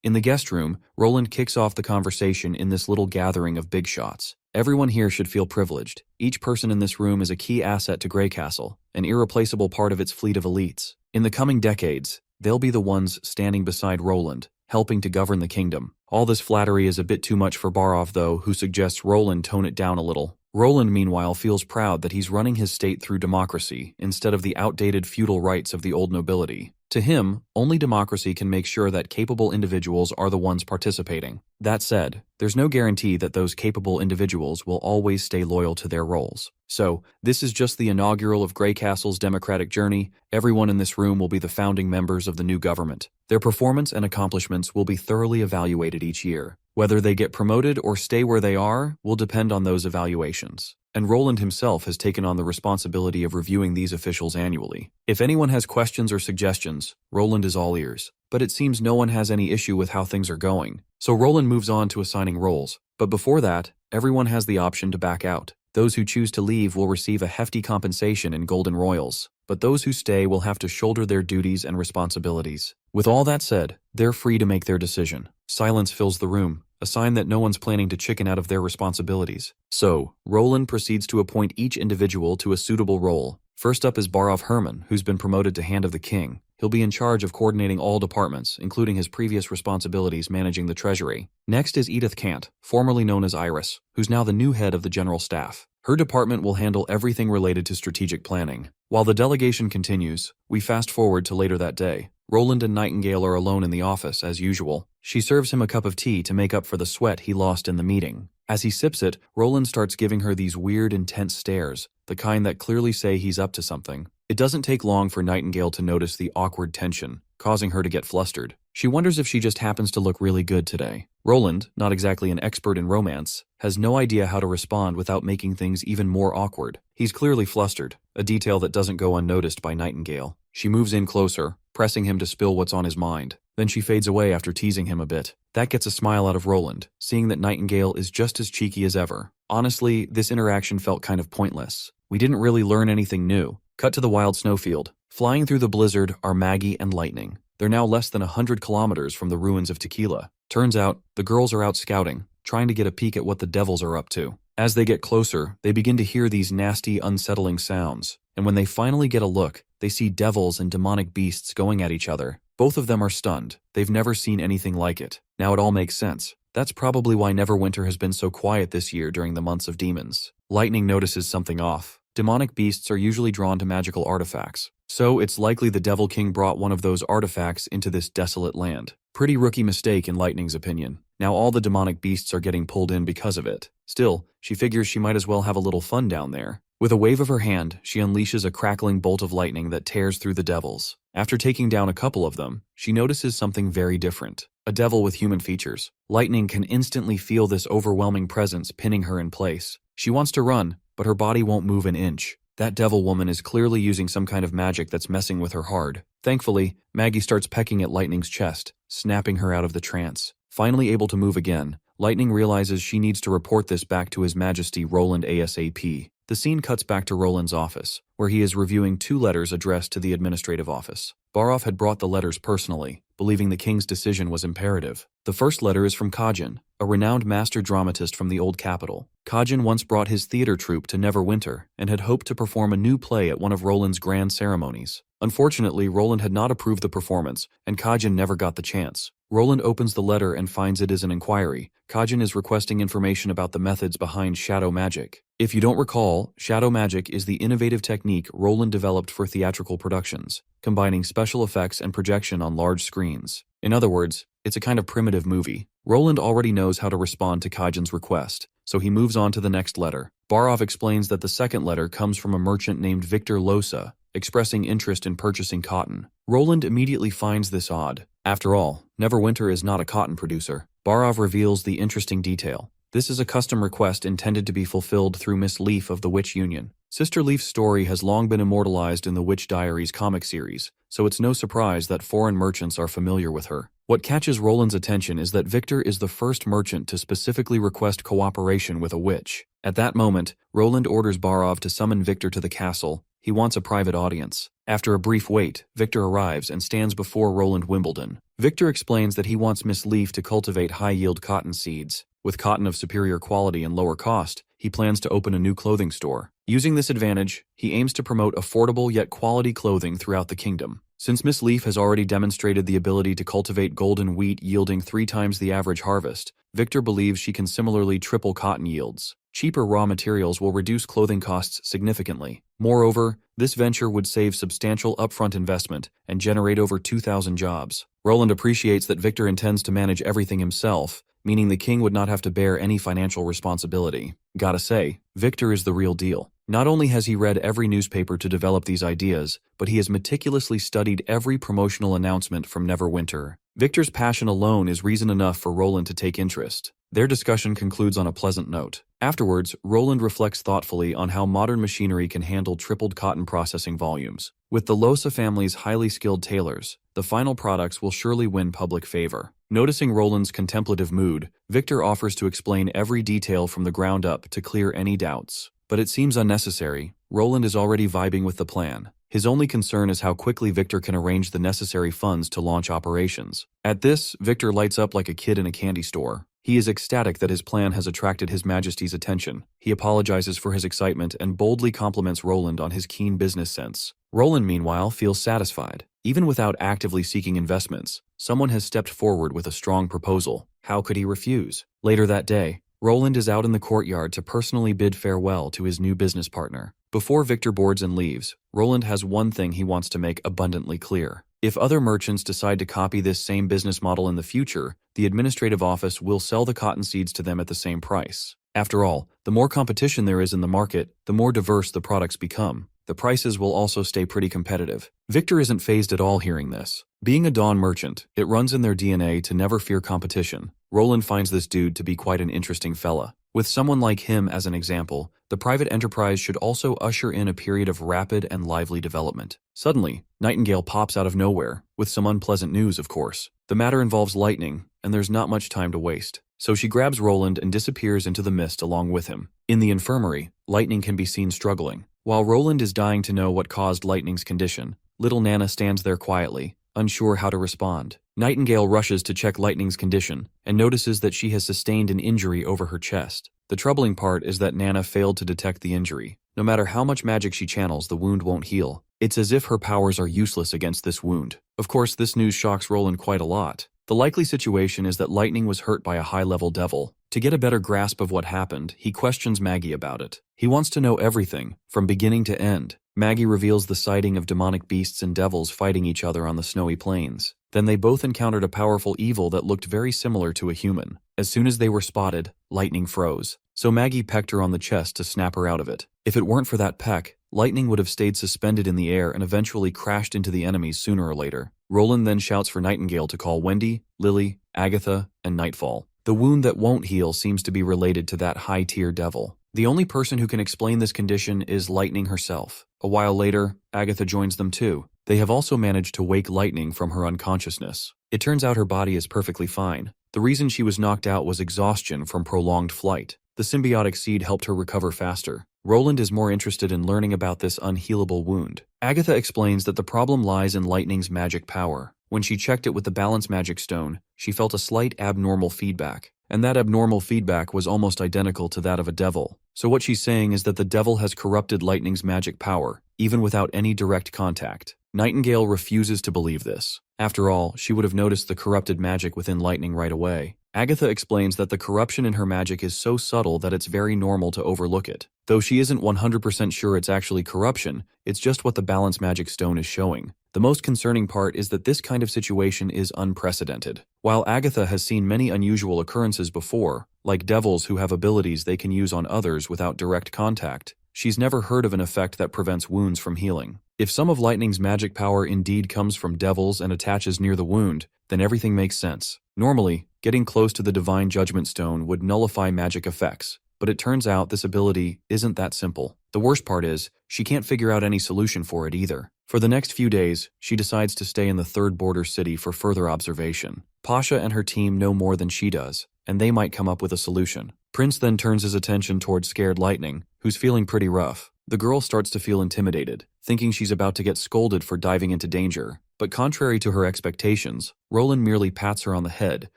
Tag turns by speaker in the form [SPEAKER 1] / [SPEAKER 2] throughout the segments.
[SPEAKER 1] In the guest room, Roland kicks off the conversation in this little gathering of big shots. Everyone here should feel privileged. Each person in this room is a key asset to Grey Castle, an irreplaceable part of its fleet of elites. In the coming decades, they'll be the ones standing beside Roland, helping to govern the kingdom. All this flattery is a bit too much for Barov, though, who suggests Roland tone it down a little. Roland, meanwhile, feels proud that he's running his state through democracy instead of the outdated feudal rights of the old nobility. To him, only democracy can make sure that capable individuals are the ones participating. That said, there's no guarantee that those capable individuals will always stay loyal to their roles. So, this is just the inaugural of Grey Castle's democratic journey. Everyone in this room will be the founding members of the new government. Their performance and accomplishments will be thoroughly evaluated each year. Whether they get promoted or stay where they are will depend on those evaluations. And Roland himself has taken on the responsibility of reviewing these officials annually. If anyone has questions or suggestions, Roland is all ears. But it seems no one has any issue with how things are going. So Roland moves on to assigning roles. But before that, everyone has the option to back out. Those who choose to leave will receive a hefty compensation in golden royals, but those who stay will have to shoulder their duties and responsibilities. With all that said, they're free to make their decision. Silence fills the room, a sign that no one's planning to chicken out of their responsibilities. So, Roland proceeds to appoint each individual to a suitable role. First up is Barov Herman, who's been promoted to Hand of the King. He'll be in charge of coordinating all departments, including his previous responsibilities managing the treasury. Next is Edith Kant, formerly known as Iris, who's now the new head of the general staff. Her department will handle everything related to strategic planning. While the delegation continues, we fast forward to later that day. Roland and Nightingale are alone in the office, as usual. She serves him a cup of tea to make up for the sweat he lost in the meeting. As he sips it, Roland starts giving her these weird, intense stares, the kind that clearly say he's up to something. It doesn't take long for Nightingale to notice the awkward tension, causing her to get flustered. She wonders if she just happens to look really good today. Roland, not exactly an expert in romance, has no idea how to respond without making things even more awkward. He's clearly flustered, a detail that doesn't go unnoticed by Nightingale. She moves in closer, pressing him to spill what's on his mind. Then she fades away after teasing him a bit. That gets a smile out of Roland, seeing that Nightingale is just as cheeky as ever. Honestly, this interaction felt kind of pointless. We didn't really learn anything new. Cut to the wild snowfield. Flying through the blizzard are Maggie and Lightning. They're now less than 100 kilometers from the ruins of Tequila. Turns out, the girls are out scouting, trying to get a peek at what the devils are up to. As they get closer, they begin to hear these nasty, unsettling sounds. And when they finally get a look, they see devils and demonic beasts going at each other. Both of them are stunned. They've never seen anything like it. Now it all makes sense. That's probably why Neverwinter has been so quiet this year during the months of demons. Lightning notices something off. Demonic beasts are usually drawn to magical artifacts, so it's likely the Devil King brought one of those artifacts into this desolate land. Pretty rookie mistake in Lightning's opinion. Now all the demonic beasts are getting pulled in because of it. Still, she figures she might as well have a little fun down there. With a wave of her hand, she unleashes a crackling bolt of lightning that tears through the devils. After taking down a couple of them, she notices something very different. A devil with human features. Lightning can instantly feel this overwhelming presence pinning her in place. She wants to run, but her body won't move an inch. That devil woman is clearly using some kind of magic that's messing with her hard. Thankfully, Maggie starts pecking at Lightning's chest, snapping her out of the trance. Finally able to move again, Lightning realizes she needs to report this back to His Majesty Roland ASAP. The scene cuts back to Roland's office, where he is reviewing 2 letters addressed to the administrative office. Barov had brought the letters personally, believing the king's decision was imperative. The first letter is from Kajin, a renowned master dramatist from the old capital. Kajin once brought his theater troupe to Neverwinter and had hoped to perform a new play at one of Roland's grand ceremonies. Unfortunately, Roland had not approved the performance, and Kajin never got the chance. Roland opens the letter and finds it is an inquiry. Kajin is requesting information about the methods behind shadow magic. If you don't recall, shadow magic is the innovative technique Roland developed for theatrical productions, combining special effects and projection on large screens. In other words, it's a kind of primitive movie. Roland already knows how to respond to Kajin's request, so he moves on to the next letter. Barov explains that the second letter comes from a merchant named Victor Losa, expressing interest in purchasing cotton. Roland immediately finds this odd. After all, Neverwinter is not a cotton producer. Barov reveals the interesting detail. This is a custom request intended to be fulfilled through Miss Leaf of the Witch Union. Sister Leaf's story has long been immortalized in the Witch Diaries comic series, so it's no surprise that foreign merchants are familiar with her. What catches Roland's attention is that Victor is the first merchant to specifically request cooperation with a witch. At that moment, Roland orders Barov to summon Victor to the castle. He wants a private audience. After a brief wait, Victor arrives and stands before Roland Wimbledon. Victor explains that he wants Miss Leaf to cultivate high-yield cotton seeds. With cotton of superior quality and lower cost, he plans to open a new clothing store. Using this advantage, he aims to promote affordable yet quality clothing throughout the kingdom. Since Miss Leaf has already demonstrated the ability to cultivate golden wheat yielding 3 times the average harvest, Victor believes she can similarly triple cotton yields. Cheaper raw materials will reduce clothing costs significantly. Moreover, this venture would save substantial upfront investment and generate over 2,000 jobs. Roland appreciates that Victor intends to manage everything himself, meaning the king would not have to bear any financial responsibility. Gotta say, Victor is the real deal. Not only has he read every newspaper to develop these ideas, but he has meticulously studied every promotional announcement from Neverwinter. Victor's passion alone is reason enough for Roland to take interest. Their discussion concludes on a pleasant note. Afterwards, Roland reflects thoughtfully on how modern machinery can handle tripled cotton processing volumes. With the Losa family's highly skilled tailors, the final products will surely win public favor. Noticing Roland's contemplative mood, Victor offers to explain every detail from the ground up to clear any doubts. But it seems unnecessary. Roland is already vibing with the plan. His only concern is how quickly Victor can arrange the necessary funds to launch operations. At this, Victor lights up like a kid in a candy store. He is ecstatic that his plan has attracted His Majesty's attention. He apologizes for his excitement and boldly compliments Roland on his keen business sense. Roland, meanwhile, feels satisfied. Even without actively seeking investments, someone has stepped forward with a strong proposal. How could he refuse? Later that day, Roland is out in the courtyard to personally bid farewell to his new business partner. Before Victor boards and leaves, Roland has one thing he wants to make abundantly clear. If other merchants decide to copy this same business model in the future, the administrative office will sell the cotton seeds to them at the same price. After all, the more competition there is in the market, the more diverse the products become. The prices will also stay pretty competitive. Victor isn't fazed at all hearing this. Being a Dawn merchant, it runs in their DNA to never fear competition. Roland finds this dude to be quite an interesting fella. With someone like him as an example, the private enterprise should also usher in a period of rapid and lively development. Suddenly, Nightingale pops out of nowhere, with some unpleasant news, of course. The matter involves lightning, and there's not much time to waste. So she grabs Roland and disappears into the mist along with him. In the infirmary, Lightning can be seen struggling. While Roland is dying to know what caused Lightning's condition, little Nana stands there quietly, unsure how to respond. Nightingale rushes to check Lightning's condition and notices that she has sustained an injury over her chest. The troubling part is that Nana failed to detect the injury. No matter how much magic she channels, the wound won't heal. It's as if her powers are useless against this wound. Of course, this news shocks Roland quite a lot. The likely situation is that Lightning was hurt by a high-level devil. To get a better grasp of what happened, he questions Maggie about it. He wants to know everything, from beginning to end. Maggie reveals the sighting of demonic beasts and devils fighting each other on the snowy plains. Then they both encountered a powerful evil that looked very similar to a human. As soon as they were spotted, Lightning froze. So Maggie pecked her on the chest to snap her out of it. If it weren't for that peck, Lightning would have stayed suspended in the air and eventually crashed into the enemies sooner or later. Roland then shouts for Nightingale to call Wendy, Lily, Agatha, and Nightfall. The wound that won't heal seems to be related to that high-tier devil. The only person who can explain this condition is Lightning herself. A while later, Agatha joins them too. They have also managed to wake Lightning from her unconsciousness. It turns out her body is perfectly fine. The reason she was knocked out was exhaustion from prolonged flight. The symbiotic seed helped her recover faster. Roland is more interested in learning about this unhealable wound. Agatha explains that the problem lies in Lightning's magic power. When she checked it with the balance magic stone, she felt a slight abnormal feedback. And that abnormal feedback was almost identical to that of a devil. So what she's saying is that the devil has corrupted Lightning's magic power, even without any direct contact. Nightingale refuses to believe this. After all, she would have noticed the corrupted magic within Lightning right away. Agatha explains that the corruption in her magic is so subtle that it's very normal to overlook it. Though she isn't 100% sure it's actually corruption, it's just what the balance magic stone is showing. The most concerning part is that this kind of situation is unprecedented. While Agatha has seen many unusual occurrences before, like devils who have abilities they can use on others without direct contact, she's never heard of an effect that prevents wounds from healing. If some of Lightning's magic power indeed comes from devils and attaches near the wound, then everything makes sense. Normally, getting close to the Divine Judgment Stone would nullify magic effects, but it turns out this ability isn't that simple. The worst part is, she can't figure out any solution for it either. For the next few days, she decides to stay in the third border city for further observation. Pasha and her team know more than she does, and they might come up with a solution. Prince then turns his attention towards scared Lightning, who's feeling pretty rough. The girl starts to feel intimidated, thinking she's about to get scolded for diving into danger. But contrary to her expectations, Roland merely pats her on the head,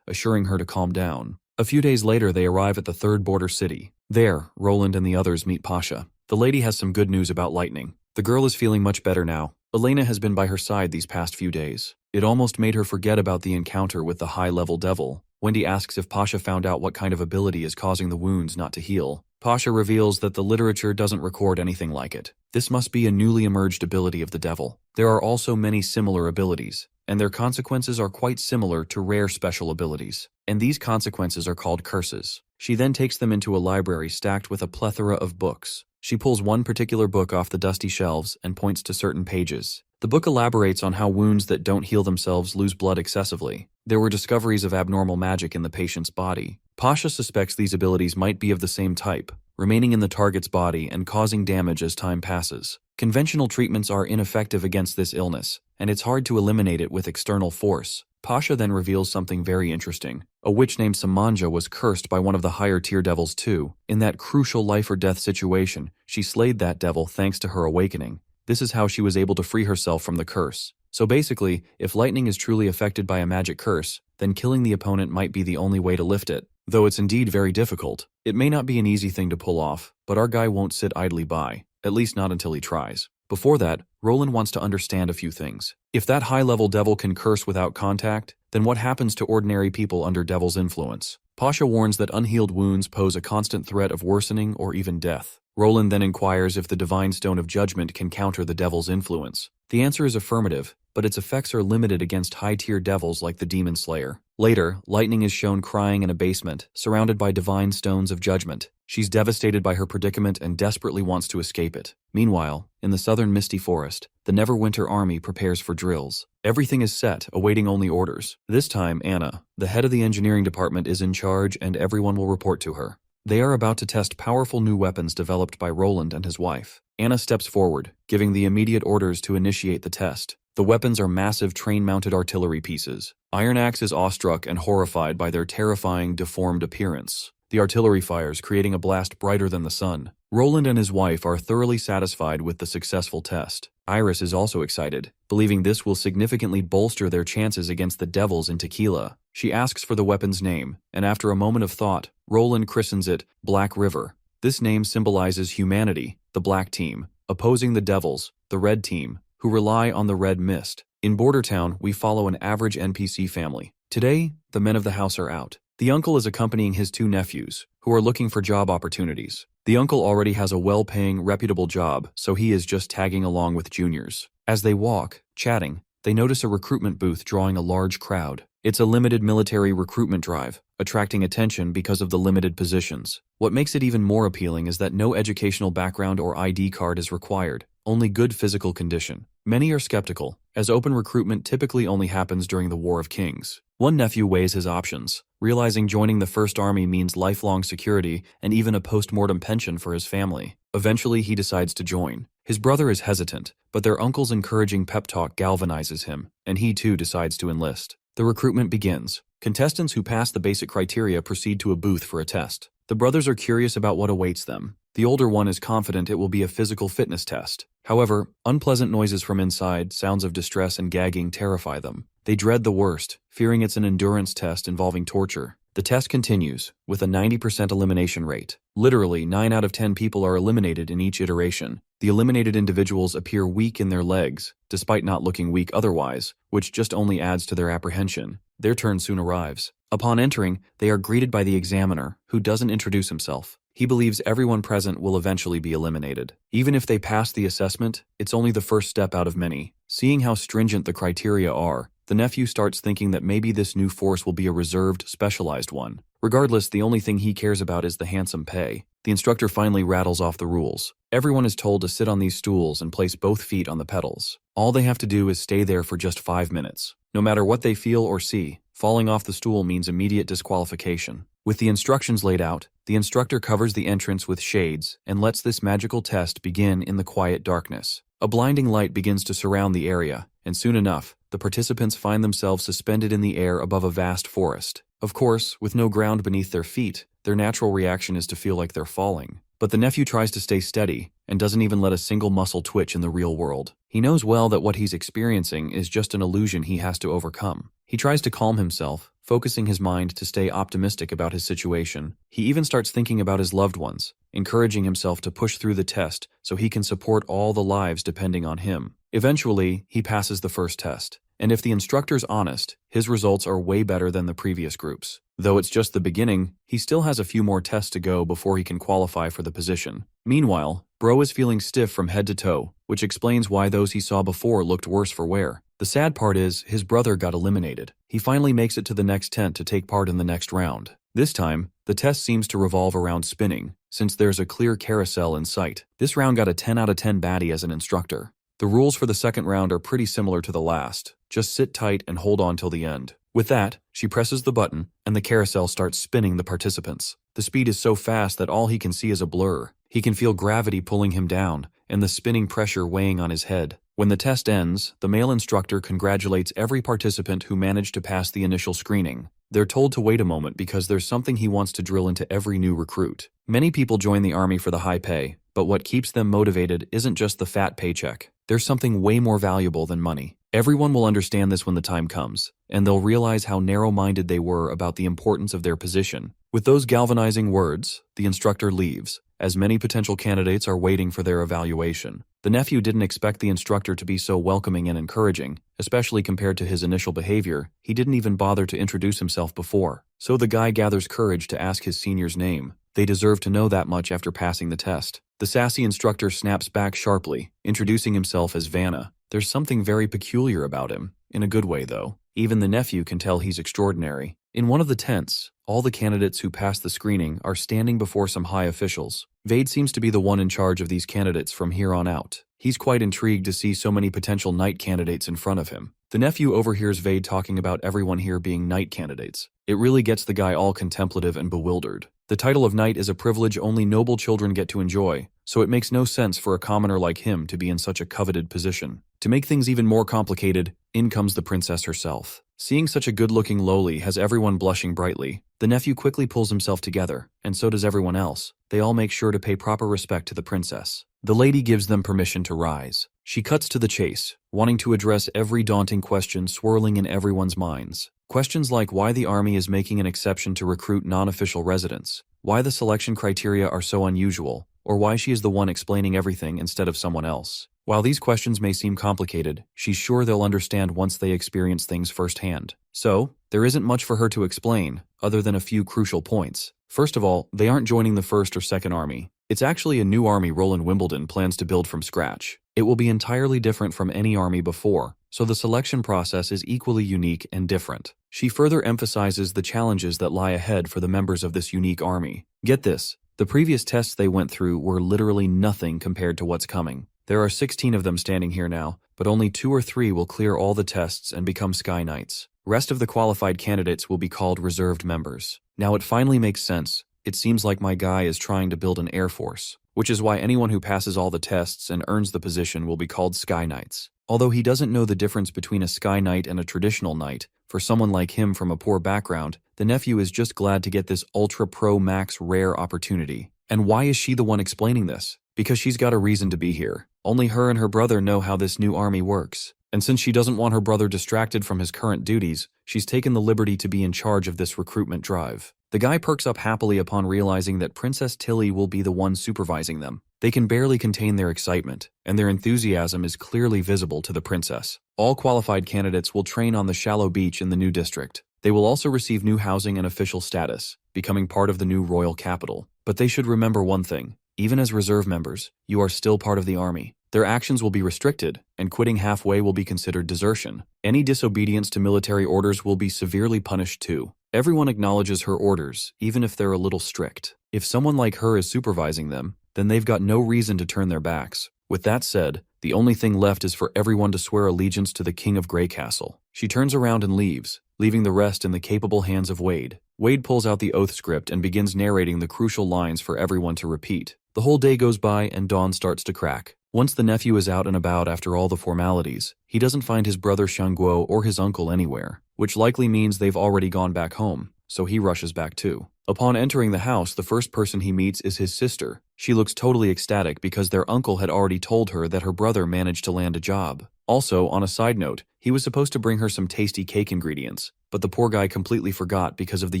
[SPEAKER 1] assuring her to calm down. A few days later, they arrive at the third border city. There, Roland and the others meet Pasha. The lady has some good news about lightning. The girl is feeling much better now. Elena has been by her side these past few days. It almost made her forget about the encounter with the high-level devil. Wendy asks if Pasha found out what kind of ability is causing the wounds not to heal. Pasha reveals that the literature doesn't record anything like it. This must be a newly emerged ability of the devil. There are also many similar abilities, and their consequences are quite similar to rare special abilities. And these consequences are called curses. She then takes them into a library stacked with a plethora of books. She pulls one particular book off the dusty shelves and points to certain pages. The book elaborates on how wounds that don't heal themselves lose blood excessively. There were discoveries of abnormal magic in the patient's body. Pasha suspects these abilities might be of the same type, remaining in the target's body and causing damage as time passes. Conventional treatments are ineffective against this illness, and it's hard to eliminate it with external force. Pasha then reveals something very interesting. A witch named Samanja was cursed by one of the higher-tier devils too. In that crucial life-or-death situation, she slayed that devil thanks to her awakening. This is how she was able to free herself from the curse. So basically, if lightning is truly affected by a magic curse, then killing the opponent might be the only way to lift it. Though it's indeed very difficult. It may not be an easy thing to pull off, but our guy won't sit idly by, at least not until he tries. Before that, Roland wants to understand a few things. If that high-level devil can curse without contact, then what happens to ordinary people under devil's influence? Pasha warns that unhealed wounds pose a constant threat of worsening or even death. Roland then inquires if the Divine Stone of Judgment can counter the devil's influence. The answer is affirmative, but its effects are limited against high-tier devils like the Demon Slayer. Later, Lightning is shown crying in a basement, surrounded by Divine Stones of Judgment. She's devastated by her predicament and desperately wants to escape it. Meanwhile, in the southern Misty Forest, the Neverwinter Army prepares for drills. Everything is set, awaiting only orders. This time, Anna, the head of the engineering department, is in charge and everyone will report to her. They are about to test powerful new weapons developed by Roland and his wife. Anna steps forward, giving the immediate orders to initiate the test. The weapons are massive train-mounted artillery pieces. Iron Axe is awestruck and horrified by their terrifying, deformed appearance. The artillery fires, creating a blast brighter than the sun. Roland and his wife are thoroughly satisfied with the successful test. Iris is also excited, believing this will significantly bolster their chances against the devils in Tequila. She asks for the weapon's name, and after a moment of thought, Roland christens it Black River. This name symbolizes humanity, the Black Team, opposing the devils, the Red Team, who rely on the Red Mist. In Border Town, we follow an average NPC family. Today, the men of the house are out. The uncle is accompanying his two nephews, who are looking for job opportunities. The uncle already has a well-paying, reputable job, so he is just tagging along with juniors. As they walk, chatting, they notice a recruitment booth drawing a large crowd. It's a limited military recruitment drive, attracting attention because of the limited positions. What makes it even more appealing is that no educational background or ID card is required, only good physical condition. Many are skeptical, as open recruitment typically only happens during the War of Kings. One nephew weighs his options, realizing joining the First Army means lifelong security and even a post-mortem pension for his family. Eventually, he decides to join. His brother is hesitant, but their uncle's encouraging pep talk galvanizes him, and he too decides to enlist. The recruitment begins. Contestants who pass the basic criteria proceed to a booth for a test. The brothers are curious about what awaits them. The older one is confident it will be a physical fitness test. However, unpleasant noises from inside, sounds of distress and gagging terrify them. They dread the worst, fearing it's an endurance test involving torture. The test continues, with a 90% elimination rate. Literally, 9 out of 10 people are eliminated in each iteration. The eliminated individuals appear weak in their legs, despite not looking weak otherwise, which just only adds to their apprehension. Their turn soon arrives. Upon entering, they are greeted by the examiner, who doesn't introduce himself. He believes everyone present will eventually be eliminated. Even if they pass the assessment, it's only the first step out of many. Seeing how stringent the criteria are, the nephew starts thinking that maybe this new force will be a reserved, specialized one. Regardless, the only thing he cares about is the handsome pay. The instructor finally rattles off the rules. Everyone is told to sit on these stools and place both feet on the pedals. All they have to do is stay there for just 5 minutes. No matter what they feel or see, falling off the stool means immediate disqualification. With the instructions laid out, the instructor covers the entrance with shades and lets this magical test begin in the quiet darkness. A blinding light begins to surround the area, and soon enough, the participants find themselves suspended in the air above a vast forest. Of course, with no ground beneath their feet, their natural reaction is to feel like they're falling. But the nephew tries to stay steady, and doesn't even let a single muscle twitch in the real world. He knows well that what he's experiencing is just an illusion he has to overcome. He tries to calm himself, focusing his mind to stay optimistic about his situation. He even starts thinking about his loved ones, encouraging himself to push through the test so he can support all the lives depending on him. Eventually, he passes the first test, and if the instructor's honest, his results are way better than the previous groups. Though it's just the beginning, he still has a few more tests to go before he can qualify for the position. Meanwhile, Bro is feeling stiff from head to toe, which explains why those he saw before looked worse for wear. The sad part is, his brother got eliminated. He finally makes it to the next tent to take part in the next round. This time, the test seems to revolve around spinning, since there's a clear carousel in sight. This round got a 10 out of 10 baddie as an instructor. The rules for the second round are pretty similar to the last. Just sit tight and hold on till the end. With that, she presses the button, and the carousel starts spinning the participants. The speed is so fast that all he can see is a blur. He can feel gravity pulling him down, and the spinning pressure weighing on his head. When the test ends, the male instructor congratulates every participant who managed to pass the initial screening. They're told to wait a moment because there's something he wants to drill into every new recruit. Many people join the army for the high pay, but what keeps them motivated isn't just the fat paycheck. There's something way more valuable than money. Everyone will understand this when the time comes, and they'll realize how narrow-minded they were about the importance of their position. With those galvanizing words, the instructor leaves, as many potential candidates are waiting for their evaluation. The nephew didn't expect the instructor to be so welcoming and encouraging, especially compared to his initial behavior. He didn't even bother to introduce himself before. So the guy gathers courage to ask his senior's name. They deserve to know that much after passing the test. The sassy instructor snaps back sharply, introducing himself as Vanna. There's something very peculiar about him, in a good way though. Even the nephew can tell he's extraordinary. In one of the tents, all the candidates who passed the screening are standing before some high officials. Vade seems to be the one in charge of these candidates from here on out. He's quite intrigued to see so many potential knight candidates in front of him. The nephew overhears Vade talking about everyone here being knight candidates. It really gets the guy all contemplative and bewildered. The title of knight is a privilege only noble children get to enjoy, so it makes no sense for a commoner like him to be in such a coveted position. To make things even more complicated, in comes the princess herself. Seeing such a good-looking lowly has everyone blushing brightly. The nephew quickly pulls himself together, and so does everyone else. They all make sure to pay proper respect to the princess. The lady gives them permission to rise. She cuts to the chase, wanting to address every daunting question swirling in everyone's minds. Questions like why the army is making an exception to recruit non-official residents, why the selection criteria are so unusual, or why she is the one explaining everything instead of someone else. While these questions may seem complicated, she's sure they'll understand once they experience things firsthand. So, there isn't much for her to explain, other than a few crucial points. First of all, they aren't joining the first or second army. It's actually a new army Roland Wimbledon plans to build from scratch. It will be entirely different from any army before, so the selection process is equally unique and different. She further emphasizes the challenges that lie ahead for the members of this unique army. Get this, the previous tests they went through were literally nothing compared to what's coming. There are 16 of them standing here now, but only 2 or 3 will clear all the tests and become Sky Knights. Rest of the qualified candidates will be called reserved members. Now it finally makes sense. It seems like my guy is trying to build an air force, which is why anyone who passes all the tests and earns the position will be called Sky Knights. Although he doesn't know the difference between a Sky Knight and a traditional knight, for someone like him from a poor background, the nephew is just glad to get this Ultra Pro Max rare opportunity. And why is she the one explaining this? Because she's got a reason to be here. Only her and her brother know how this new army works. And since she doesn't want her brother distracted from his current duties, she's taken the liberty to be in charge of this recruitment drive. The guy perks up happily upon realizing that Princess Tilly will be the one supervising them. They can barely contain their excitement, and their enthusiasm is clearly visible to the princess. All qualified candidates will train on the shallow beach in the new district. They will also receive new housing and official status, becoming part of the new royal capital. But they should remember one thing. Even as reserve members, you are still part of the army. Their actions will be restricted, and quitting halfway will be considered desertion. Any disobedience to military orders will be severely punished too. Everyone acknowledges her orders, even if they're a little strict. If someone like her is supervising them, then they've got no reason to turn their backs. With that said, the only thing left is for everyone to swear allegiance to the King of Grey Castle. She turns around and leaves, leaving the rest in the capable hands of Wade. Wade pulls out the oath script and begins narrating the crucial lines for everyone to repeat. The whole day goes by and dawn starts to crack. Once the nephew is out and about after all the formalities, he doesn't find his brother Shangguo or his uncle anywhere, which likely means they've already gone back home, so he rushes back too. Upon entering the house, the first person he meets is his sister. She looks totally ecstatic because their uncle had already told her that her brother managed to land a job. Also, on a side note, he was supposed to bring her some tasty cake ingredients, but the poor guy completely forgot because of the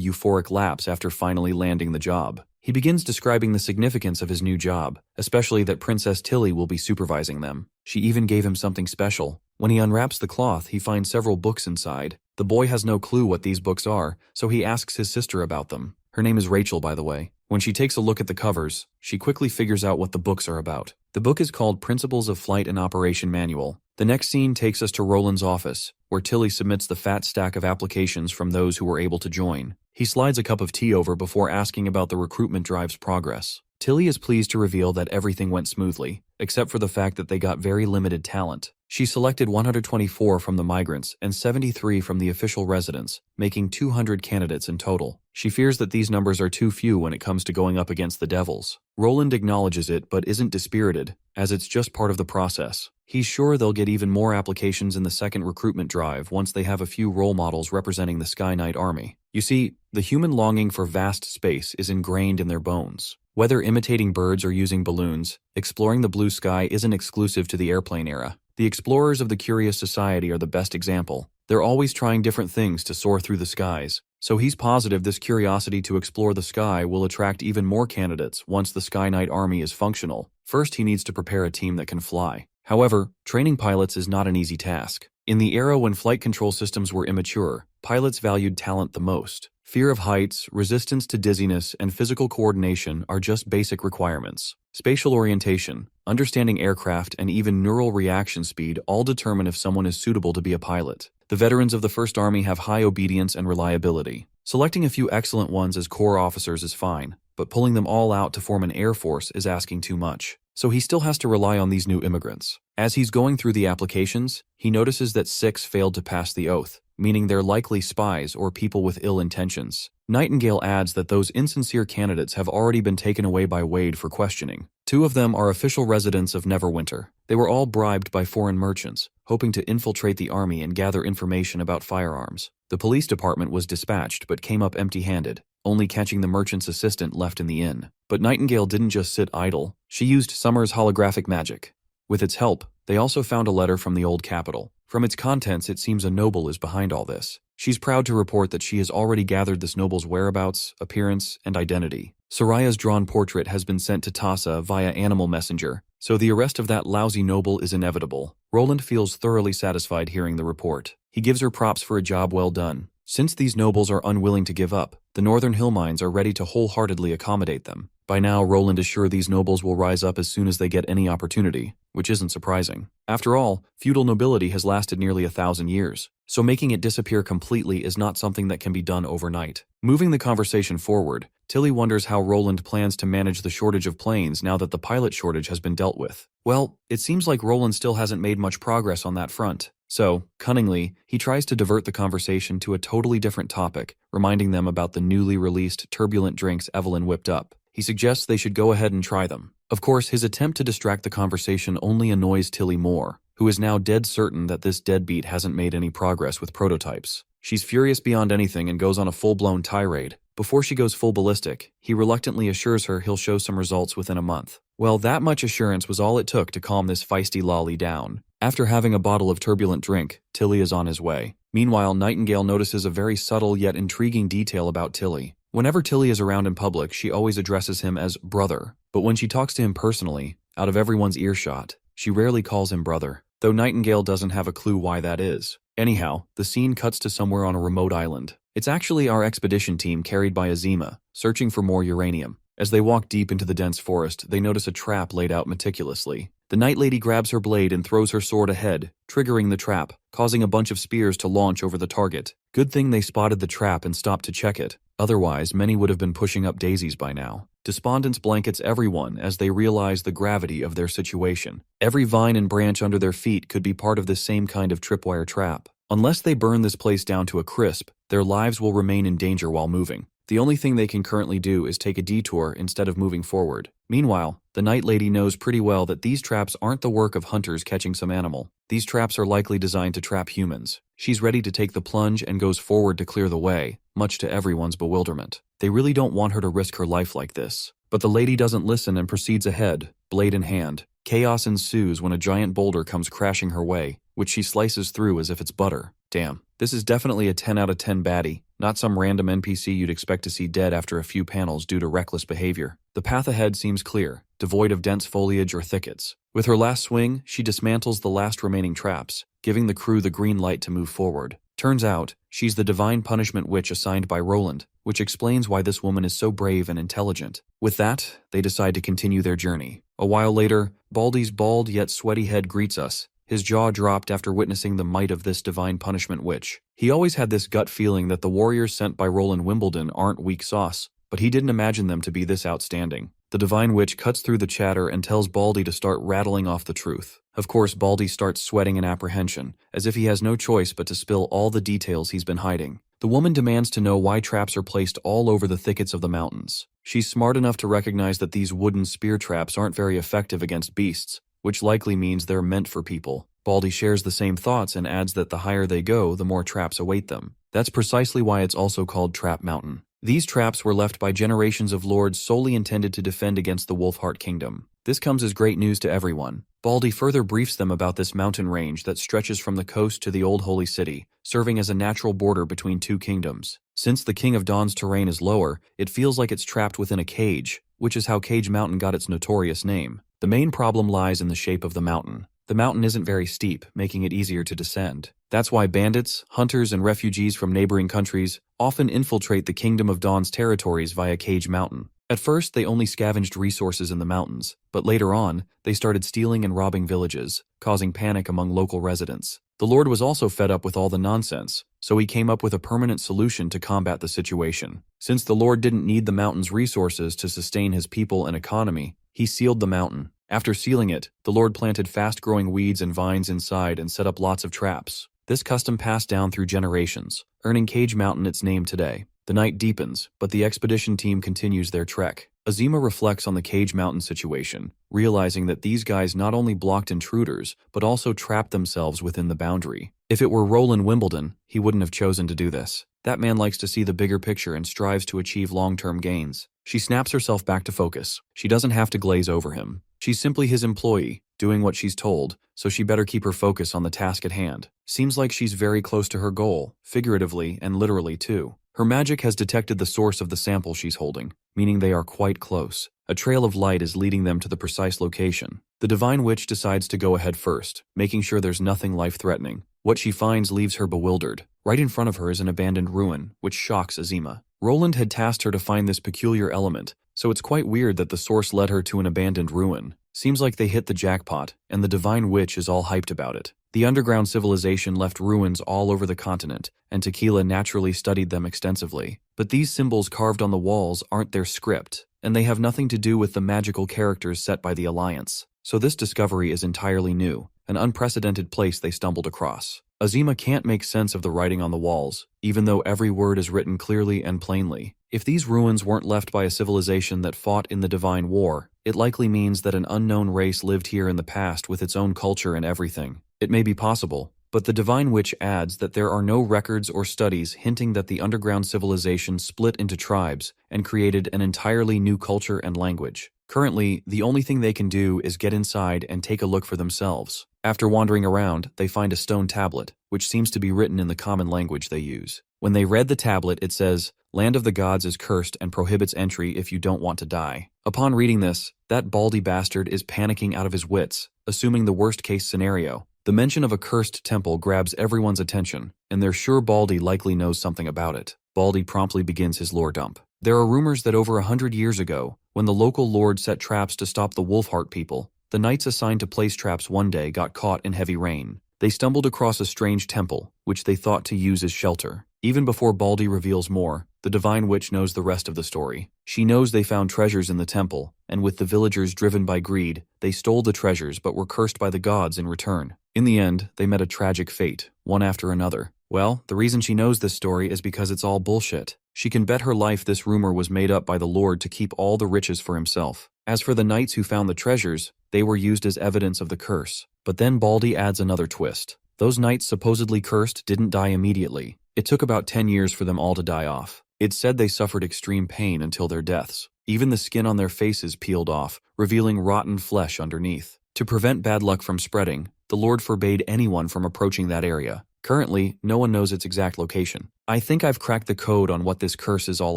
[SPEAKER 1] euphoric lapse after finally landing the job. He begins describing the significance of his new job, especially that Princess Tilly will be supervising them. She even gave him something special. When he unwraps the cloth, he finds several books inside. The boy has no clue what these books are, so he asks his sister about them. Her name is Rachel, by the way. When she takes a look at the covers, she quickly figures out what the books are about. The book is called Principles of Flight and Operation Manual. The next scene takes us to Roland's office, where Tilly submits the fat stack of applications from those who were able to join. He slides a cup of tea over before asking about the recruitment drive's progress. Tilly is pleased to reveal that everything went smoothly, except for the fact that they got very limited talent. She selected 124 from the migrants and 73 from the official residents, making 200 candidates in total. She fears that these numbers are too few when it comes to going up against the devils. Roland acknowledges it but isn't dispirited, as it's just part of the process. He's sure they'll get even more applications in the second recruitment drive once they have a few role models representing the Sky Knight army. You see, the human longing for vast space is ingrained in their bones. Whether imitating birds or using balloons, exploring the blue sky isn't exclusive to the airplane era. The explorers of the Curious Society are the best example. They're always trying different things to soar through the skies. So he's positive this curiosity to explore the sky will attract even more candidates once the Sky Knight army is functional. First, he needs to prepare a team that can fly. However, training pilots is not an easy task. In the era when flight control systems were immature, pilots valued talent the most. Fear of heights, resistance to dizziness, and physical coordination are just basic requirements. Spatial orientation, understanding aircraft, and even neural reaction speed all determine if someone is suitable to be a pilot. The veterans of the First Army have high obedience and reliability. Selecting a few excellent ones as corps officers is fine, but pulling them all out to form an air force is asking too much. So he still has to rely on these new immigrants. As he's going through the applications, he notices that 6 failed to pass the oath, meaning they're likely spies or people with ill intentions. Nightingale adds that those insincere candidates have already been taken away by Wade for questioning. 2 of them are official residents of Neverwinter. They were all bribed by foreign merchants, hoping to infiltrate the army and gather information about firearms. The police department was dispatched but came up empty-handed, only catching the merchant's assistant left in the inn. But Nightingale didn't just sit idle. She used Summer's holographic magic. With its help, they also found a letter from the old capital. From its contents, it seems a noble is behind all this. She's proud to report that she has already gathered this noble's whereabouts, appearance, and identity. Soraya's drawn portrait has been sent to Tassa via animal messenger, so the arrest of that lousy noble is inevitable. Roland feels thoroughly satisfied hearing the report. He gives her props for a job well done. Since these nobles are unwilling to give up, the Northern Hill Mines are ready to wholeheartedly accommodate them. By now, Roland is sure these nobles will rise up as soon as they get any opportunity, which isn't surprising. After all, feudal nobility has lasted nearly 1,000 years, so making it disappear completely is not something that can be done overnight. Moving the conversation forward, Tilly wonders how Roland plans to manage the shortage of planes now that the pilot shortage has been dealt with. Well, it seems like Roland still hasn't made much progress on that front. So, cunningly, he tries to divert the conversation to a totally different topic, reminding them about the newly released turbulent drinks Evelyn whipped up. He suggests they should go ahead and try them. Of course, his attempt to distract the conversation only annoys Tilly more, who is now dead certain that this deadbeat hasn't made any progress with prototypes. She's furious beyond anything and goes on a full-blown tirade. Before she goes full ballistic, he reluctantly assures her he'll show some results within a month. Well, that much assurance was all it took to calm this feisty lolly down. After having a bottle of turbulent drink, Tilly is on his way. Meanwhile, Nightingale notices a very subtle yet intriguing detail about Tilly. Whenever Tilly is around in public, she always addresses him as brother. But when she talks to him personally, out of everyone's earshot, she rarely calls him brother, though Nightingale doesn't have a clue why that is. Anyhow, the scene cuts to somewhere on a remote island. It's actually our expedition team carried by Azima, searching for more uranium. As they walk deep into the dense forest, they notice a trap laid out meticulously. The Night Lady grabs her blade and throws her sword ahead, triggering the trap, causing a bunch of spears to launch over the target. Good thing they spotted the trap and stopped to check it. Otherwise, many would have been pushing up daisies by now. Despondence blankets everyone as they realize the gravity of their situation. Every vine and branch under their feet could be part of this same kind of tripwire trap. Unless they burn this place down to a crisp, their lives will remain in danger while moving. The only thing they can currently do is take a detour instead of moving forward. Meanwhile, The Night Lady knows pretty well that these traps aren't the work of hunters catching some animal. These traps are likely designed to trap humans. She's ready to take the plunge and goes forward to clear the way, much to everyone's bewilderment. They really don't want her to risk her life like this. But the lady doesn't listen and proceeds ahead, blade in hand. Chaos ensues when a giant boulder comes crashing her way, which she slices through as if it's butter. Damn, this is definitely a 10 out of 10 baddie, not some random NPC you'd expect to see dead after a few panels due to reckless behavior. The path ahead seems clear, devoid of dense foliage or thickets. With her last swing, she dismantles the last remaining traps, giving the crew the green light to move forward. Turns out, she's the divine punishment witch assigned by Roland, which explains why this woman is so brave and intelligent. With that, they decide to continue their journey. A while later, Baldy's bald yet sweaty head greets us, his jaw dropped after witnessing the might of this divine punishment witch. He always had this gut feeling that the warriors sent by Roland Wimbledon aren't weak sauce, but he didn't imagine them to be this outstanding. The divine witch cuts through the chatter and tells Baldy to start rattling off the truth. Of course, Baldy starts sweating in apprehension, as if he has no choice but to spill all the details he's been hiding. The woman demands to know why traps are placed all over the thickets of the mountains. She's smart enough to recognize that these wooden spear traps aren't very effective against beasts, which likely means they're meant for people. Baldy shares the same thoughts and adds that the higher they go, the more traps await them. That's precisely why it's also called Trap Mountain. These traps were left by generations of lords solely intended to defend against the Wolfheart Kingdom. This comes as great news to everyone. Baldy further briefs them about this mountain range that stretches from the coast to the Old Holy City, serving as a natural border between two kingdoms. Since the King of Dawn's terrain is lower, it feels like it's trapped within a cage, which is how Cage Mountain got its notorious name. The main problem lies in the shape of the mountain. The mountain isn't very steep, making it easier to descend. That's why bandits, hunters, and refugees from neighboring countries often infiltrate the Kingdom of Dawn's territories via Cage Mountain. At first, they only scavenged resources in the mountains, but later on, they started stealing and robbing villages, causing panic among local residents. The Lord was also fed up with all the nonsense, so he came up with a permanent solution to combat the situation. Since the Lord didn't need the mountain's resources to sustain his people and economy, he sealed the mountain. After sealing it, the Lord planted fast-growing weeds and vines inside and set up lots of traps. This custom passed down through generations, earning Cage Mountain its name today. The night deepens, but the expedition team continues their trek. Azima reflects on the Cage Mountain situation, realizing that these guys not only blocked intruders, but also trapped themselves within the boundary. If it were Roland Wimbledon, he wouldn't have chosen to do this. That man likes to see the bigger picture and strives to achieve long-term gains. She snaps herself back to focus. She doesn't have to glaze over him. She's simply his employee, doing what she's told, so she better keep her focus on the task at hand. Seems like she's very close to her goal, figuratively and literally too. Her magic has detected the source of the sample she's holding, meaning they are quite close. A trail of light is leading them to the precise location. The Divine Witch decides to go ahead first, making sure there's nothing life-threatening. What she finds leaves her bewildered. Right in front of her is an abandoned ruin, which shocks Azima. Roland had tasked her to find this peculiar element, so it's quite weird that the source led her to an abandoned ruin. Seems like they hit the jackpot, and the Divine Witch is all hyped about it. The underground civilization left ruins all over the continent, and Tequila naturally studied them extensively. But these symbols carved on the walls aren't their script, and they have nothing to do with the magical characters set by the Alliance. So this discovery is entirely new, an unprecedented place they stumbled across. Azima can't make sense of the writing on the walls, even though every word is written clearly and plainly. If these ruins weren't left by a civilization that fought in the Divine War, it likely means that an unknown race lived here in the past with its own culture and everything. It may be possible, but the Divine Witch adds that there are no records or studies hinting that the underground civilization split into tribes and created an entirely new culture and language. Currently, the only thing they can do is get inside and take a look for themselves. After wandering around, they find a stone tablet, which seems to be written in the common language they use. When they read the tablet, it says, "Land of the Gods is cursed and prohibits entry if you don't want to die." Upon reading this, that baldy bastard is panicking out of his wits, assuming the worst-case scenario. The mention of a cursed temple grabs everyone's attention, and they're sure Baldy likely knows something about it. Baldy promptly begins his lore dump. There are rumors that over 100 years ago, when the local lord set traps to stop the Wolfheart people, the knights assigned to place traps one day got caught in heavy rain. They stumbled across a strange temple, which they thought to use as shelter. Even before Baldy reveals more, the Divine Witch knows the rest of the story. She knows they found treasures in the temple, and with the villagers driven by greed, they stole the treasures but were cursed by the gods in return. In the end, they met a tragic fate, one after another. Well, the reason she knows this story is because it's all bullshit. She can bet her life this rumor was made up by the Lord to keep all the riches for himself. As for the knights who found the treasures, they were used as evidence of the curse. But then Baldy adds another twist. Those knights supposedly cursed didn't die immediately. It took about 10 years for them all to die off. It's said they suffered extreme pain until their deaths. Even the skin on their faces peeled off, revealing rotten flesh underneath. To prevent bad luck from spreading, the Lord forbade anyone from approaching that area. Currently, no one knows its exact location. I think I've cracked the code on what this curse is all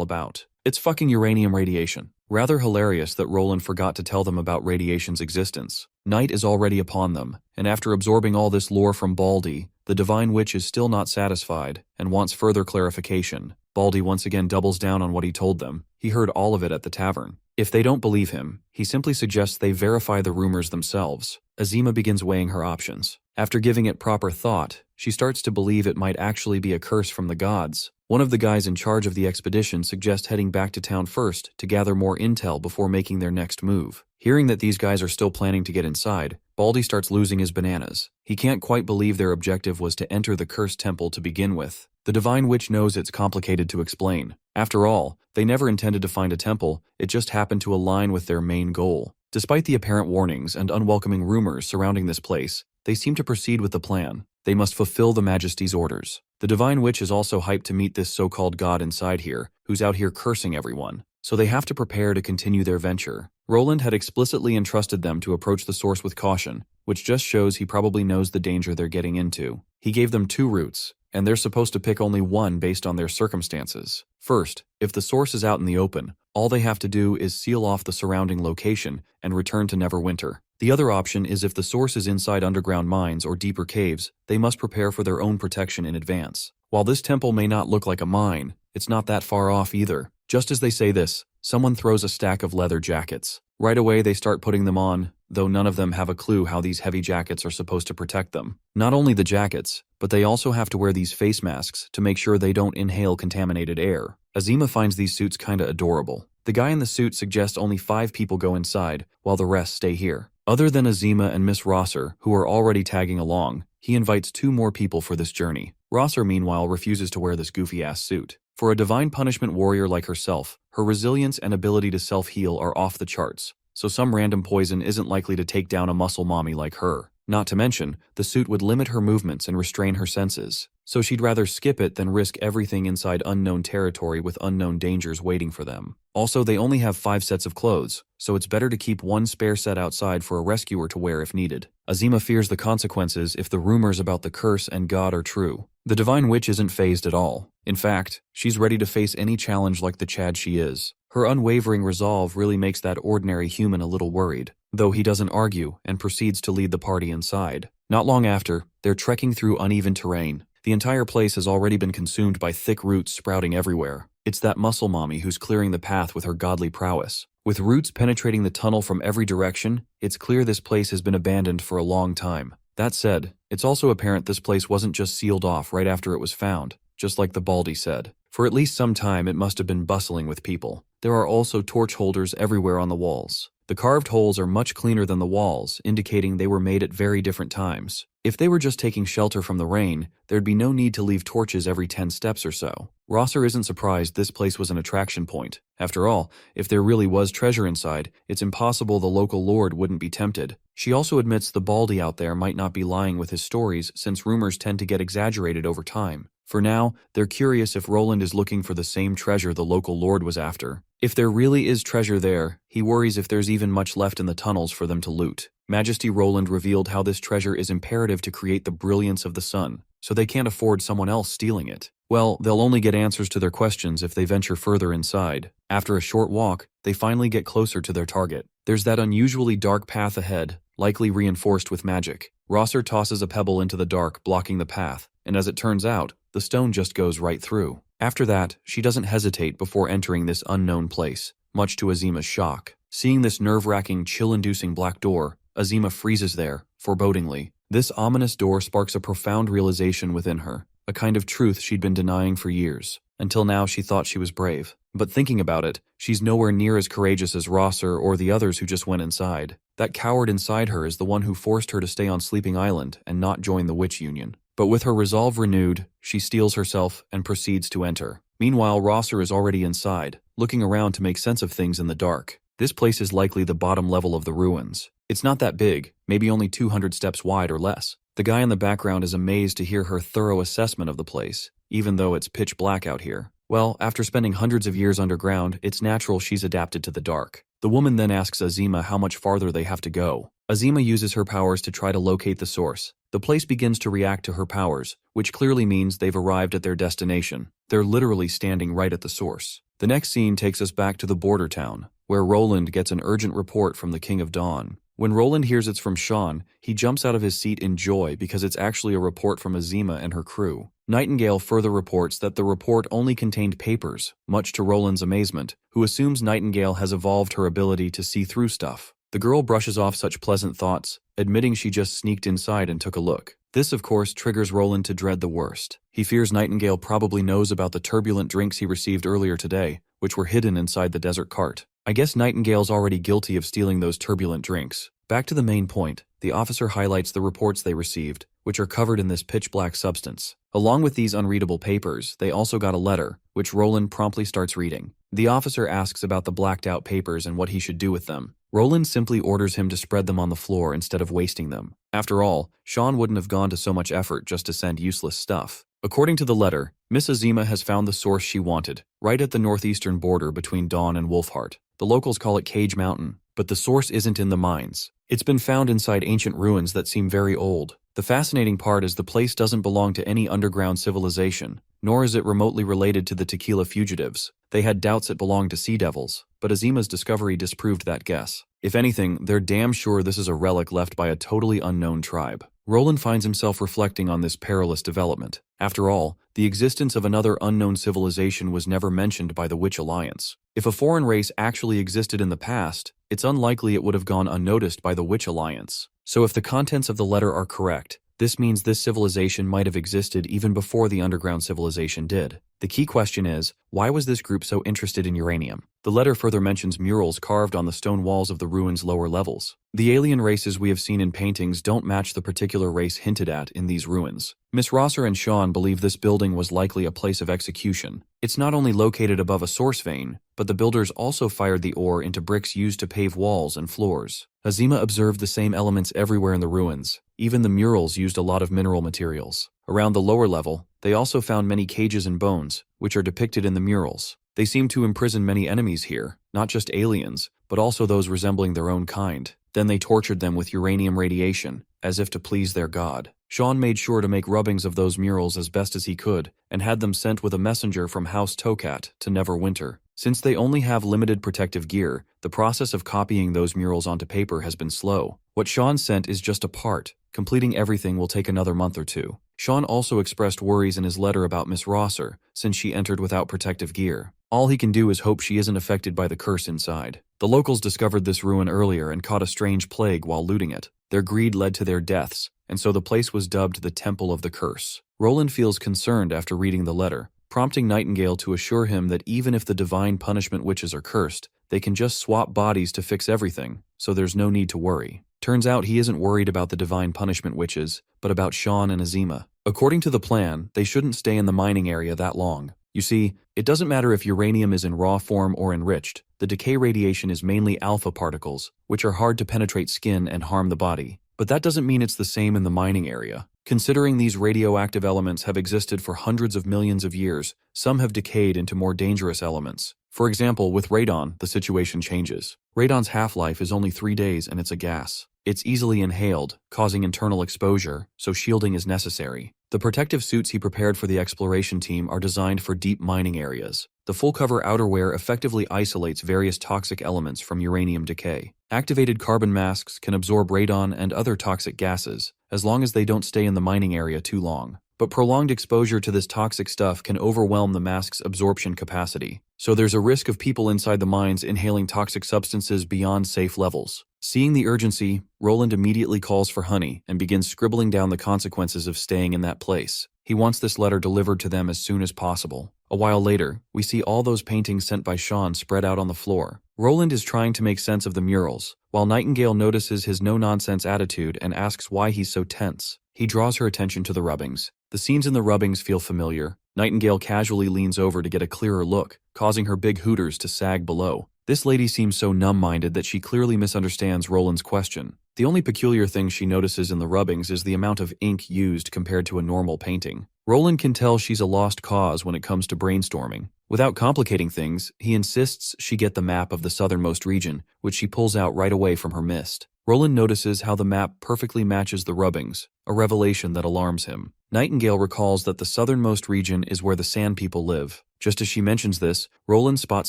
[SPEAKER 1] about. It's fucking uranium radiation. Rather hilarious that Roland forgot to tell them about radiation's existence. Night is already upon them, and after absorbing all this lore from Baldy, the Divine Witch is still not satisfied and wants further clarification. Baldy once again doubles down on what he told them. He heard all of it at the tavern. If they don't believe him, he simply suggests they verify the rumors themselves. Azima begins weighing her options. After giving it proper thought, she starts to believe it might actually be a curse from the gods. One of the guys in charge of the expedition suggests heading back to town first to gather more intel before making their next move. Hearing that these guys are still planning to get inside, Baldy starts losing his bananas. He can't quite believe their objective was to enter the cursed temple to begin with. The Divine Witch knows it's complicated to explain. After all, they never intended to find a temple, it just happened to align with their main goal. Despite the apparent warnings and unwelcoming rumors surrounding this place, they seem to proceed with the plan. They must fulfill the Majesty's orders. The Divine Witch is also hyped to meet this so-called god inside here, who's out here cursing everyone. So they have to prepare to continue their venture. Roland had explicitly entrusted them to approach the source with caution, which just shows he probably knows the danger they're getting into. He gave them 2 routes, and they're supposed to pick only one based on their circumstances. First, if the source is out in the open, all they have to do is seal off the surrounding location and return to Neverwinter. The other option is if the source is inside underground mines or deeper caves, they must prepare for their own protection in advance. While this temple may not look like a mine, it's not that far off either. Just as they say this, someone throws a stack of leather jackets. Right away they start putting them on, though none of them have a clue how these heavy jackets are supposed to protect them. Not only the jackets, but they also have to wear these face masks to make sure they don't inhale contaminated air. Azima finds these suits kinda adorable. The guy in the suit suggests only 5 people go inside, while the rest stay here. Other than Azima and Miss Rosser, who are already tagging along, he invites 2 more people for this journey. Rosser, meanwhile, refuses to wear this goofy-ass suit. For a divine punishment warrior like herself, her resilience and ability to self-heal are off the charts, so some random poison isn't likely to take down a muscle mommy like her. Not to mention, the suit would limit her movements and restrain her senses, so she'd rather skip it than risk everything inside unknown territory with unknown dangers waiting for them. Also, they only have 5 sets of clothes, so it's better to keep one spare set outside for a rescuer to wear if needed. Azima fears the consequences if the rumors about the curse and God are true. The Divine Witch isn't fazed at all. In fact, she's ready to face any challenge like the Chad she is. Her unwavering resolve really makes that ordinary human a little worried, though he doesn't argue and proceeds to lead the party inside. Not long after, they're trekking through uneven terrain. The entire place has already been consumed by thick roots sprouting everywhere. It's that muscle mommy who's clearing the path with her godly prowess. With roots penetrating the tunnel from every direction, it's clear this place has been abandoned for a long time. That said, it's also apparent this place wasn't just sealed off right after it was found, just like the Baldy said. For at least some time it must have been bustling with people. There are also torch holders everywhere on the walls. The carved holes are much cleaner than the walls, indicating they were made at very different times. If they were just taking shelter from the rain, there'd be no need to leave torches every 10 steps or so. Rosser isn't surprised this place was an attraction point. After all, if there really was treasure inside, it's impossible the local lord wouldn't be tempted. She also admits the Baldy out there might not be lying with his stories, since rumors tend to get exaggerated over time. For now, they're curious if Roland is looking for the same treasure the local lord was after. If there really is treasure there, he worries if there's even much left in the tunnels for them to loot. Majesty Roland revealed how this treasure is imperative to create the brilliance of the sun, so they can't afford someone else stealing it. Well, they'll only get answers to their questions if they venture further inside. After a short walk, they finally get closer to their target. There's that unusually dark path ahead, likely reinforced with magic. Rosser tosses a pebble into the dark, blocking the path, and as it turns out, the stone just goes right through. After that, she doesn't hesitate before entering this unknown place, much to Azima's shock. Seeing this nerve-wracking, chill-inducing black door, Azima freezes there, forebodingly. This ominous door sparks a profound realization within her, a kind of truth she'd been denying for years. Until now, she thought she was brave. But thinking about it, she's nowhere near as courageous as Rosser or the others who just went inside. That coward inside her is the one who forced her to stay on Sleeping Island and not join the Witch Union. But with her resolve renewed, she steels herself and proceeds to enter. Meanwhile, Rosser is already inside, looking around to make sense of things in the dark. This place is likely the bottom level of the ruins. It's not that big, maybe only 200 steps wide or less. The guy in the background is amazed to hear her thorough assessment of the place, even though it's pitch black out here. Well, after spending hundreds of years underground, it's natural she's adapted to the dark. The woman then asks Azima how much farther they have to go. Azima uses her powers to try to locate the source. The place begins to react to her powers, which clearly means they've arrived at their destination. They're literally standing right at the source. The next scene takes us back to the border town, where Roland gets an urgent report from the King of Dawn. When Roland hears it's from Sean, he jumps out of his seat in joy because it's actually a report from Azima and her crew. Nightingale further reports that the report only contained papers, much to Roland's amazement, who assumes Nightingale has evolved her ability to see through stuff. The girl brushes off such pleasant thoughts, admitting she just sneaked inside and took a look. This, of course, triggers Roland to dread the worst. He fears Nightingale probably knows about the turbulent drinks he received earlier today, which were hidden inside the desert cart. I guess Nightingale's already guilty of stealing those turbulent drinks. Back to the main point, the officer highlights the reports they received, which are covered in this pitch-black substance. Along with these unreadable papers, they also got a letter, which Roland promptly starts reading. The officer asks about the blacked-out papers and what he should do with them. Roland simply orders him to spread them on the floor instead of wasting them. After all, Sean wouldn't have gone to so much effort just to send useless stuff. According to the letter, Miss Azima has found the source she wanted, right at the northeastern border between Dawn and Wolfheart. The locals call it Cage Mountain, but the source isn't in the mines. It's been found inside ancient ruins that seem very old. The fascinating part is the place doesn't belong to any underground civilization, nor is it remotely related to the Tequila fugitives. They had doubts it belonged to sea devils, but Azima's discovery disproved that guess. If anything, they're damn sure this is a relic left by a totally unknown tribe. Roland finds himself reflecting on this perilous development. After all, the existence of another unknown civilization was never mentioned by the Witch Alliance. If a foreign race actually existed in the past, it's unlikely it would have gone unnoticed by the Witch Alliance. So if the contents of the letter are correct, this means this civilization might have existed even before the underground civilization did. The key question is, why was this group so interested in uranium? The letter further mentions murals carved on the stone walls of the ruins' lower levels. The alien races we have seen in paintings don't match the particular race hinted at in these ruins. Miss Rosser and Sean believe this building was likely a place of execution. It's not only located above a source vein, but the builders also fired the ore into bricks used to pave walls and floors. Azima observed the same elements everywhere in the ruins. Even the murals used a lot of mineral materials. Around the lower level, they also found many cages and bones, which are depicted in the murals. They seem to imprison many enemies here, not just aliens, but also those resembling their own kind. Then they tortured them with uranium radiation, as if to please their god. Sean made sure to make rubbings of those murals as best as he could, and had them sent with a messenger from House Tokat to Neverwinter. Since they only have limited protective gear, the process of copying those murals onto paper has been slow. What Sean sent is just a part. Completing everything will take another month or two. Sean also expressed worries in his letter about Miss Rosser, since she entered without protective gear. All he can do is hope she isn't affected by the curse inside. The locals discovered this ruin earlier and caught a strange plague while looting it. Their greed led to their deaths, and so the place was dubbed the Temple of the Curse. Roland feels concerned after reading the letter, prompting Nightingale to assure him that even if the divine punishment witches are cursed, they can just swap bodies to fix everything, so there's no need to worry. Turns out he isn't worried about the divine punishment witches, but about Sean and Azima. According to the plan, they shouldn't stay in the mining area that long. You see, it doesn't matter if uranium is in raw form or enriched, the decay radiation is mainly alpha particles, which are hard to penetrate skin and harm the body. But that doesn't mean it's the same in the mining area. Considering these radioactive elements have existed for hundreds of millions of years, some have decayed into more dangerous elements. For example, with radon, the situation changes. Radon's half-life is only 3 days and it's a gas. It's easily inhaled, causing internal exposure, so shielding is necessary. The protective suits he prepared for the exploration team are designed for deep mining areas. The full-cover outerwear effectively isolates various toxic elements from uranium decay. Activated carbon masks can absorb radon and other toxic gases, as long as they don't stay in the mining area too long. But prolonged exposure to this toxic stuff can overwhelm the mask's absorption capacity, so there's a risk of people inside the mines inhaling toxic substances beyond safe levels. Seeing the urgency, Roland immediately calls for Honey and begins scribbling down the consequences of staying in that place. He wants this letter delivered to them as soon as possible. A while later, we see all those paintings sent by Sean spread out on the floor. Roland is trying to make sense of the murals, while Nightingale notices his no-nonsense attitude and asks why he's so tense. He draws her attention to the rubbings. The scenes in the rubbings feel familiar. Nightingale casually leans over to get a clearer look, causing her big hooters to sag below. This lady seems so numb-minded that she clearly misunderstands Roland's question. The only peculiar thing she notices in the rubbings is the amount of ink used compared to a normal painting. Roland can tell she's a lost cause when it comes to brainstorming. Without complicating things, he insists she get the map of the southernmost region, which she pulls out right away from her mist. Roland notices how the map perfectly matches the rubbings, a revelation that alarms him. Nightingale recalls that the southernmost region is where the Sand People live. Just as she mentions this, Roland spots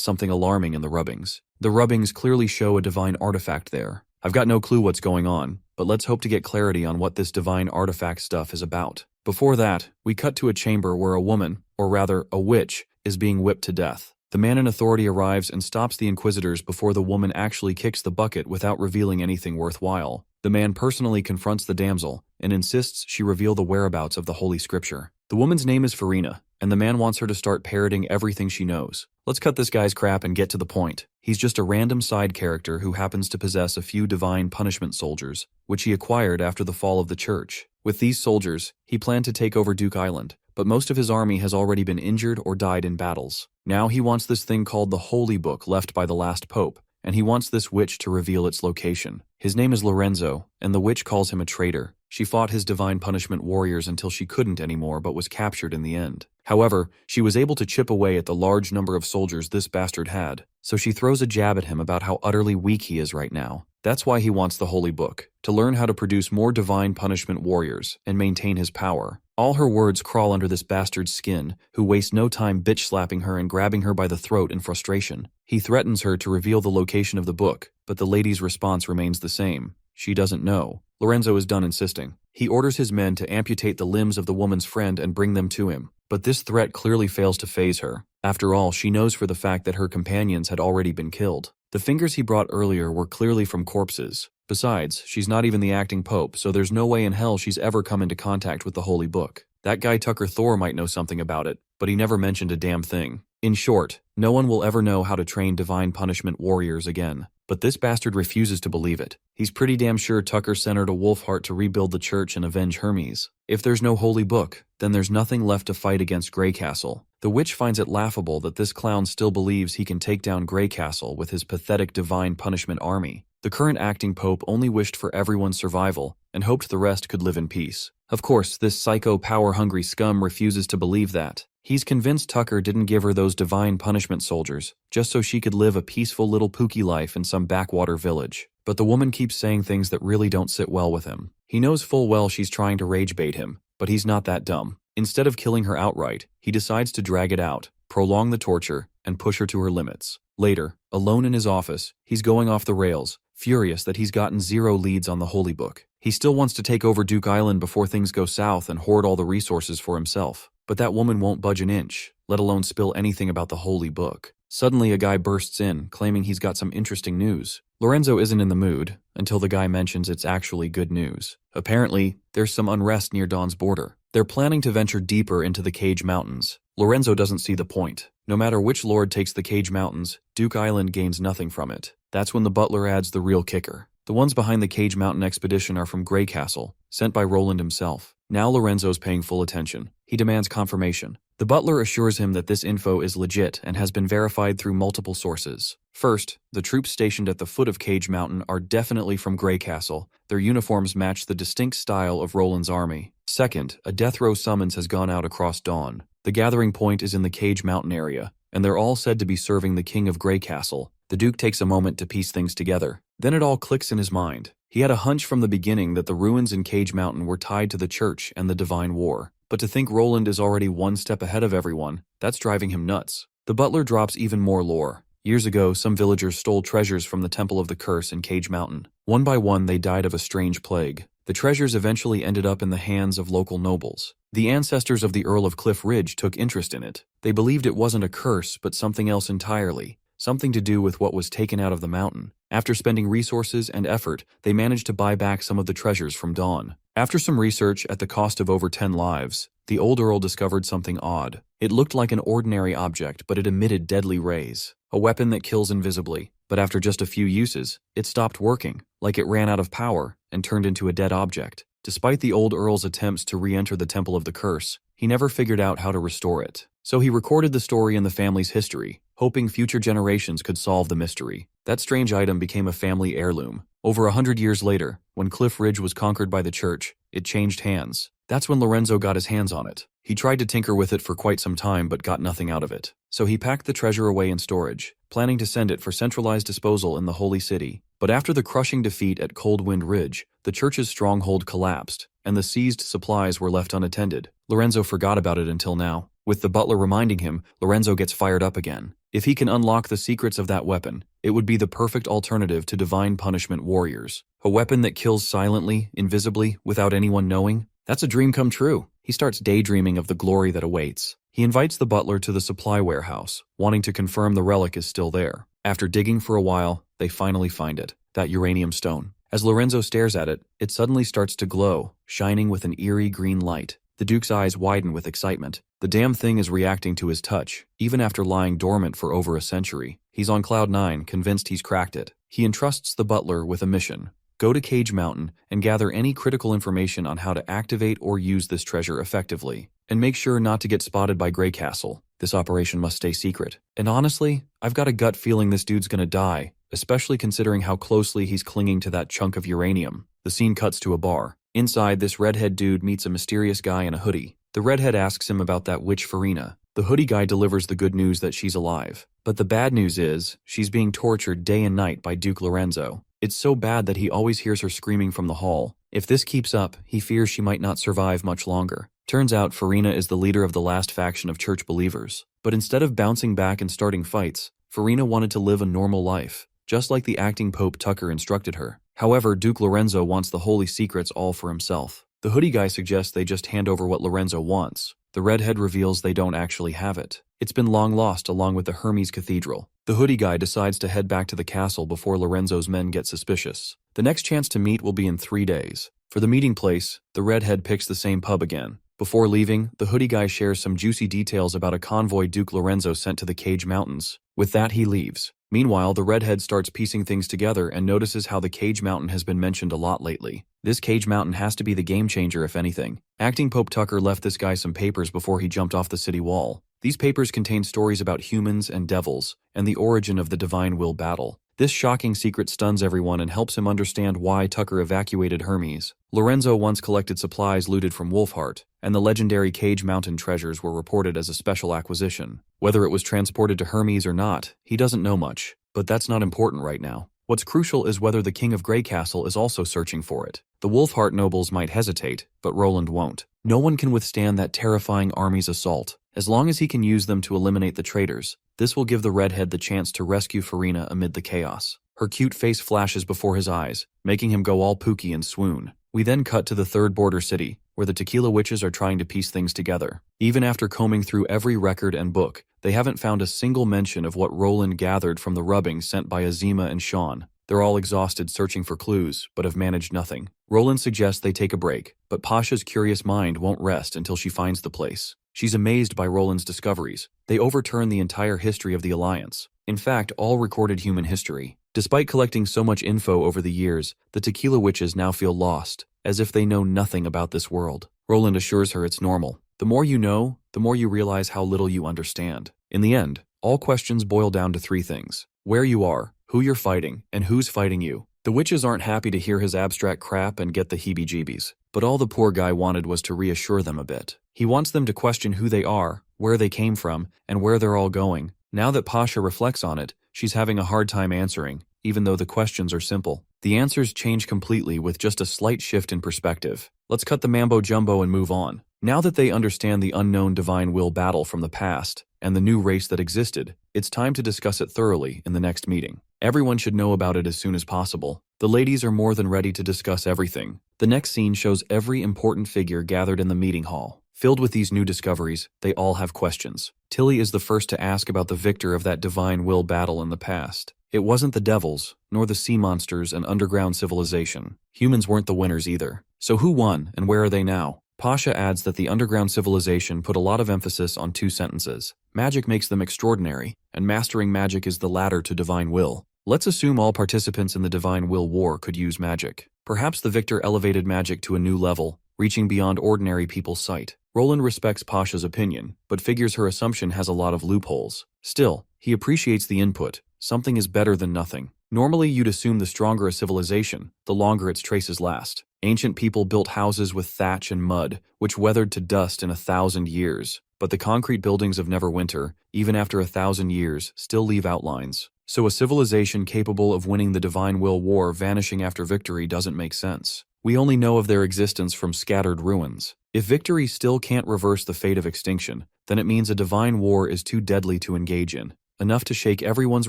[SPEAKER 1] something alarming in the rubbings. The rubbings clearly show a divine artifact there. I've got no clue what's going on, but let's hope to get clarity on what this divine artifact stuff is about. Before that, we cut to a chamber where a woman, or rather a witch, is being whipped to death. The man in authority arrives and stops the Inquisitors before the woman actually kicks the bucket without revealing anything worthwhile. The man personally confronts the damsel and insists she reveal the whereabouts of the Holy Scripture. The woman's name is Farina, and the man wants her to start parroting everything she knows. Let's cut this guy's crap and get to the point. He's just a random side character who happens to possess a few divine punishment soldiers, which he acquired after the fall of the church. With these soldiers, he planned to take over Duke Island, but most of his army has already been injured or died in battles. Now he wants this thing called the Holy Book left by the last pope, and he wants this witch to reveal its location. His name is Lorenzo, and the witch calls him a traitor. She fought his divine punishment warriors until she couldn't anymore but was captured in the end. However, she was able to chip away at the large number of soldiers this bastard had, so she throws a jab at him about how utterly weak he is right now. That's why he wants the Holy Book, to learn how to produce more divine punishment warriors and maintain his power. All her words crawl under this bastard's skin, who wastes no time bitch-slapping her and grabbing her by the throat in frustration. He threatens her to reveal the location of the book, but the lady's response remains the same. She doesn't know. Lorenzo is done insisting. He orders his men to amputate the limbs of the woman's friend and bring them to him. But this threat clearly fails to faze her. After all, she knows for the fact that her companions had already been killed. The fingers he brought earlier were clearly from corpses. Besides, she's not even the acting pope, so there's no way in hell she's ever come into contact with the Holy Book. That guy Tucker Thor might know something about it, but he never mentioned a damn thing. In short, no one will ever know how to train divine punishment warriors again. But this bastard refuses to believe it. He's pretty damn sure Tucker sent her to Wolfheart to rebuild the church and avenge Hermes. If there's no holy book, then there's nothing left to fight against Grey Castle. The witch finds it laughable that this clown still believes he can take down Grey Castle with his pathetic divine punishment army. The current acting pope only wished for everyone's survival and hoped the rest could live in peace. Of course, this psycho power-hungry scum refuses to believe that. He's convinced Tucker didn't give her those divine punishment soldiers just so she could live a peaceful little pookie life in some backwater village. But the woman keeps saying things that really don't sit well with him. He knows full well she's trying to rage bait him, but he's not that dumb. Instead of killing her outright, he decides to drag it out, prolong the torture, and push her to her limits. Later, alone in his office, he's going off the rails, furious that he's gotten 0 leads on the Holy Book. He still wants to take over Duke Island before things go south and hoard all the resources for himself. But that woman won't budge an inch, let alone spill anything about the Holy Book. Suddenly a guy bursts in, claiming he's got some interesting news. Lorenzo isn't in the mood, until the guy mentions it's actually good news. Apparently, there's some unrest near Dawn's border. They're planning to venture deeper into the Cage Mountains. Lorenzo doesn't see the point. No matter which lord takes the Cage Mountains, Duke Island gains nothing from it. That's when the butler adds the real kicker. The ones behind the Cage Mountain expedition are from Grey Castle, sent by Roland himself. Now Lorenzo's paying full attention. He demands confirmation. The butler assures him that this info is legit and has been verified through multiple sources. First, the troops stationed at the foot of Cage Mountain are definitely from Grey Castle. Their uniforms match the distinct style of Roland's army. Second, a death row summons has gone out across Dawn. The gathering point is in the Cage Mountain area, and they're all said to be serving the king of Grey Castle. The Duke takes a moment to piece things together. Then it all clicks in his mind. He had a hunch from the beginning that the ruins in Cage Mountain were tied to the church and the Divine War. But to think Roland is already one step ahead of everyone, that's driving him nuts. The butler drops even more lore. Years ago, some villagers stole treasures from the Temple of the Curse in Cage Mountain. One by one, they died of a strange plague. The treasures eventually ended up in the hands of local nobles. The ancestors of the Earl of Cliff Ridge took interest in it. They believed it wasn't a curse, but something else entirely. Something to do with what was taken out of the mountain. After spending resources and effort, they managed to buy back some of the treasures from Dawn. After some research at the cost of over 10 lives, the old Earl discovered something odd. It looked like an ordinary object, but it emitted deadly rays. A weapon that kills invisibly. But after just a few uses, it stopped working, like it ran out of power, and turned into a dead object. Despite the old Earl's attempts to re-enter the Temple of the Curse, he never figured out how to restore it. So he recorded the story in the family's history, hoping future generations could solve the mystery. That strange item became a family heirloom. Over 100 years later, when Cliff Ridge was conquered by the church, it changed hands. That's when Lorenzo got his hands on it. He tried to tinker with it for quite some time but got nothing out of it. So he packed the treasure away in storage, planning to send it for centralized disposal in the Holy City. But after the crushing defeat at Cold Wind Ridge, the church's stronghold collapsed, and the seized supplies were left unattended. Lorenzo forgot about it until now. With the butler reminding him, Lorenzo gets fired up again. If he can unlock the secrets of that weapon, it would be the perfect alternative to divine punishment warriors. A weapon that kills silently, invisibly, without anyone knowing? That's a dream come true. He starts daydreaming of the glory that awaits. He invites the butler to the supply warehouse, wanting to confirm the relic is still there. After digging for a while, they finally find it, that uranium stone. As Lorenzo stares at it, it suddenly starts to glow, shining with an eerie green light. The Duke's eyes widen with excitement. The damn thing is reacting to his touch, even after lying dormant for over a century. He's on cloud 9, convinced he's cracked it. He entrusts the butler with a mission. Go to Cage Mountain and gather any critical information on how to activate or use this treasure effectively. And make sure not to get spotted by Grey Castle. This operation must stay secret. And honestly, I've got a gut feeling this dude's gonna die, especially considering how closely he's clinging to that chunk of uranium. The scene cuts to a bar. Inside, this redhead dude meets a mysterious guy in a hoodie. The redhead asks him about that witch Farina. The hoodie guy delivers the good news that she's alive. But the bad news is, she's being tortured day and night by Duke Lorenzo. It's so bad that he always hears her screaming from the hall. If this keeps up, he fears she might not survive much longer. Turns out Farina is the leader of the last faction of church believers. But instead of bouncing back and starting fights, Farina wanted to live a normal life, just like the acting Pope Tucker instructed her. However, Duke Lorenzo wants the holy secrets all for himself. The hoodie guy suggests they just hand over what Lorenzo wants. The redhead reveals they don't actually have it. It's been long lost along with the Hermes Cathedral. The hoodie guy decides to head back to the castle before Lorenzo's men get suspicious. The next chance to meet will be in 3 days. For the meeting place, the redhead picks the same pub again. Before leaving, the hoodie guy shares some juicy details about a convoy Duke Lorenzo sent to the Cage Mountains. With that, he leaves. Meanwhile, the redhead starts piecing things together and notices how the Cage Mountain has been mentioned a lot lately. This Cage Mountain has to be the game changer if anything. Acting Pope Tucker left this guy some papers before he jumped off the city wall. These papers contain stories about humans and devils, and the origin of the Divine Will battle. This shocking secret stuns everyone and helps him understand why Tucker evacuated Hermes. Lorenzo once collected supplies looted from Wolfheart, and the legendary Cage Mountain treasures were reported as a special acquisition. Whether it was transported to Hermes or not, he doesn't know much, but that's not important right now. What's crucial is whether the King of Grey Castle is also searching for it. The Wolfheart nobles might hesitate, but Roland won't. No one can withstand that terrifying army's assault. As long as he can use them to eliminate the traitors, this will give the redhead the chance to rescue Farina amid the chaos. Her cute face flashes before his eyes, making him go all pooky and swoon. We then cut to the third border city, where the Tequila witches are trying to piece things together. Even after combing through every record and book, they haven't found a single mention of what Roland gathered from the rubbing sent by Azima and Sean. They're all exhausted searching for clues, but have managed nothing. Roland suggests they take a break, but Pasha's curious mind won't rest until she finds the place. She's amazed by Roland's discoveries. They overturn the entire history of the Alliance. In fact, all recorded human history. Despite collecting so much info over the years, the Tequila witches now feel lost, as if they know nothing about this world. Roland assures her it's normal. The more you know, the more you realize how little you understand. In the end, all questions boil down to 3 things: where you are, who you're fighting, and who's fighting you. The witches aren't happy to hear his abstract crap and get the heebie-jeebies, but all the poor guy wanted was to reassure them a bit. He wants them to question who they are, where they came from, and where they're all going. Now that Pasha reflects on it, she's having a hard time answering, even though the questions are simple. The answers change completely with just a slight shift in perspective. Let's cut the mambo-jumbo and move on. Now that they understand the unknown Divine Will battle from the past, and the new race that existed, it's time to discuss it thoroughly in the next meeting. Everyone should know about it as soon as possible. The ladies are more than ready to discuss everything. The next scene shows every important figure gathered in the meeting hall. Filled with these new discoveries, they all have questions. Tilly is the first to ask about the victor of that Divine Will battle in the past. It wasn't the devils, nor the sea monsters and underground civilization. Humans weren't the winners either. So who won, and where are they now? Pasha adds that the underground civilization put a lot of emphasis on 2 sentences. Magic makes them extraordinary, and mastering magic is the ladder to Divine Will. Let's assume all participants in the Divine Will War could use magic. Perhaps the victor elevated magic to a new level, reaching beyond ordinary people's sight. Roland respects Pasha's opinion, but figures her assumption has a lot of loopholes. Still, he appreciates the input. Something is better than nothing. Normally you'd assume the stronger a civilization, the longer its traces last. Ancient people built houses with thatch and mud, which weathered to dust in 1,000 years. But the concrete buildings of Neverwinter, even after 1,000 years, still leave outlines. So a civilization capable of winning the Divine Will War vanishing after victory doesn't make sense. We only know of their existence from scattered ruins. If victory still can't reverse the fate of extinction, then it means a divine war is too deadly to engage in, enough to shake everyone's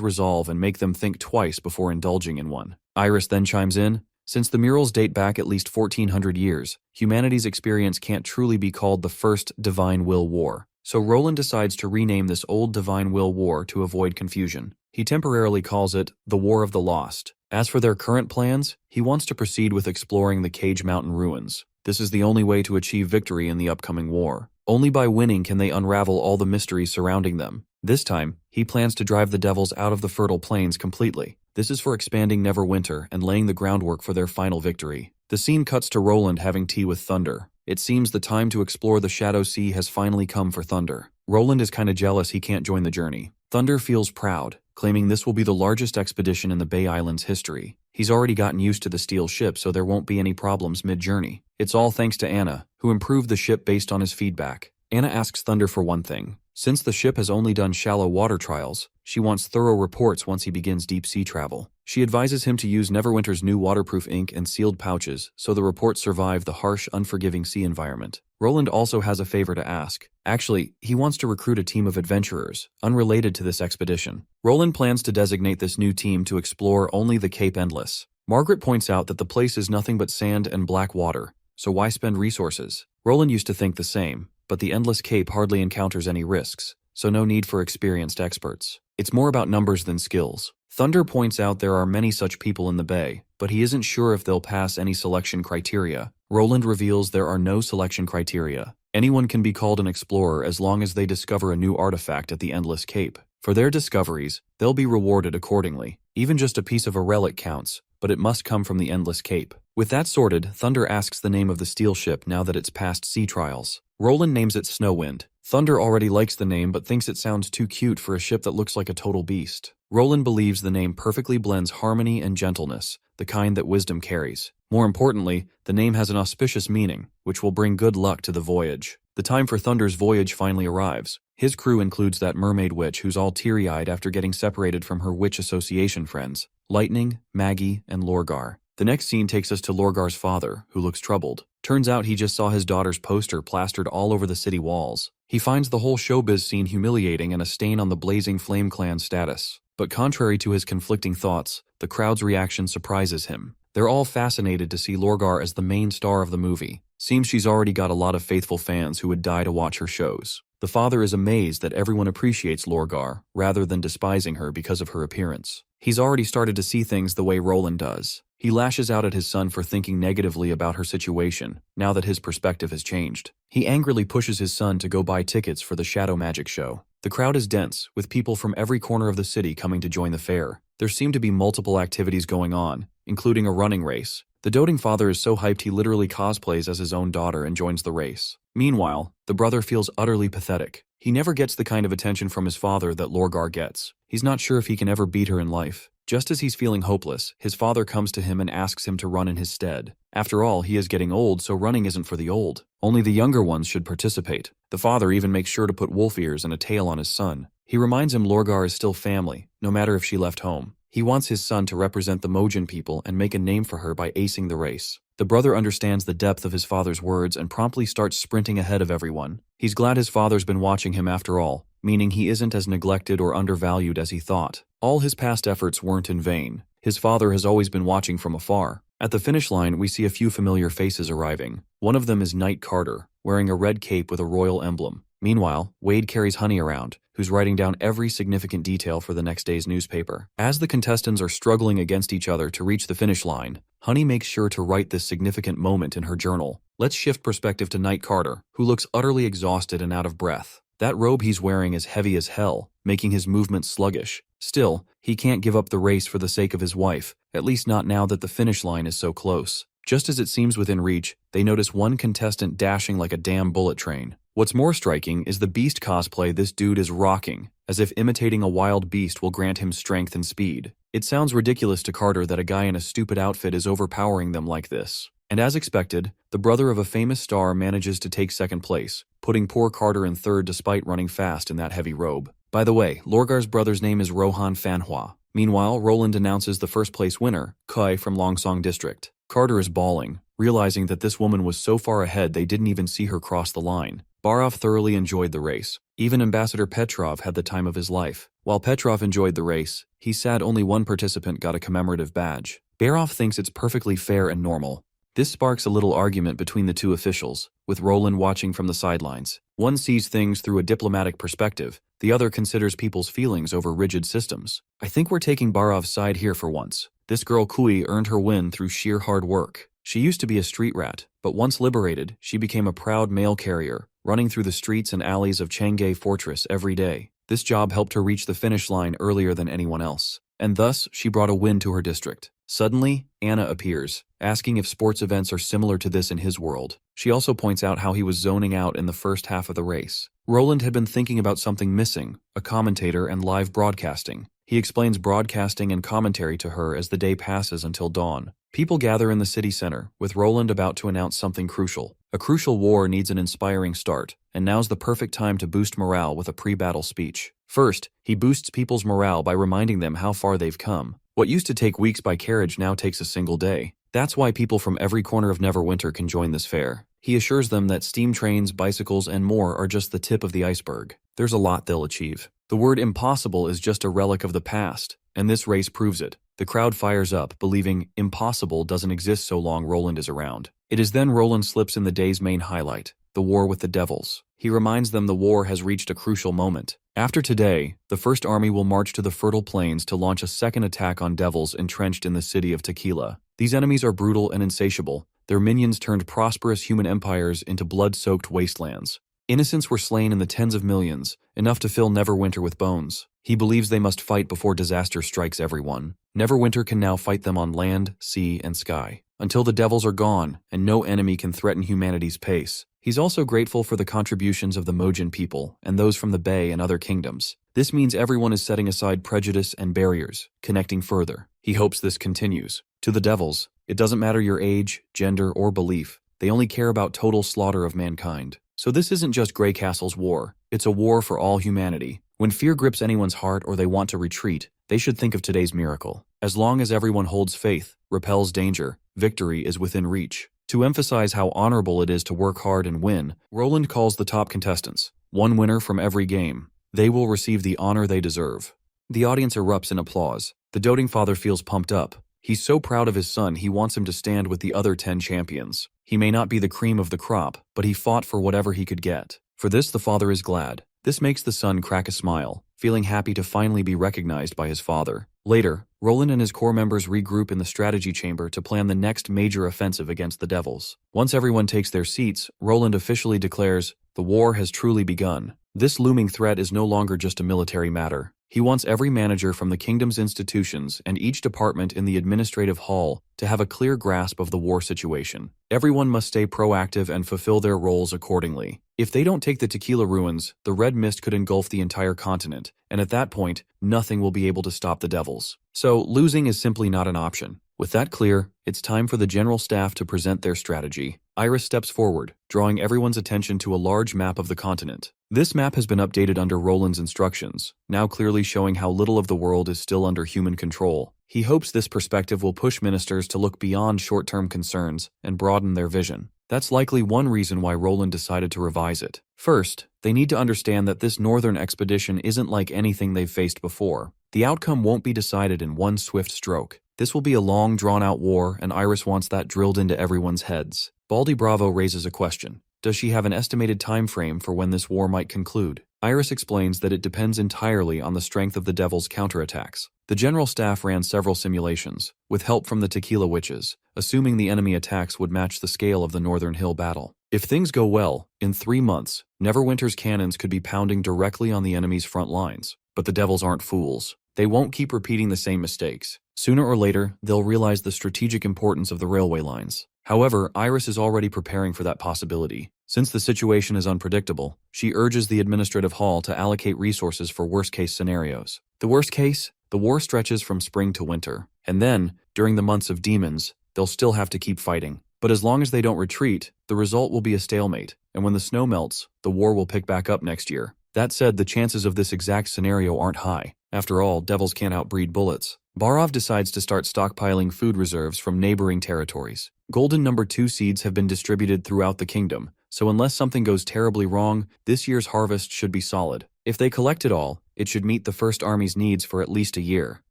[SPEAKER 1] resolve and make them think twice before indulging in one. Iris then chimes in, since the murals date back at least 1,400 years, humanity's experience can't truly be called the first Divine Will War. So Roland decides to rename this old Divine Will War to avoid confusion. He temporarily calls it the War of the Lost. As for their current plans, he wants to proceed with exploring the Cage Mountain ruins. This is the only way to achieve victory in the upcoming war. Only by winning can they unravel all the mysteries surrounding them. This time, he plans to drive the devils out of the fertile plains completely. This is for expanding Neverwinter and laying the groundwork for their final victory. The scene cuts to Roland having tea with Thunder. It seems the time to explore the Shadow Sea has finally come for Thunder. Roland is kinda jealous he can't join the journey. Thunder feels proud, claiming this will be the largest expedition in the Bay Islands history. He's already gotten used to the steel ship, so there won't be any problems mid-journey. It's all thanks to Anna, who improved the ship based on his feedback. Anna asks Thunder for one thing. Since the ship has only done shallow water trials, she wants thorough reports once he begins deep-sea travel. She advises him to use Neverwinter's new waterproof ink and sealed pouches so the reports survive the harsh, unforgiving sea environment. Roland also has a favor to ask. Actually, he wants to recruit a team of adventurers, unrelated to this expedition. Roland plans to designate this new team to explore only the Cape Endless. Margaret points out that the place is nothing but sand and black water, so why spend resources? Roland used to think the same, but the Endless Cape hardly encounters any risks, so no need for experienced experts. It's more about numbers than skills. Thunder points out there are many such people in the bay, but he isn't sure if they'll pass any selection criteria. Roland reveals there are no selection criteria. Anyone can be called an explorer as long as they discover a new artifact at the Endless Cape. For their discoveries, they'll be rewarded accordingly. Even just a piece of a relic counts, but it must come from the Endless Cape. With that sorted, Thunder asks the name of the steel ship now that it's passed sea trials. Roland names it Snowwind. Thunder already likes the name but thinks it sounds too cute for a ship that looks like a total beast. Roland believes the name perfectly blends harmony and gentleness, the kind that wisdom carries. More importantly, the name has an auspicious meaning, which will bring good luck to the voyage. The time for Thunder's voyage finally arrives. His crew includes that mermaid witch who's all teary-eyed after getting separated from her witch association friends, Lightning, Maggie, and Lorgar. The next scene takes us to Lorgar's father, who looks troubled. Turns out he just saw his daughter's poster plastered all over the city walls. He finds the whole showbiz scene humiliating and a stain on the Blazing Flame Clan's status. But contrary to his conflicting thoughts, the crowd's reaction surprises him. They're all fascinated to see Lorgar as the main star of the movie. Seems she's already got a lot of faithful fans who would die to watch her shows. The father is amazed that everyone appreciates Lorgar, rather than despising her because of her appearance. He's already started to see things the way Roland does. He lashes out at his son for thinking negatively about her situation, now that his perspective has changed. He angrily pushes his son to go buy tickets for the Shadow Magic show. The crowd is dense, with people from every corner of the city coming to join the fair. There seem to be multiple activities going on, including a running race. The doting father is so hyped he literally cosplays as his own daughter and joins the race. Meanwhile, the brother feels utterly pathetic. He never gets the kind of attention from his father that Lorgar gets. He's not sure if he can ever beat her in life. Just as he's feeling hopeless, his father comes to him and asks him to run in his stead. After all, he is getting old, so running isn't for the old. Only the younger ones should participate. The father even makes sure to put wolf ears and a tail on his son. He reminds him Lorgar is still family, no matter if she left home. He wants his son to represent the Mojin people and make a name for her by acing the race. The brother understands the depth of his father's words and promptly starts sprinting ahead of everyone. He's glad his father's been watching him after all, meaning he isn't as neglected or undervalued as he thought. All his past efforts weren't in vain. His father has always been watching from afar. At the finish line, we see a few familiar faces arriving. One of them is Knight Carter, wearing a red cape with a royal emblem. Meanwhile, Wade carries Honey around, who's writing down every significant detail for the next day's newspaper. As the contestants are struggling against each other to reach the finish line, Honey makes sure to write this significant moment in her journal. Let's shift perspective to Knight Carter, who looks utterly exhausted and out of breath. That robe he's wearing is heavy as hell, making his movements sluggish. Still, he can't give up the race for the sake of his wife, at least not now that the finish line is so close. Just as it seems within reach, they notice one contestant dashing like a damn bullet train. What's more striking is the beast cosplay this dude is rocking, as if imitating a wild beast will grant him strength and speed. It sounds ridiculous to Carter that a guy in a stupid outfit is overpowering them like this. And as expected, the brother of a famous star manages to take second place, putting poor Carter in third despite running fast in that heavy robe. By the way, Lorgar's brother's name is Rohan Fanhwa. Meanwhile, Roland announces the first place winner, Kai from Longsong District. Carter is bawling, realizing that this woman was so far ahead they didn't even see her cross the line. Barov thoroughly enjoyed the race. Even Ambassador Petrov had the time of his life. While Petrov enjoyed the race, he's sad only one participant got a commemorative badge. Barov thinks it's perfectly fair and normal. This sparks a little argument between the two officials, with Roland watching from the sidelines. One sees things through a diplomatic perspective, the other considers people's feelings over rigid systems. I think we're taking Barov's side here for once. This girl Kui earned her win through sheer hard work. She used to be a street rat, but once liberated, she became a proud mail carrier, running through the streets and alleys of Chang'e Fortress every day. This job helped her reach the finish line earlier than anyone else, and thus she brought a win to her district. Suddenly, Anna appears, asking if sports events are similar to this in his world. She also points out how he was zoning out in the first half of the race. Roland had been thinking about something missing, a commentator and live broadcasting. He explains broadcasting and commentary to her as the day passes until dawn. People gather in the city center, with Roland about to announce something crucial. A crucial war needs an inspiring start, and now's the perfect time to boost morale with a pre-battle speech. First, he boosts people's morale by reminding them how far they've come. What used to take weeks by carriage now takes a single day. That's why people from every corner of Neverwinter can join this fair. He assures them that steam trains, bicycles, and more are just the tip of the iceberg. There's a lot they'll achieve. The word impossible is just a relic of the past, and this race proves it. The crowd fires up, believing impossible doesn't exist so long Roland is around. It is then Roland slips in the day's main highlight, the war with the devils. He reminds them the war has reached a crucial moment. After today, the First Army will march to the fertile plains to launch a second attack on devils entrenched in the city of Tequila. These enemies are brutal and insatiable. Their minions turned prosperous human empires into blood-soaked wastelands. Innocents were slain in the tens of millions, enough to fill Neverwinter with bones. He believes they must fight before disaster strikes everyone. Neverwinter can now fight them on land, sea, and sky, until the devils are gone and no enemy can threaten humanity's pace. He's also grateful for the contributions of the Mojin people and those from the Bay and other kingdoms. This means everyone is setting aside prejudice and barriers, connecting further. He hopes this continues. To the devils, it doesn't matter your age, gender, or belief. They only care about total slaughter of mankind. So this isn't just Grey Castle's war, it's a war for all humanity. When fear grips anyone's heart or they want to retreat, they should think of today's miracle. As long as everyone holds faith, repels danger, victory is within reach. To emphasize how honorable it is to work hard and win, Roland calls the top contestants, one winner from every game. They will receive the honor they deserve. The audience erupts in applause. The doting father feels pumped up. He's so proud of his son he wants him to stand with the other 10 champions. He may not be the cream of the crop, but he fought for whatever he could get. For this the father is glad. This makes the son crack a smile, feeling happy to finally be recognized by his father. Later, Roland and his core members regroup in the strategy chamber to plan the next major offensive against the devils. Once everyone takes their seats, Roland officially declares, the war has truly begun. This looming threat is no longer just a military matter. He wants every manager from the kingdom's institutions and each department in the administrative hall to have a clear grasp of the war situation. Everyone must stay proactive and fulfill their roles accordingly. If they don't take the Tequila ruins, the red mist could engulf the entire continent, and at that point, nothing will be able to stop the devils. So, losing is simply not an option. With that clear, it's time for the general staff to present their strategy. Iris steps forward, drawing everyone's attention to a large map of the continent. This map has been updated under Roland's instructions, now clearly showing how little of the world is still under human control. He hopes this perspective will push ministers to look beyond short-term concerns and broaden their vision. That's likely one reason why Roland decided to revise it. First, they need to understand that this northern expedition isn't like anything they've faced before. The outcome won't be decided in one swift stroke. This will be a long, drawn-out war, and Iris wants that drilled into everyone's heads. Baldy Bravo raises a question. Does she have an estimated time frame for when this war might conclude? Iris explains that it depends entirely on the strength of the Devil's counterattacks. The general staff ran several simulations, with help from the Tequila witches, assuming the enemy attacks would match the scale of the Northern Hill battle. If things go well, in 3 months, Neverwinter's cannons could be pounding directly on the enemy's front lines. But the devils aren't fools. They won't keep repeating the same mistakes. Sooner or later, they'll realize the strategic importance of the railway lines. However, Iris is already preparing for that possibility. Since the situation is unpredictable, she urges the administrative hall to allocate resources for worst-case scenarios. The worst case? The war stretches from spring to winter. And then, during the months of demons, they'll still have to keep fighting. But as long as they don't retreat, the result will be a stalemate, and when the snow melts, the war will pick back up next year. That said, the chances of this exact scenario aren't high. After all, devils can't outbreed bullets. Barov decides to start stockpiling food reserves from neighboring territories. Golden number 2 seeds have been distributed throughout the kingdom, so unless something goes terribly wrong, this year's harvest should be solid. If they collect it all, it should meet the First Army's needs for at least a year.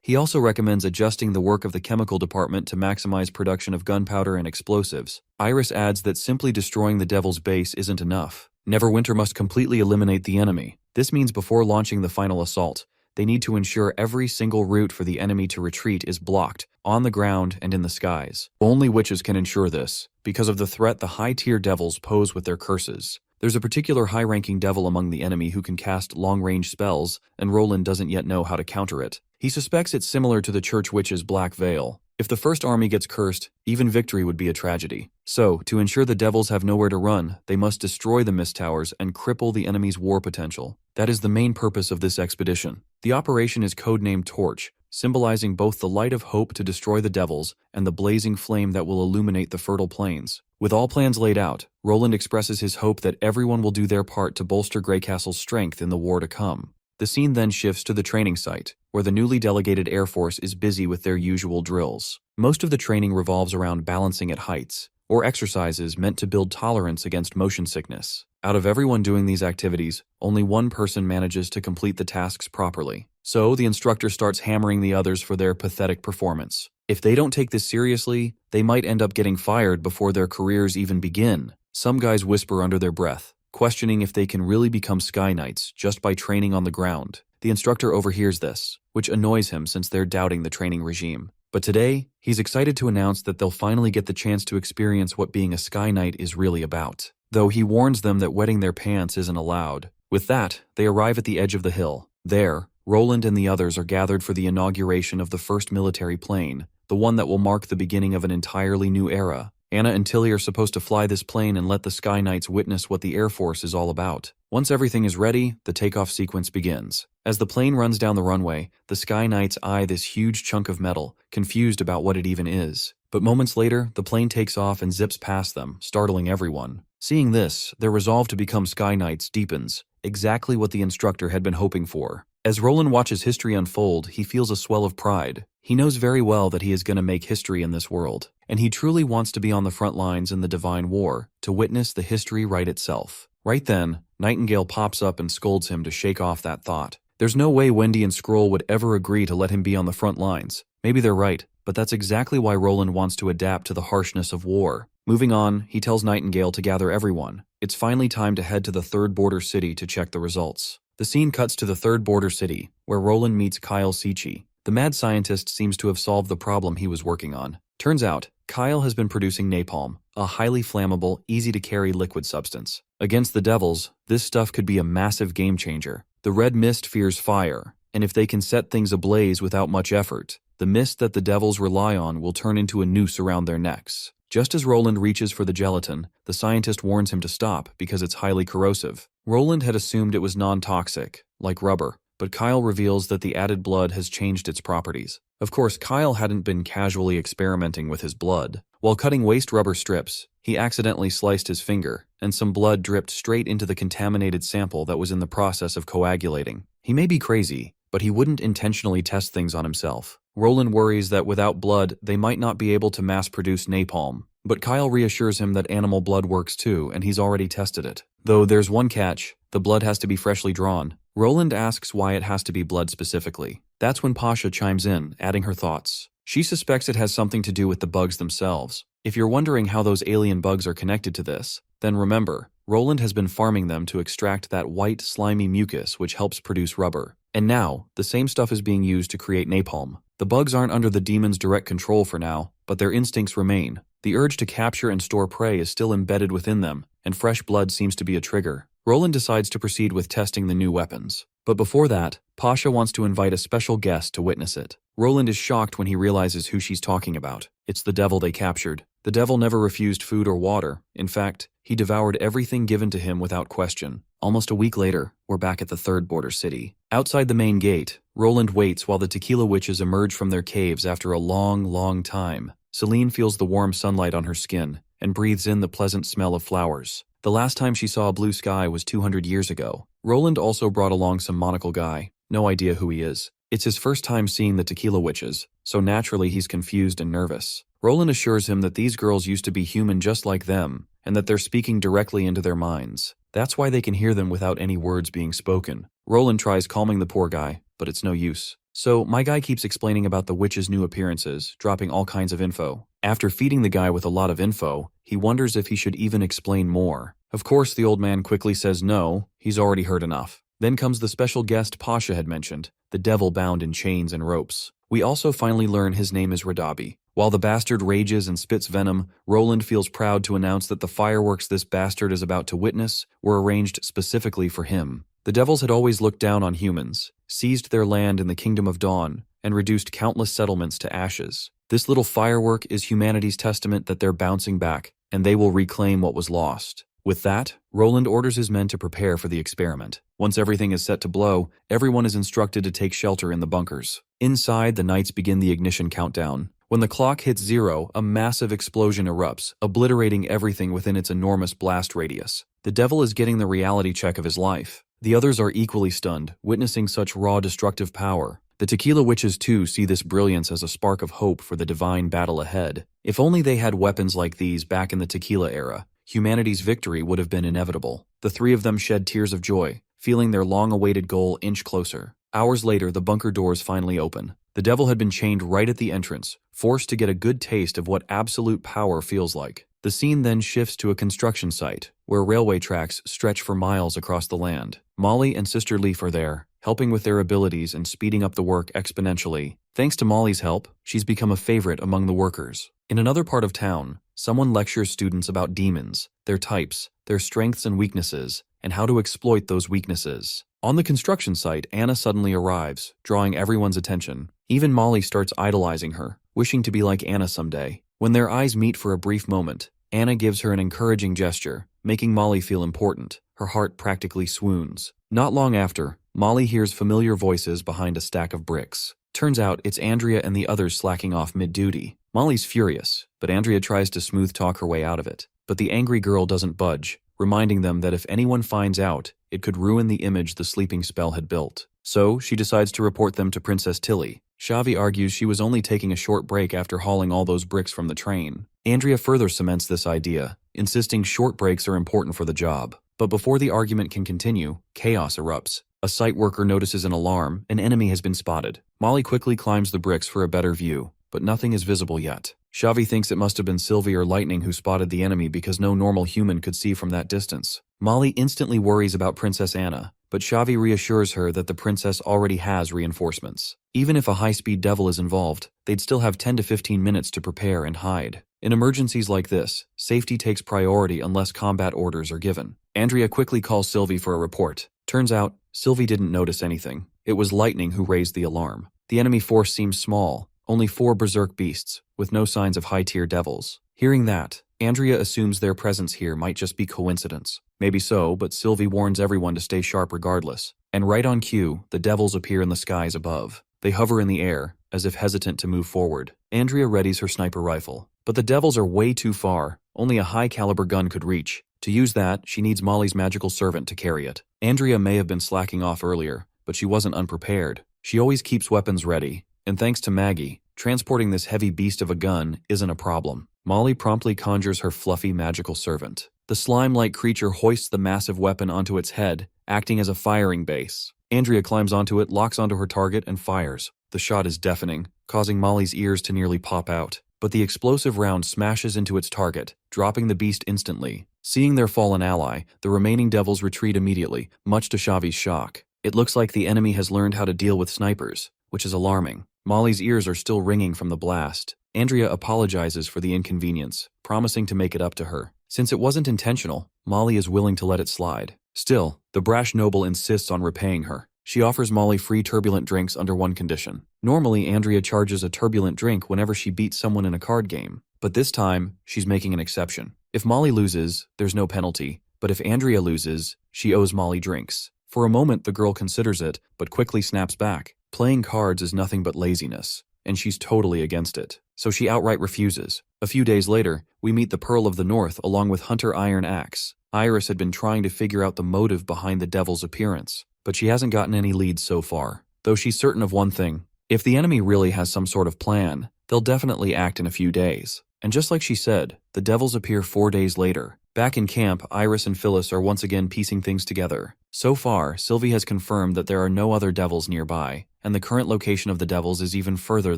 [SPEAKER 1] He also recommends adjusting the work of the chemical department to maximize production of gunpowder and explosives. Iris adds that simply destroying the devil's base isn't enough. Neverwinter must completely eliminate the enemy. This means before launching the final assault, they need to ensure every single route for the enemy to retreat is blocked, on the ground and in the skies. Only witches can ensure this, because of the threat the high-tier devils pose with their curses. There's a particular high-ranking devil among the enemy who can cast long-range spells, and Roland doesn't yet know how to counter it. He suspects it's similar to the church witch's black veil. If the First Army gets cursed, even victory would be a tragedy. So, to ensure the devils have nowhere to run, they must destroy the mist towers and cripple the enemy's war potential. That is the main purpose of this expedition. The operation is codenamed Torch, symbolizing both the light of hope to destroy the devils and the blazing flame that will illuminate the fertile plains. With all plans laid out, Roland expresses his hope that everyone will do their part to bolster Greycastle's strength in the war to come. The scene then shifts to the training site, where the newly delegated Air Force is busy with their usual drills. Most of the training revolves around balancing at heights, or exercises meant to build tolerance against motion sickness. Out of everyone doing these activities, only one person manages to complete the tasks properly. So the instructor starts hammering the others for their pathetic performance. If they don't take this seriously, they might end up getting fired before their careers even begin. Some guys whisper under their breath, questioning if they can really become Sky Knights just by training on the ground. The instructor overhears this, which annoys him since they're doubting the training regime. But today, he's excited to announce that they'll finally get the chance to experience what being a Sky Knight is really about. Though he warns them that wetting their pants isn't allowed. With that, they arrive at the edge of the hill. There, Roland and the others are gathered for the inauguration of the first military plane, the one that will mark the beginning of an entirely new era. Anna and Tilly are supposed to fly this plane and let the Sky Knights witness what the Air Force is all about. Once everything is ready, the takeoff sequence begins. As the plane runs down the runway, the Sky Knights eye this huge chunk of metal, confused about what it even is. But moments later, the plane takes off and zips past them, startling everyone. Seeing this, their resolve to become Sky Knights deepens, exactly what the instructor had been hoping for. As Roland watches history unfold, he feels a swell of pride. He knows very well that he is going to make history in this world, and he truly wants to be on the front lines in the Divine War, to witness the history write itself. Right then, Nightingale pops up and scolds him to shake off that thought. There's no way Wendy and Skrull would ever agree to let him be on the front lines. Maybe they're right, but that's exactly why Roland wants to adapt to the harshness of war. Moving on, he tells Nightingale to gather everyone. It's finally time to head to the third border city to check the results. The scene cuts to the third border city, where Roland meets Kyle Seachy. The mad scientist seems to have solved the problem he was working on. Turns out, Kyle has been producing napalm, a highly flammable, easy-to-carry liquid substance. Against the devils, this stuff could be a massive game-changer. The red mist fears fire, and if they can set things ablaze without much effort, the mist that the devils rely on will turn into a noose around their necks. Just as Roland reaches for the gelatin, the scientist warns him to stop because it's highly corrosive. Roland had assumed it was non-toxic, like rubber, but Kyle reveals that the added blood has changed its properties. Of course, Kyle hadn't been casually experimenting with his blood. While cutting waste rubber strips, he accidentally sliced his finger, and some blood dripped straight into the contaminated sample that was in the process of coagulating. He may be crazy, but he wouldn't intentionally test things on himself. Roland worries that without blood, they might not be able to mass-produce napalm. But Kyle reassures him that animal blood works too, and he's already tested it. Though there's one catch, the blood has to be freshly drawn. Roland asks why it has to be blood specifically. That's when Pasha chimes in, adding her thoughts. She suspects it has something to do with the bugs themselves. If you're wondering how those alien bugs are connected to this, then remember, Roland has been farming them to extract that white, slimy mucus which helps produce rubber. And now, the same stuff is being used to create napalm. The bugs aren't under the demon's direct control for now, but their instincts remain. The urge to capture and store prey is still embedded within them, and fresh blood seems to be a trigger. Roland decides to proceed with testing the new weapons. But before that, Pasha wants to invite a special guest to witness it. Roland is shocked when he realizes who she's talking about. It's the devil they captured. The devil never refused food or water. In fact, he devoured everything given to him without question. Almost a week later, we're back at the third border city. Outside the main gate, Roland waits while the Tequila witches emerge from their caves after a long, long time. Celine feels the warm sunlight on her skin and breathes in the pleasant smell of flowers. The last time she saw a blue sky was 200 years ago. Roland also brought along some monocle guy. No idea who he is. It's his first time seeing the Tequila witches, so naturally he's confused and nervous. Roland assures him that these girls used to be human just like them, and that they're speaking directly into their minds. That's why they can hear them without any words being spoken. Roland tries calming the poor guy, but it's no use. So my guy keeps explaining about the witches' new appearances, dropping all kinds of info. After feeding the guy with a lot of info, he wonders if he should even explain more. Of course, the old man quickly says no, he's already heard enough. Then comes the special guest Pasha had mentioned, the devil bound in chains and ropes. We also finally learn his name is Radabi. While the bastard rages and spits venom, Roland feels proud to announce that the fireworks this bastard is about to witness were arranged specifically for him. The devils had always looked down on humans, seized their land in the Kingdom of Dawn, and reduced countless settlements to ashes. This little firework is humanity's testament that they're bouncing back, and they will reclaim what was lost. With that, Roland orders his men to prepare for the experiment. Once everything is set to blow, everyone is instructed to take shelter in the bunkers. Inside, the knights begin the ignition countdown. When the clock hits 0, a massive explosion erupts, obliterating everything within its enormous blast radius. The devil is getting the reality check of his life. The others are equally stunned, witnessing such raw destructive power. The Tequila witches too see this brilliance as a spark of hope for the divine battle ahead. If only they had weapons like these back in the Tequila era, humanity's victory would have been inevitable. The three of them shed tears of joy, feeling their long-awaited goal inch closer. Hours later, the bunker doors finally open. The devil had been chained right at the entrance, forced to get a good taste of what absolute power feels like. The scene then shifts to a construction site, where railway tracks stretch for miles across the land. Molly and Sister Leaf are there, helping with their abilities and speeding up the work exponentially. Thanks to Molly's help, she's become a favorite among the workers. In another part of town, someone lectures students about demons, their types, their strengths and weaknesses, and how to exploit those weaknesses. On the construction site, Anna suddenly arrives, drawing everyone's attention. Even Molly starts idolizing her, wishing to be like Anna someday. When their eyes meet for a brief moment, Anna gives her an encouraging gesture, making Molly feel important. Her heart practically swoons. Not long after, Molly hears familiar voices behind a stack of bricks. Turns out it's Andrea and the others slacking off mid-duty. Molly's furious, but Andrea tries to smooth talk her way out of it. But the angry girl doesn't budge, reminding them that if anyone finds out, it could ruin the image the sleeping spell had built. So, she decides to report them to Princess Tilly. Xavi argues she was only taking a short break after hauling all those bricks from the train. Andrea further cements this idea, insisting short breaks are important for the job. But before the argument can continue, chaos erupts. A site worker notices an alarm, an enemy has been spotted. Molly quickly climbs the bricks for a better view, but nothing is visible yet. Xavi thinks it must have been Sylvie or Lightning who spotted the enemy because no normal human could see from that distance. Molly instantly worries about Princess Anna, but Xavi reassures her that the princess already has reinforcements. Even if a high-speed devil is involved, they'd still have 10 to 15 minutes to prepare and hide. In emergencies like this, safety takes priority unless combat orders are given. Andrea quickly calls Sylvie for a report. Turns out, Sylvie didn't notice anything. It was Lightning who raised the alarm. The enemy force seems small, only 4 berserk beasts, with no signs of high-tier devils. Hearing that, Andrea assumes their presence here might just be coincidence. Maybe so, but Sylvie warns everyone to stay sharp regardless. And right on cue, the devils appear in the skies above. They hover in the air, as if hesitant to move forward. Andrea readies her sniper rifle. But the devils are way too far. Only a high-caliber gun could reach. To use that, she needs Molly's magical servant to carry it. Andrea may have been slacking off earlier, but she wasn't unprepared. She always keeps weapons ready. And thanks to Maggie, transporting this heavy beast of a gun isn't a problem. Molly promptly conjures her fluffy magical servant. The slime-like creature hoists the massive weapon onto its head, acting as a firing base. Andrea climbs onto it, locks onto her target, and fires. The shot is deafening, causing Molly's ears to nearly pop out. But the explosive round smashes into its target, dropping the beast instantly. Seeing their fallen ally, the remaining devils retreat immediately, much to Xavi's shock. It looks like the enemy has learned how to deal with snipers, which is alarming. Molly's ears are still ringing from the blast. Andrea apologizes for the inconvenience, promising to make it up to her. Since it wasn't intentional, Molly is willing to let it slide. Still, the brash noble insists on repaying her. She offers Molly free turbulent drinks under one condition. Normally, Andrea charges a turbulent drink whenever she beats someone in a card game, but this time, she's making an exception. If Molly loses, there's no penalty, but if Andrea loses, she owes Molly drinks. For a moment, the girl considers it, but quickly snaps back. Playing cards is nothing but laziness, and she's totally against it, so she outright refuses. A few days later, we meet the Pearl of the North along with Hunter Iron Axe. Iris had been trying to figure out the motive behind the devil's appearance, but she hasn't gotten any leads so far. Though she's certain of one thing: if the enemy really has some sort of plan, they'll definitely act in a few days. And just like she said, the devils appear 4 days later. Back in camp, Iris and Phyllis are once again piecing things together. So far, Sylvie has confirmed that there are no other devils nearby, and the current location of the devils is even further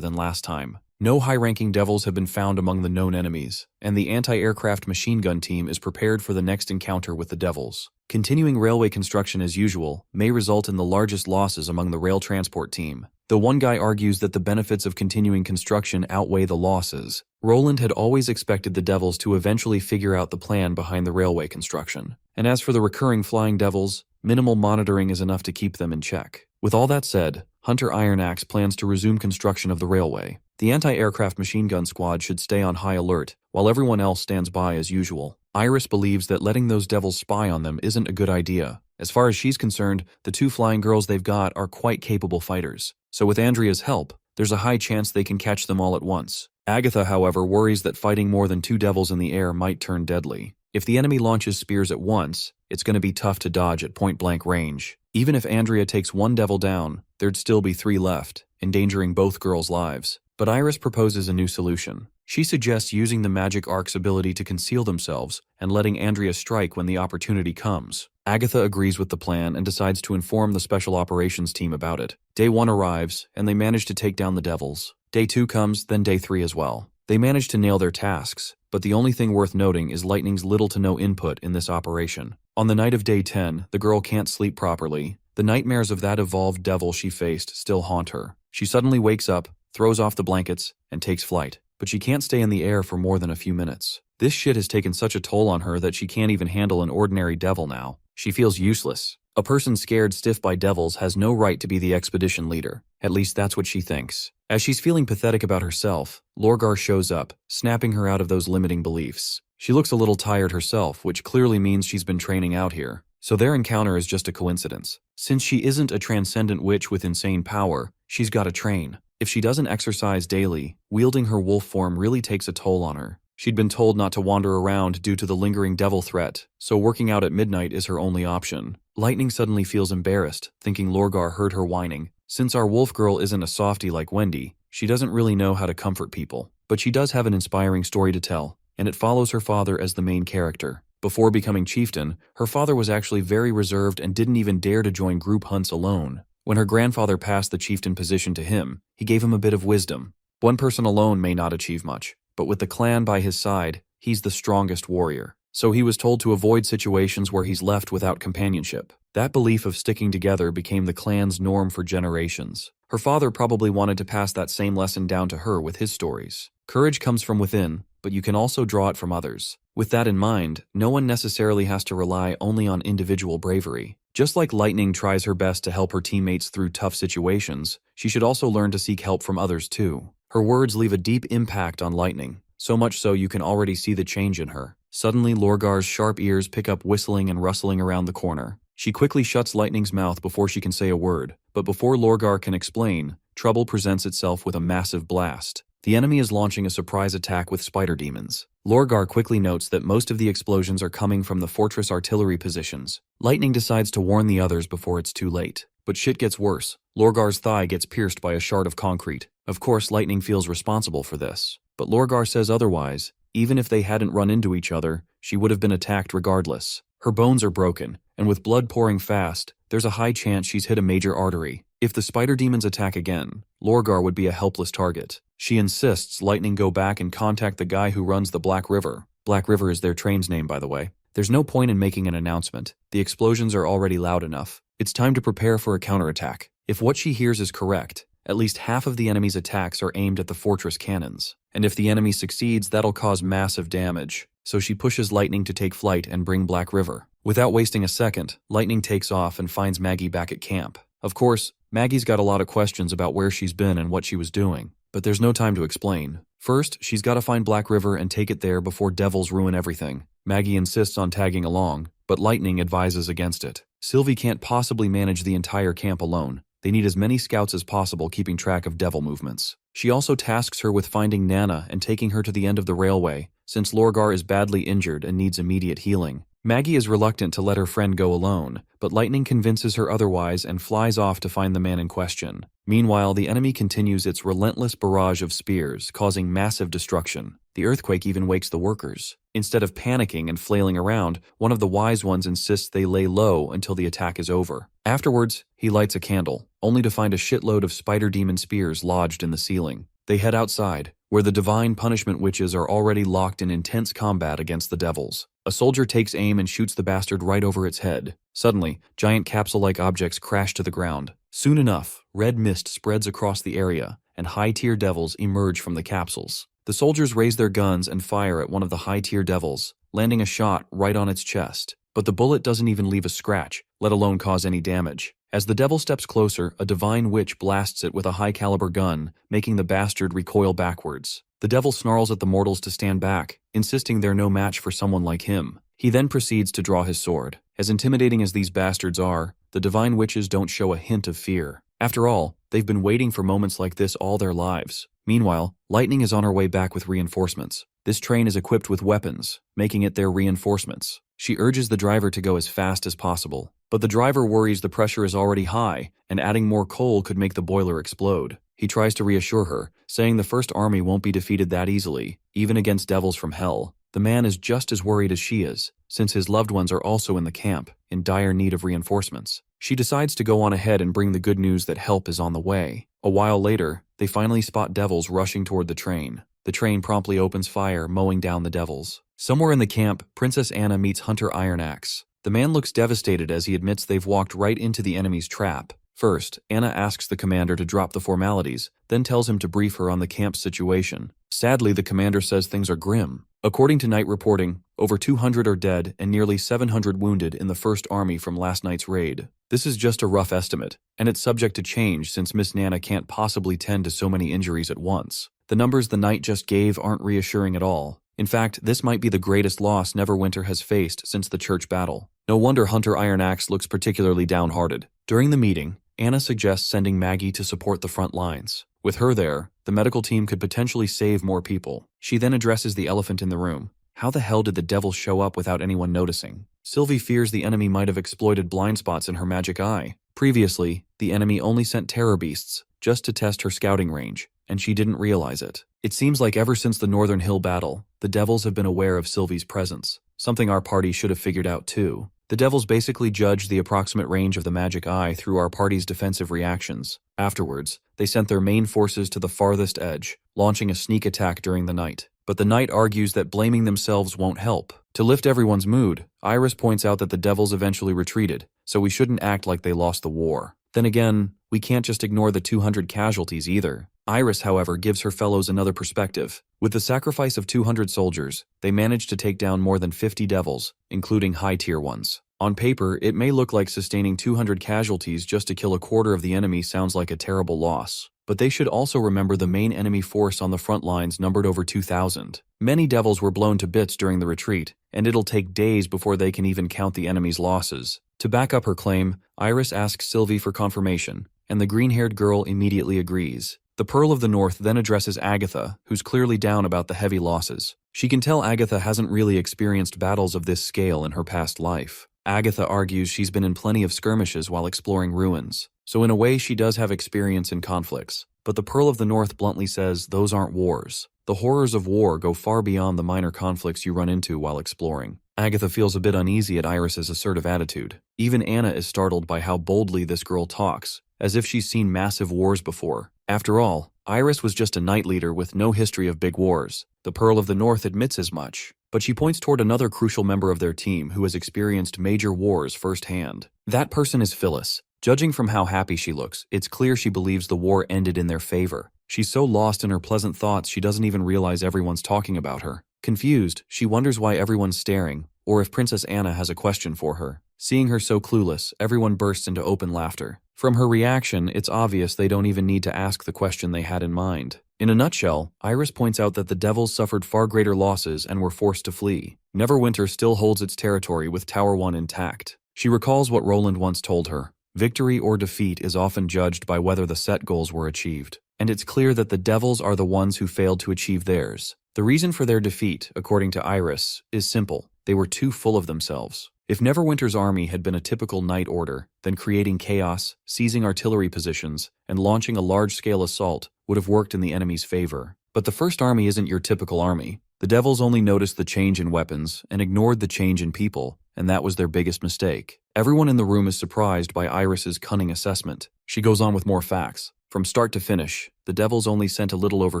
[SPEAKER 1] than last time. No high-ranking devils have been found among the known enemies, and the anti-aircraft machine gun team is prepared for the next encounter with the devils. Continuing railway construction as usual may result in the largest losses among the rail transport team. The one guy argues that the benefits of continuing construction outweigh the losses. Roland had always expected the devils to eventually figure out the plan behind the railway construction. And as for the recurring flying devils, minimal monitoring is enough to keep them in check. With all that said, Hunter Iron Axe plans to resume construction of the railway. The anti-aircraft machine gun squad should stay on high alert, while everyone else stands by as usual. Iris believes that letting those devils spy on them isn't a good idea. As far as she's concerned, the 2 flying girls they've got are quite capable fighters. So with Andrea's help, there's a high chance they can catch them all at once. Agatha, however, worries that fighting more than 2 devils in the air might turn deadly. If the enemy launches spears at once, it's going to be tough to dodge at point-blank range. Even if Andrea takes 1 devil down, there'd still be 3 left, endangering both girls' lives. But Iris proposes a new solution. She suggests using the magic ark's ability to conceal themselves and letting Andrea strike when the opportunity comes. Agatha agrees with the plan and decides to inform the special operations team about it. Day 1 arrives, and they manage to take down the devils. Day 2 comes, then day 3 as well. They manage to nail their tasks, but the only thing worth noting is Lightning's little to no input in this operation. On the night of day 10, the girl can't sleep properly. The nightmares of that evolved devil she faced still haunt her. She suddenly wakes up, throws off the blankets, and takes flight. But she can't stay in the air for more than a few minutes. This shit has taken such a toll on her that she can't even handle an ordinary devil now. She feels useless. A person scared stiff by devils has no right to be the expedition leader. At least that's what she thinks. As she's feeling pathetic about herself, Lorgar shows up, snapping her out of those limiting beliefs. She looks a little tired herself, which clearly means she's been training out here. So their encounter is just a coincidence. Since she isn't a transcendent witch with insane power, she's gotta train. If she doesn't exercise daily, wielding her wolf form really takes a toll on her. She'd been told not to wander around due to the lingering devil threat, so working out at midnight is her only option. Lightning suddenly feels embarrassed, thinking Lorgar heard her whining. Since our wolf girl isn't a softie like Wendy, she doesn't really know how to comfort people. But she does have an inspiring story to tell, and it follows her father as the main character. Before becoming chieftain, her father was actually very reserved and didn't even dare to join group hunts alone. When her grandfather passed the chieftain position to him, he gave him a bit of wisdom. One person alone may not achieve much, but with the clan by his side, he's the strongest warrior. So he was told to avoid situations where he's left without companionship. That belief of sticking together became the clan's norm for generations. Her father probably wanted to pass that same lesson down to her with his stories. Courage comes from within, but you can also draw it from others. With that in mind, no one necessarily has to rely only on individual bravery. Just like Lightning tries her best to help her teammates through tough situations, she should also learn to seek help from others too. Her words leave a deep impact on Lightning, so much so you can already see the change in her. Suddenly, Lorgar's sharp ears pick up whistling and rustling around the corner. She quickly shuts Lightning's mouth before she can say a word, but before Lorgar can explain, trouble presents itself with a massive blast. The enemy is launching a surprise attack with spider demons. Lorgar quickly notes that most of the explosions are coming from the fortress artillery positions. Lightning decides to warn the others before it's too late. But shit gets worse. Lorgar's thigh gets pierced by a shard of concrete. Of course, Lightning feels responsible for this. But Lorgar says otherwise. Even if they hadn't run into each other, she would have been attacked regardless. Her bones are broken, and with blood pouring fast, there's a high chance she's hit a major artery. If the spider demons attack again, Lorgar would be a helpless target. She insists Lightning go back and contact the guy who runs the Black River. Black River is their train's name, by the way. There's no point in making an announcement. The explosions are already loud enough. It's time to prepare for a counterattack. If what she hears is correct, at least half of the enemy's attacks are aimed at the fortress cannons. And if the enemy succeeds, that'll cause massive damage. so she pushes Lightning to take flight and bring Black River. Without wasting a second, Lightning takes off and finds Maggie back at camp. Of course, Maggie's got a lot of questions about where she's been and what she was doing, but there's no time to explain. First, she's got to find Black River and take it there before devils ruin everything. Maggie insists on tagging along, but Lightning advises against it. Sylvie can't possibly manage the entire camp alone. They need as many scouts as possible keeping track of devil movements. She also tasks her with finding Nana and taking her to the end of the railway, since Lorgar is badly injured and needs immediate healing. Maggie is reluctant to let her friend go alone, but Lightning convinces her otherwise and flies off to find the man in question. Meanwhile, the enemy continues its relentless barrage of spears, causing massive destruction. The earthquake even wakes the workers. Instead of panicking and flailing around, one of the wise ones insists they lay low until the attack is over. Afterwards, he lights a candle, only to find a shitload of spider demon spears lodged in the ceiling. They head outside, where the divine punishment witches are already locked in intense combat against the devils. A soldier takes aim and shoots the bastard right over its head. Suddenly, giant capsule-like objects crash to the ground. Soon enough, red mist spreads across the area, and high-tier devils emerge from the capsules. The soldiers raise their guns and fire at one of the high-tier devils, landing a shot right on its chest. But the bullet doesn't even leave a scratch, let alone cause any damage. As the devil steps closer, a divine witch blasts it with a high-caliber gun, making the bastard recoil backwards. The devil snarls at the mortals to stand back, insisting they're no match for someone like him. He then proceeds to draw his sword. As intimidating as these bastards are, the divine witches don't show a hint of fear. After all, they've been waiting for moments like this all their lives. Meanwhile, Lightning is on her way back with reinforcements. This train is equipped with weapons, making it their reinforcements. She urges the driver to go as fast as possible, but the driver worries the pressure is already high, and adding more coal could make the boiler explode. He tries to reassure her, saying the First Army won't be defeated that easily, even against devils from hell. The man is just as worried as she is, since his loved ones are also in the camp, in dire need of reinforcements. She decides to go on ahead and bring the good news that help is on the way. A while later, they finally spot devils rushing toward the train. The train promptly opens fire, mowing down the devils. Somewhere in the camp, Princess Anna meets Hunter Ironaxe. The man looks devastated as he admits they've walked right into the enemy's trap. First, Anna asks the commander to drop the formalities, then tells him to brief her on the camp's situation. Sadly, the commander says things are grim. According to night reporting, over 200 are dead and nearly 700 wounded in the First Army from last night's raid. This is just a rough estimate, and it's subject to change since Miss Nana can't possibly tend to so many injuries at once. The numbers the knight just gave aren't reassuring at all. In fact, this might be the greatest loss Neverwinter has faced since the church battle. No wonder Hunter Ironaxe looks particularly downhearted. During the meeting, Anna suggests sending Maggie to support the front lines. With her there, the medical team could potentially save more people. She then addresses the elephant in the room. How the hell did the devil show up without anyone noticing? Sylvie fears the enemy might have exploited blind spots in her magic eye. Previously, the enemy only sent terror beasts just to test her scouting range, and she didn't realize it. It seems like ever since the Northern Hill battle, the devils have been aware of Sylvie's presence, something our party should have figured out too. The devils basically judged the approximate range of the magic eye through our party's defensive reactions. Afterwards, they sent their main forces to the farthest edge, launching a sneak attack during the night. But the knight argues that blaming themselves won't help. To lift everyone's mood, Iris points out that the devils eventually retreated, so we shouldn't act like they lost the war. Then again, we can't just ignore the 200 casualties either. Iris, however, gives her fellows another perspective. With the sacrifice of 200 soldiers, they managed to take down more than 50 devils, including high-tier ones. On paper, it may look like sustaining 200 casualties just to kill a quarter of the enemy sounds like a terrible loss. But they should also remember the main enemy force on the front lines numbered over 2,000. Many devils were blown to bits during the retreat, and it'll take days before they can even count the enemy's losses. To back up her claim, Iris asks Sylvie for confirmation, and the green-haired girl immediately agrees. The Pearl of the North then addresses Agatha, who's clearly down about the heavy losses. She can tell Agatha hasn't really experienced battles of this scale in her past life. Agatha argues she's been in plenty of skirmishes while exploring ruins, so in a way she does have experience in conflicts. But the Pearl of the North bluntly says those aren't wars. The horrors of war go far beyond the minor conflicts you run into while exploring. Agatha feels a bit uneasy at Iris's assertive attitude. Even Anna is startled by how boldly this girl talks, as if she's seen massive wars before. After all, Iris was just a knight leader with no history of big wars. The Pearl of the North admits as much, but she points toward another crucial member of their team who has experienced major wars firsthand. That person is Phyllis. Judging from how happy she looks, it's clear she believes the war ended in their favor. She's so lost in her pleasant thoughts she doesn't even realize everyone's talking about her. Confused, she wonders why everyone's staring, or if Princess Anna has a question for her. Seeing her so clueless, everyone bursts into open laughter. From her reaction, it's obvious they don't even need to ask the question they had in mind. In a nutshell, Iris points out that the devils suffered far greater losses and were forced to flee. Neverwinter still holds its territory with Tower 1 intact. She recalls what Roland once told her. Victory or defeat is often judged by whether the set goals were achieved. And it's clear that the devils are the ones who failed to achieve theirs. The reason for their defeat, according to Iris, is simple. They were too full of themselves. If Neverwinter's army had been a typical night order, then creating chaos, seizing artillery positions, and launching a large-scale assault would have worked in the enemy's favor. But the first army isn't your typical army. The devils only noticed the change in weapons and ignored the change in people, and that was their biggest mistake. Everyone in the room is surprised by Iris's cunning assessment. She goes on with more facts. From start to finish, the devils only sent a little over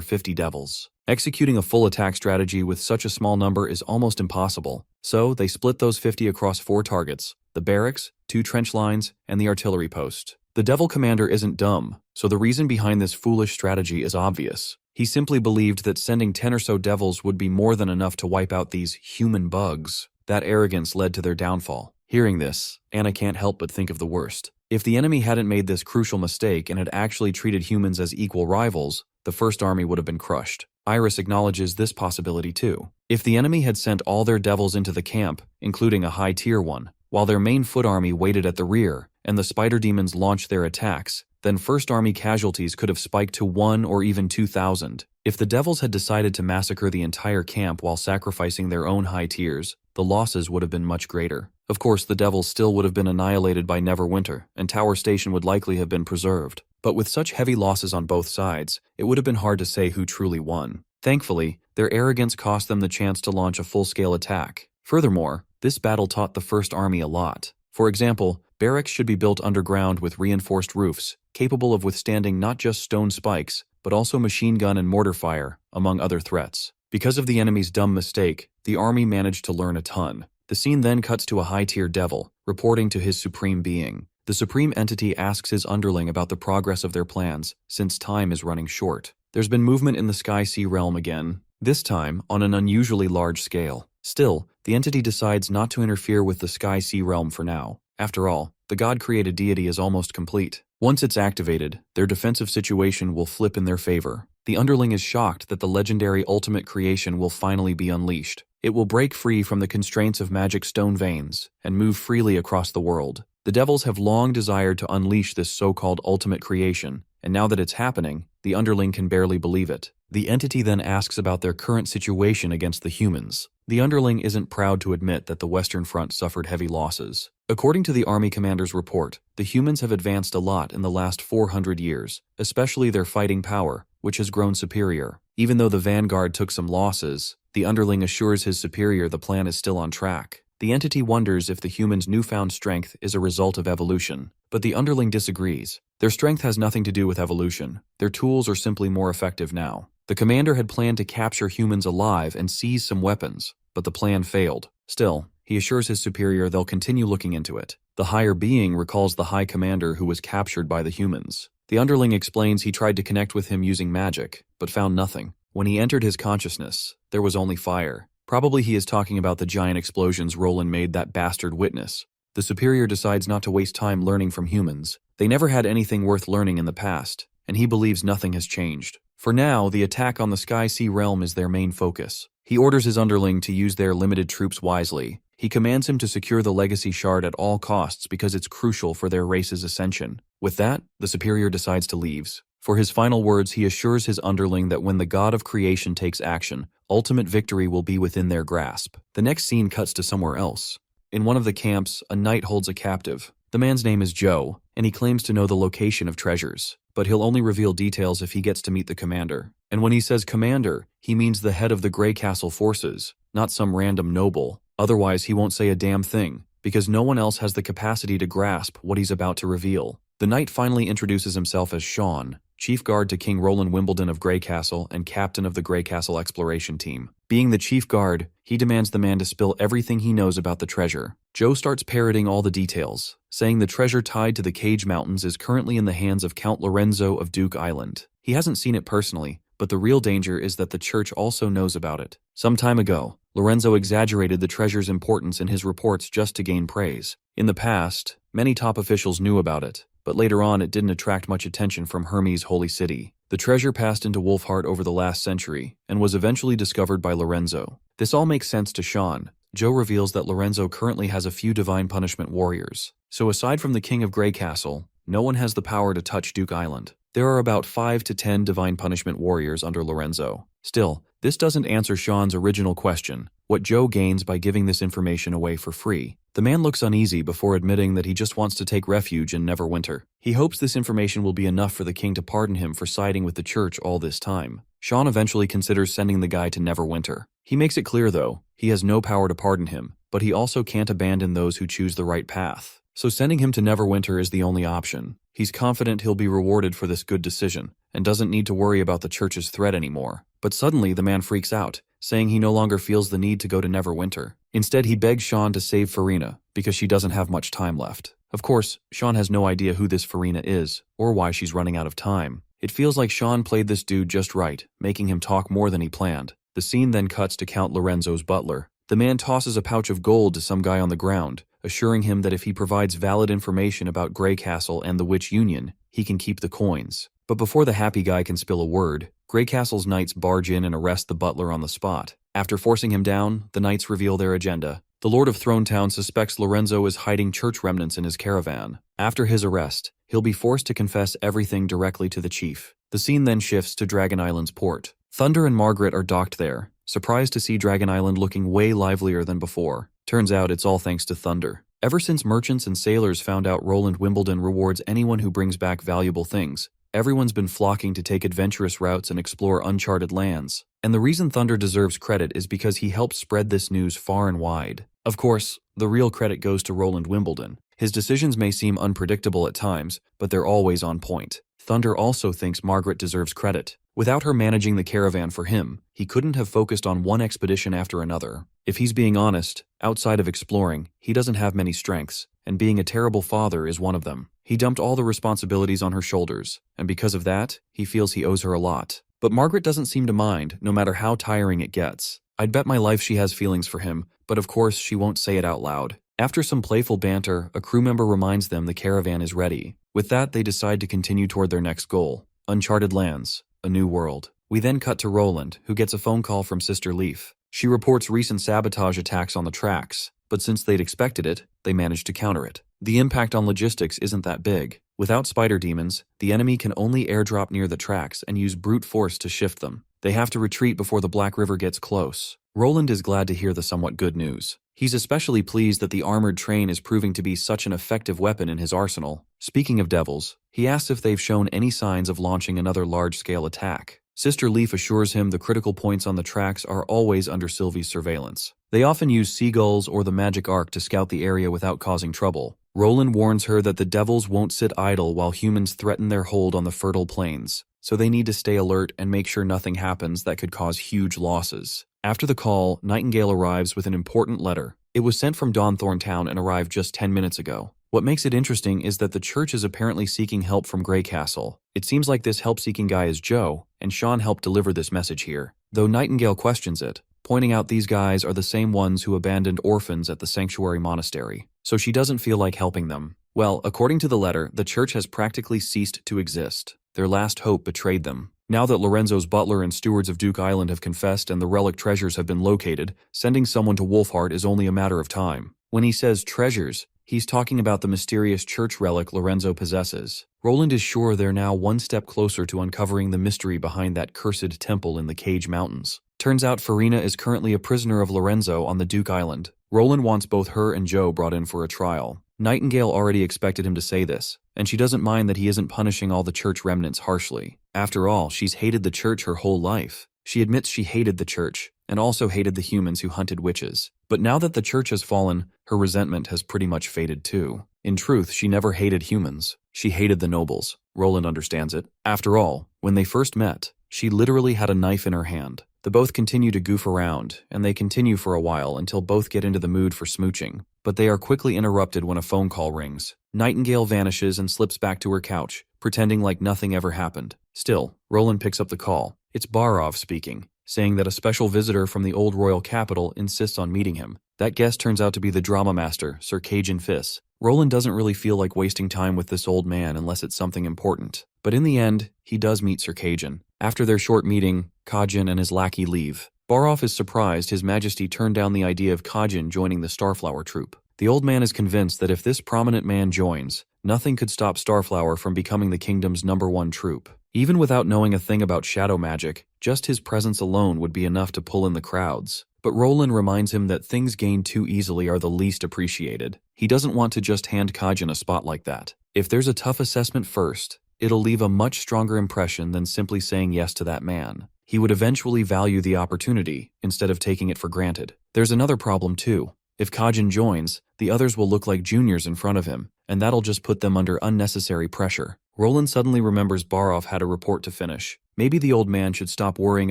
[SPEAKER 1] 50 devils. Executing a full attack strategy with such a small number is almost impossible. So, they split those 50 across 4 targets: the barracks, 2 trench lines, and the artillery post. The devil commander isn't dumb, so the reason behind this foolish strategy is obvious. He simply believed that sending 10 or so devils would be more than enough to wipe out these human bugs. That arrogance led to their downfall. Hearing this, Anna can't help but think of the worst. If the enemy hadn't made this crucial mistake and had actually treated humans as equal rivals, the first army would have been crushed. Iris acknowledges this possibility too. If the enemy had sent all their devils into the camp, including a high-tier one, while their main foot army waited at the rear, and the spider demons launched their attacks, then First Army casualties could have spiked to 1 or even 2,000. If the devils had decided to massacre the entire camp while sacrificing their own high tiers, the losses would have been much greater. Of course, the devils still would have been annihilated by Neverwinter, and Tower Station would likely have been preserved. But with such heavy losses on both sides, it would have been hard to say who truly won. Thankfully, their arrogance cost them the chance to launch a full-scale attack. Furthermore, this battle taught the First Army a lot. For example, barracks should be built underground with reinforced roofs, capable of withstanding not just stone spikes, but also machine gun and mortar fire, among other threats. Because of the enemy's dumb mistake, the army managed to learn a ton. The scene then cuts to a high-tier devil, reporting to his supreme being. The supreme entity asks his underling about the progress of their plans, since time is running short. There's been movement in the Sky-Sea realm again, this time on an unusually large scale. Still, the entity decides not to interfere with the Sky-Sea realm for now. After all, the god-created deity is almost complete. Once it's activated, their defensive situation will flip in their favor. The underling is shocked that the legendary ultimate creation will finally be unleashed. It will break free from the constraints of magic stone veins and move freely across the world. The devils have long desired to unleash this so-called ultimate creation, and now that it's happening, the underling can barely believe it. The entity then asks about their current situation against the humans. The underling isn't proud to admit that the Western Front suffered heavy losses. According to the Army Commander's report, the humans have advanced a lot in the last 400 years, especially their fighting power, which has grown superior. Even though the Vanguard took some losses, the underling assures his superior the plan is still on track. The entity wonders if the humans' newfound strength is a result of evolution, but the underling disagrees. Their strength has nothing to do with evolution. Their tools are simply more effective now. The commander had planned to capture humans alive and seize some weapons, but the plan failed. Still, he assures his superior they'll continue looking into it. The higher being recalls the high commander who was captured by the humans. The underling explains he tried to connect with him using magic, but found nothing. When he entered his consciousness, there was only fire. Probably he is talking about the giant explosions Roland made that bastard witness. The superior decides not to waste time learning from humans. They never had anything worth learning in the past, and he believes nothing has changed. For now, the attack on the Sky-Sea realm is their main focus. He orders his underling to use their limited troops wisely. He commands him to secure the legacy shard at all costs because it's crucial for their race's ascension. With that, the superior decides to leave. For his final words, he assures his underling that when the god of creation takes action, ultimate victory will be within their grasp. The next scene cuts to somewhere else. In one of the camps, a knight holds a captive. The man's name is Joe, and he claims to know the location of treasures, but he'll only reveal details if he gets to meet the commander. And when he says commander, he means the head of the Grey Castle forces, not some random noble. Otherwise, he won't say a damn thing, because no one else has the capacity to grasp what he's about to reveal. The knight finally introduces himself as Sean, chief guard to King Roland Wimbledon of Grey Castle and captain of the Grey Castle exploration team. Being the chief guard, he demands the man to spill everything he knows about the treasure. Joe starts parroting all the details, saying the treasure tied to the Cage Mountains is currently in the hands of Count Lorenzo of Duke Island. He hasn't seen it personally, but the real danger is that the church also knows about it. Some time ago, Lorenzo exaggerated the treasure's importance in his reports just to gain praise. In the past, many top officials knew about it, but later on it didn't attract much attention from Hermes' holy city. The treasure passed into Wolfheart over the last century, and was eventually discovered by Lorenzo. This all makes sense to Sean. Joe reveals that Lorenzo currently has a few divine punishment warriors. So aside from the King of Grey Castle, no one has the power to touch Duke Island. There are about 5 to 10 divine punishment warriors under Lorenzo. Still, this doesn't answer Sean's original question, what Joe gains by giving this information away for free. The man looks uneasy before admitting that he just wants to take refuge in Neverwinter. He hopes this information will be enough for the king to pardon him for siding with the church all this time. Sean eventually considers sending the guy to Neverwinter. He makes it clear, though, he has no power to pardon him, but he also can't abandon those who choose the right path. So sending him to Neverwinter is the only option. He's confident he'll be rewarded for this good decision, and doesn't need to worry about the church's threat anymore. But suddenly the man freaks out, saying he no longer feels the need to go to Neverwinter. Instead, he begs Sean to save Farina, because she doesn't have much time left. Of course, Sean has no idea who this Farina is, or why she's running out of time. It feels like Sean played this dude just right, making him talk more than he planned. The scene then cuts to Count Lorenzo's butler. The man tosses a pouch of gold to some guy on the ground, assuring him that if he provides valid information about Grey Castle and the Witch Union, he can keep the coins. But before the happy guy can spill a word, Grey Castle's knights barge in and arrest the butler on the spot. After forcing him down, the knights reveal their agenda. The Lord of Thronetown suspects Lorenzo is hiding church remnants in his caravan. After his arrest, he'll be forced to confess everything directly to the chief. The scene then shifts to Dragon Island's port. Thunder and Margaret are docked there, surprised to see Dragon Island looking way livelier than before. Turns out it's all thanks to Thunder. Ever since merchants and sailors found out Roland Wimbledon rewards anyone who brings back valuable things, everyone's been flocking to take adventurous routes and explore uncharted lands. And the reason Thunder deserves credit is because he helped spread this news far and wide. Of course, the real credit goes to Roland Wimbledon. His decisions may seem unpredictable at times, but they're always on point. Thunder also thinks Margaret deserves credit. Without her managing the caravan for him, he couldn't have focused on one expedition after another. If he's being honest, outside of exploring, he doesn't have many strengths, and being a terrible father is one of them. He dumped all the responsibilities on her shoulders, and because of that, he feels he owes her a lot. But Margaret doesn't seem to mind, no matter how tiring it gets. I'd bet my life she has feelings for him, but of course she won't say it out loud. After some playful banter, a crew member reminds them the caravan is ready. With that, they decide to continue toward their next goal, uncharted lands, a new world. We then cut to Roland, who gets a phone call from Sister Leaf. She reports recent sabotage attacks on the tracks, but since they'd expected it, they managed to counter it. The impact on logistics isn't that big. Without spider demons, the enemy can only airdrop near the tracks and use brute force to shift them. They have to retreat before the Black River gets close. Roland is glad to hear the somewhat good news. He's especially pleased that the armored train is proving to be such an effective weapon in his arsenal. Speaking of devils, he asks if they've shown any signs of launching another large-scale attack. Sister Leaf assures him the critical points on the tracks are always under Sylvie's surveillance. They often use seagulls or the magic arc to scout the area without causing trouble. Roland warns her that the devils won't sit idle while humans threaten their hold on the fertile plains, so they need to stay alert and make sure nothing happens that could cause huge losses. After the call, Nightingale arrives with an important letter. It was sent from Dawnthorn Town and arrived just 10 minutes ago. What makes it interesting is that the church is apparently seeking help from Grey Castle. It seems like this help-seeking guy is Joe, and Sean helped deliver this message here, though Nightingale questions it, pointing out these guys are the same ones who abandoned orphans at the Sanctuary Monastery, so she doesn't feel like helping them. Well, according to the letter, the church has practically ceased to exist. Their last hope betrayed them. Now that Lorenzo's butler and stewards of Duke Island have confessed and the relic treasures have been located, sending someone to Wolfheart is only a matter of time. When he says treasures, he's talking about the mysterious church relic Lorenzo possesses. Roland is sure they're now one step closer to uncovering the mystery behind that cursed temple in the Cage Mountains. Turns out Farina is currently a prisoner of Lorenzo on the Duke Island. Roland wants both her and Joe brought in for a trial. Nightingale already expected him to say this, and she doesn't mind that he isn't punishing all the church remnants harshly. After all, she's hated the church her whole life. She admits she hated the church, and also hated the humans who hunted witches. But now that the church has fallen, her resentment has pretty much faded too. In truth, she never hated humans. She hated the nobles. Roland understands it. After all, when they first met, she literally had a knife in her hand. The both continue to goof around, and they continue for a while until both get into the mood for smooching. But they are quickly interrupted when a phone call rings. Nightingale vanishes and slips back to her couch, pretending like nothing ever happened. Still, Roland picks up the call. It's Barov speaking, saying that a special visitor from the old royal capital insists on meeting him. That guest turns out to be the drama master, Sir Cajun Fiss. Roland doesn't really feel like wasting time with this old man unless it's something important. But in the end, he does meet Sir Cajun. After their short meeting, Cajun and his lackey leave. Barov is surprised His Majesty turned down the idea of Cajun joining the Starflower troupe. The old man is convinced that if this prominent man joins, nothing could stop Starflower from becoming the kingdom's #1 troupe. Even without knowing a thing about shadow magic, just his presence alone would be enough to pull in the crowds. But Roland reminds him that things gained too easily are the least appreciated. He doesn't want to just hand Cajun a spot like that. If there's a tough assessment first, it'll leave a much stronger impression than simply saying yes to that man. He would eventually value the opportunity instead of taking it for granted. There's another problem too. If Cajun joins, the others will look like juniors in front of him, and that'll just put them under unnecessary pressure. Roland suddenly remembers Barov had a report to finish. Maybe the old man should stop worrying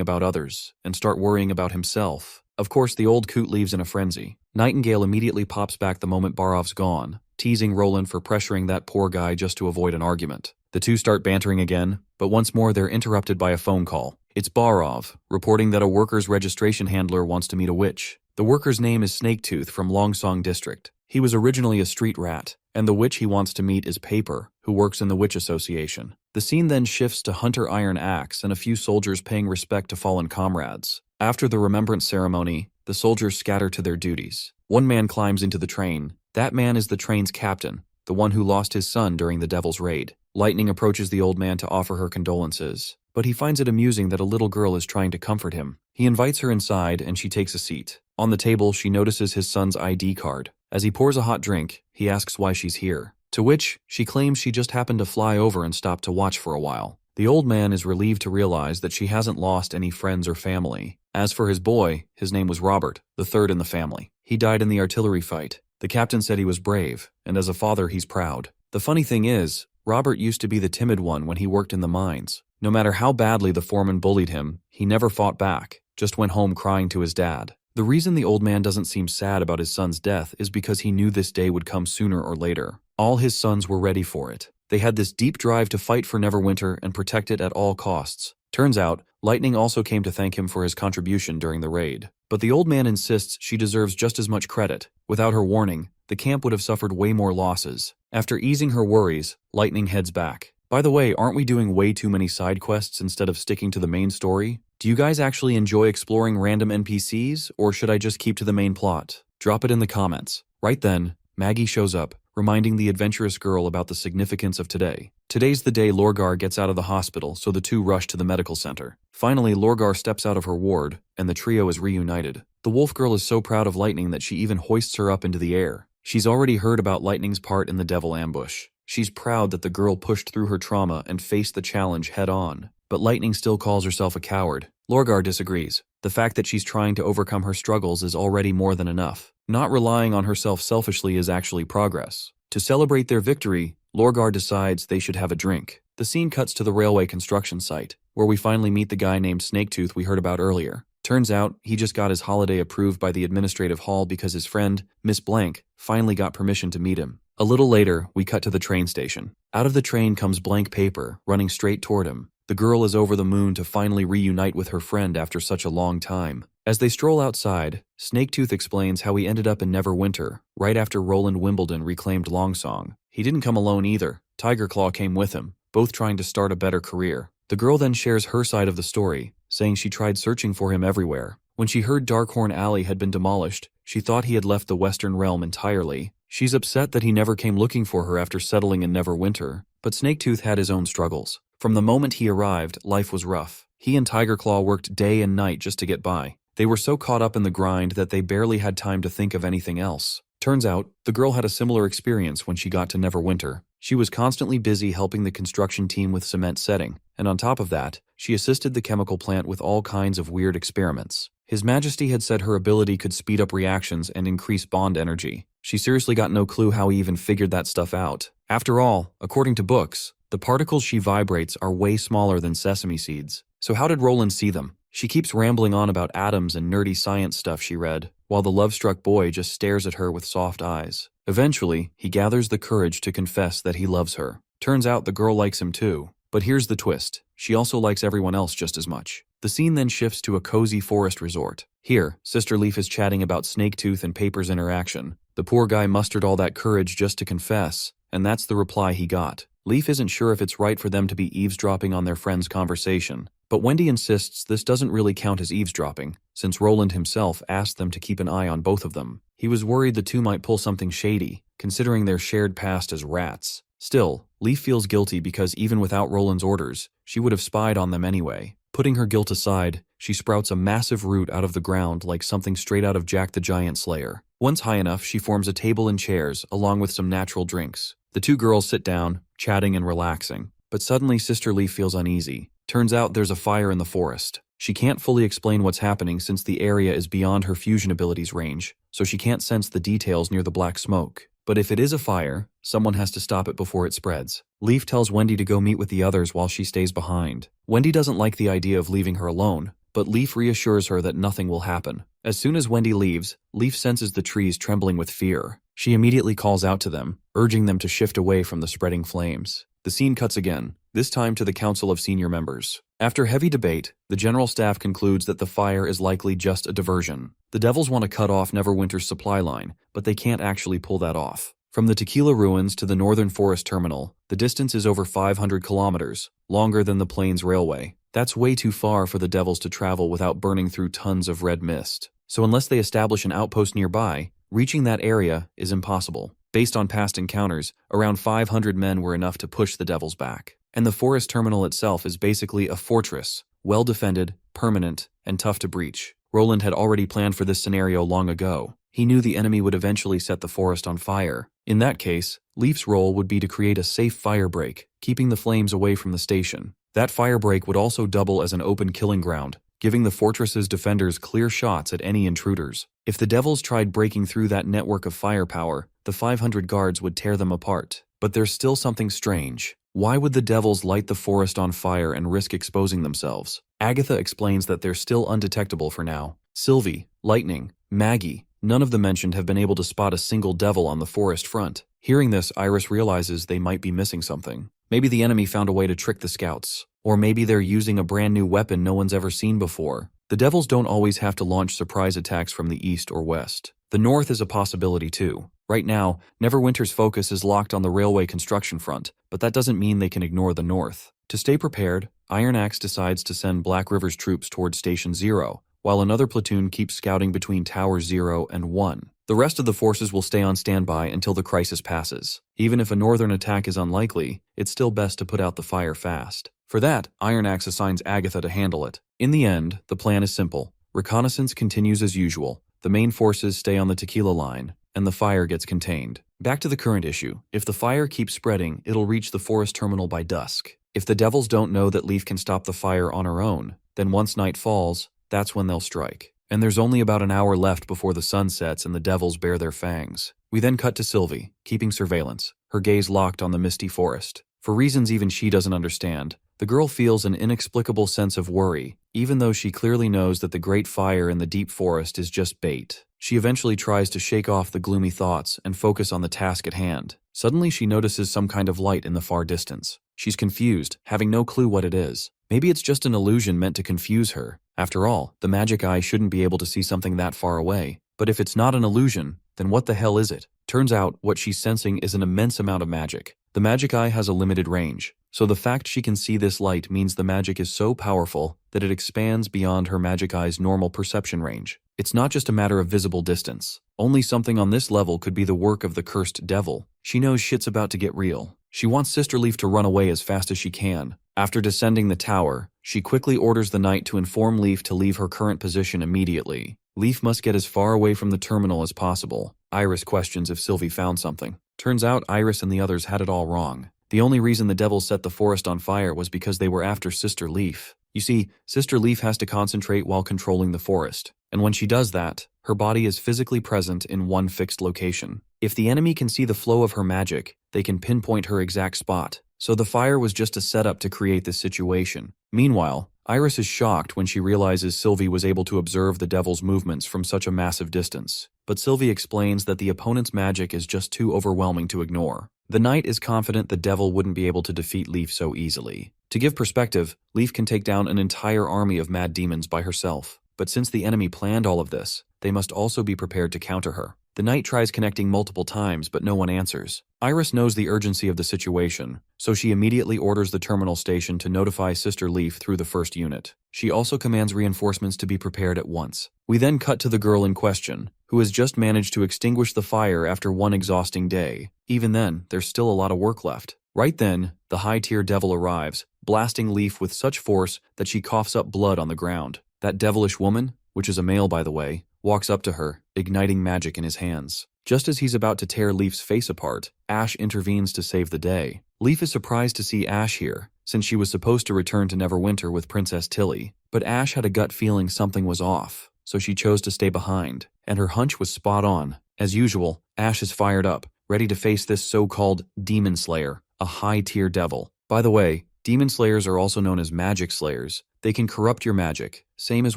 [SPEAKER 1] about others and start worrying about himself. Of course, the old coot leaves in a frenzy. Nightingale immediately pops back the moment Barov's gone, teasing Roland for pressuring that poor guy just to avoid an argument. The two start bantering again, but once more they're interrupted by a phone call. It's Barov, reporting that a workers' registration handler wants to meet a witch. The worker's name is Snaketooth from Longsong District. He was originally a street rat, and the witch he wants to meet is Paper, who works in the Witch Association. The scene then shifts to Hunter Iron Axe and a few soldiers paying respect to fallen comrades. After the remembrance ceremony, the soldiers scatter to their duties. One man climbs into the train. That man is the train's captain, the one who lost his son during the Devil's Raid. Lightning approaches the old man to offer her condolences, but he finds it amusing that a little girl is trying to comfort him. He invites her inside and she takes a seat. On the table, she notices his son's ID card. As he pours a hot drink, he asks why she's here, to which she claims she just happened to fly over and stop to watch for a while. The old man is relieved to realize that she hasn't lost any friends or family. As for his boy, his name was Robert, the third in the family. He died in the artillery fight. The captain said he was brave, and as a father he's proud. The funny thing is, Robert used to be the timid one when he worked in the mines. No matter how badly the foreman bullied him, he never fought back, just went home crying to his dad. The reason the old man doesn't seem sad about his son's death is because he knew this day would come sooner or later. All his sons were ready for it. They had this deep drive to fight for Neverwinter and protect it at all costs. Turns out, Lightning also came to thank him for his contribution during the raid. But the old man insists she deserves just as much credit. Without her warning, the camp would have suffered way more losses. After easing her worries, Lightning heads back. By the way, aren't we doing way too many side quests instead of sticking to the main story? Do you guys actually enjoy exploring random NPCs, or should I just keep to the main plot? Drop it in the comments. Right then, Maggie shows up, reminding the adventurous girl about the significance of today. Today's the day Lorgar gets out of the hospital, so the two rush to the medical center. Finally, Lorgar steps out of her ward, and the trio is reunited. The wolf girl is so proud of Lightning that she even hoists her up into the air. She's already heard about Lightning's part in the Devil Ambush. She's proud that the girl pushed through her trauma and faced the challenge head-on. But Lightning still calls herself a coward. Lorgar disagrees. The fact that she's trying to overcome her struggles is already more than enough. Not relying on herself selfishly is actually progress. To celebrate their victory, Lorgar decides they should have a drink. The scene cuts to the railway construction site, where we finally meet the guy named Snaketooth we heard about earlier. Turns out, he just got his holiday approved by the administrative hall because his friend, Miss Blank, finally got permission to meet him. A little later, we cut to the train station. Out of the train comes Blank Paper, running straight toward him. The girl is over the moon to finally reunite with her friend after such a long time. As they stroll outside, Snaketooth explains how he ended up in Neverwinter, right after Roland Wimbledon reclaimed Longsong. He didn't come alone either. Tigerclaw came with him, both trying to start a better career. The girl then shares her side of the story, saying she tried searching for him everywhere. When she heard Darkhorn Alley had been demolished, she thought he had left the Western Realm entirely. She's upset that he never came looking for her after settling in Neverwinter, but Snaketooth had his own struggles. From the moment he arrived, life was rough. He and Tigerclaw worked day and night just to get by. They were so caught up in the grind that they barely had time to think of anything else. Turns out, the girl had a similar experience when she got to Neverwinter. She was constantly busy helping the construction team with cement setting, and on top of that, she assisted the chemical plant with all kinds of weird experiments. His Majesty had said her ability could speed up reactions and increase bond energy. She seriously got no clue how he even figured that stuff out. After all, according to books, the particles she vibrates are way smaller than sesame seeds. So how did Roland see them? She keeps rambling on about atoms and nerdy science stuff she read, while the love-struck boy just stares at her with soft eyes. Eventually, he gathers the courage to confess that he loves her. Turns out the girl likes him too, But here's the twist. She also likes everyone else just as much. The scene then shifts to a cozy forest resort. Here, Sister Leaf is chatting about Snaketooth and Paper's interaction. The poor guy mustered all that courage just to confess, and that's the reply he got. Leaf isn't sure if it's right for them to be eavesdropping on their friend's conversation, but Wendy insists this doesn't really count as eavesdropping, since Roland himself asked them to keep an eye on both of them. He was worried the two might pull something shady, considering their shared past as rats. Still, Leaf feels guilty because even without Roland's orders, she would have spied on them anyway. Putting her guilt aside, she sprouts a massive root out of the ground like something straight out of Jack the Giant Slayer. Once high enough, she forms a table and chairs, along with some natural drinks. The two girls sit down, chatting and relaxing. But suddenly Sister Leaf feels uneasy. Turns out there's a fire in the forest. She can't fully explain what's happening since the area is beyond her fusion abilities range, so she can't sense the details near the black smoke. But if it is a fire, someone has to stop it before it spreads. Leaf tells Wendy to go meet with the others while she stays behind. Wendy doesn't like the idea of leaving her alone, but Leaf reassures her that nothing will happen. As soon as Wendy leaves, Leaf senses the trees trembling with fear. She immediately calls out to them, urging them to shift away from the spreading flames. The scene cuts again, this time to the Council of Senior Members. After heavy debate, the General Staff concludes that the fire is likely just a diversion. The Devils want to cut off Neverwinter's supply line, but they can't actually pull that off. From the Tequila ruins to the Northern Forest Terminal, the distance is over 500 kilometers, longer than the Plains Railway. That's way too far for the Devils to travel without burning through tons of red mist. So unless they establish an outpost nearby, reaching that area is impossible. Based on past encounters, around 500 men were enough to push the Devils back. And the forest terminal itself is basically a fortress, well-defended, permanent, and tough to breach. Roland had already planned for this scenario long ago. He knew the enemy would eventually set the forest on fire. In that case, Leaf's role would be to create a safe fire break, keeping the flames away from the station. That fire break would also double as an open killing ground, giving the fortress's defenders clear shots at any intruders. If the Devils tried breaking through that network of firepower, the 500 guards would tear them apart. But there's still something strange. Why would the Devils light the forest on fire and risk exposing themselves? Agatha explains that they're still undetectable for now. Sylvie, Lightning, Maggie, none of the mentioned have been able to spot a single devil on the forest front. Hearing this, Iris realizes they might be missing something. Maybe the enemy found a way to trick the scouts. Or maybe they're using a brand new weapon no one's ever seen before. The Devils don't always have to launch surprise attacks from the east or west. The north is a possibility too. Right now, Neverwinter's focus is locked on the railway construction front, but that doesn't mean they can ignore the north. To stay prepared, Iron Axe decides to send Black River's troops towards Station 0, while another platoon keeps scouting between Towers 0 and 1. The rest of the forces will stay on standby until the crisis passes. Even if a northern attack is unlikely, it's still best to put out the fire fast. For that, Iron Axe assigns Agatha to handle it. In the end, the plan is simple. Reconnaissance continues as usual, the main forces stay on the Tequila line, and the fire gets contained. Back to the current issue. If the fire keeps spreading, it'll reach the forest terminal by dusk. If the Devils don't know that Leaf can stop the fire on her own, then once night falls, that's when they'll strike. And there's only about an hour left before the sun sets and the Devils bare their fangs. We then cut to Sylvie, keeping surveillance, her gaze locked on the misty forest. For reasons even she doesn't understand, the girl feels an inexplicable sense of worry, even though she clearly knows that the great fire in the deep forest is just bait. She eventually tries to shake off the gloomy thoughts and focus on the task at hand. Suddenly she notices some kind of light in the far distance. She's confused, having no clue what it is. Maybe it's just an illusion meant to confuse her. After all, the magic eye shouldn't be able to see something that far away. But if it's not an illusion, then what the hell is it? Turns out, what she's sensing is an immense amount of magic. The magic eye has a limited range, so the fact she can see this light means the magic is so powerful that it expands beyond her magic eye's normal perception range. It's not just a matter of visible distance. Only something on this level could be the work of the cursed devil. She knows shit's about to get real. She wants Sister Leaf to run away as fast as she can. After descending the tower, she quickly orders the knight to inform Leaf to leave her current position immediately. Leaf must get as far away from the terminal as possible. Iris questions if Sylvie found something. Turns out Iris and the others had it all wrong. The only reason the Devils set the forest on fire was because they were after Sister Leaf. You see, Sister Leaf has to concentrate while controlling the forest. And when she does that, her body is physically present in one fixed location. If the enemy can see the flow of her magic, they can pinpoint her exact spot. So the fire was just a setup to create this situation. Meanwhile, Iris is shocked when she realizes Sylvie was able to observe the Devil's movements from such a massive distance. But Sylvie explains that the opponent's magic is just too overwhelming to ignore. The knight is confident the devil wouldn't be able to defeat Leaf so easily. To give perspective, Leaf can take down an entire army of mad demons by herself. But since the enemy planned all of this, they must also be prepared to counter her. The knight tries connecting multiple times, but no one answers. Iris knows the urgency of the situation, so she immediately orders the terminal station to notify Sister Leaf through the first unit. She also commands reinforcements to be prepared at once. We then cut to the girl in question, who has just managed to extinguish the fire after one exhausting day. Even then, there's still a lot of work left. Right then, the high-tier devil arrives, blasting Leaf with such force that she coughs up blood on the ground. That devilish woman, which is a male by the way, walks up to her, igniting magic in his hands. Just as he's about to tear Leaf's face apart, Ash intervenes to save the day. Leaf is surprised to see Ash here, since she was supposed to return to Neverwinter with Princess Tilly. But Ash had a gut feeling something was off, so she chose to stay behind, and her hunch was spot on. As usual, Ash is fired up, ready to face this so-called Demon Slayer, a high-tier devil. By the way, Demon Slayers are also known as Magic Slayers. They can corrupt your magic, same as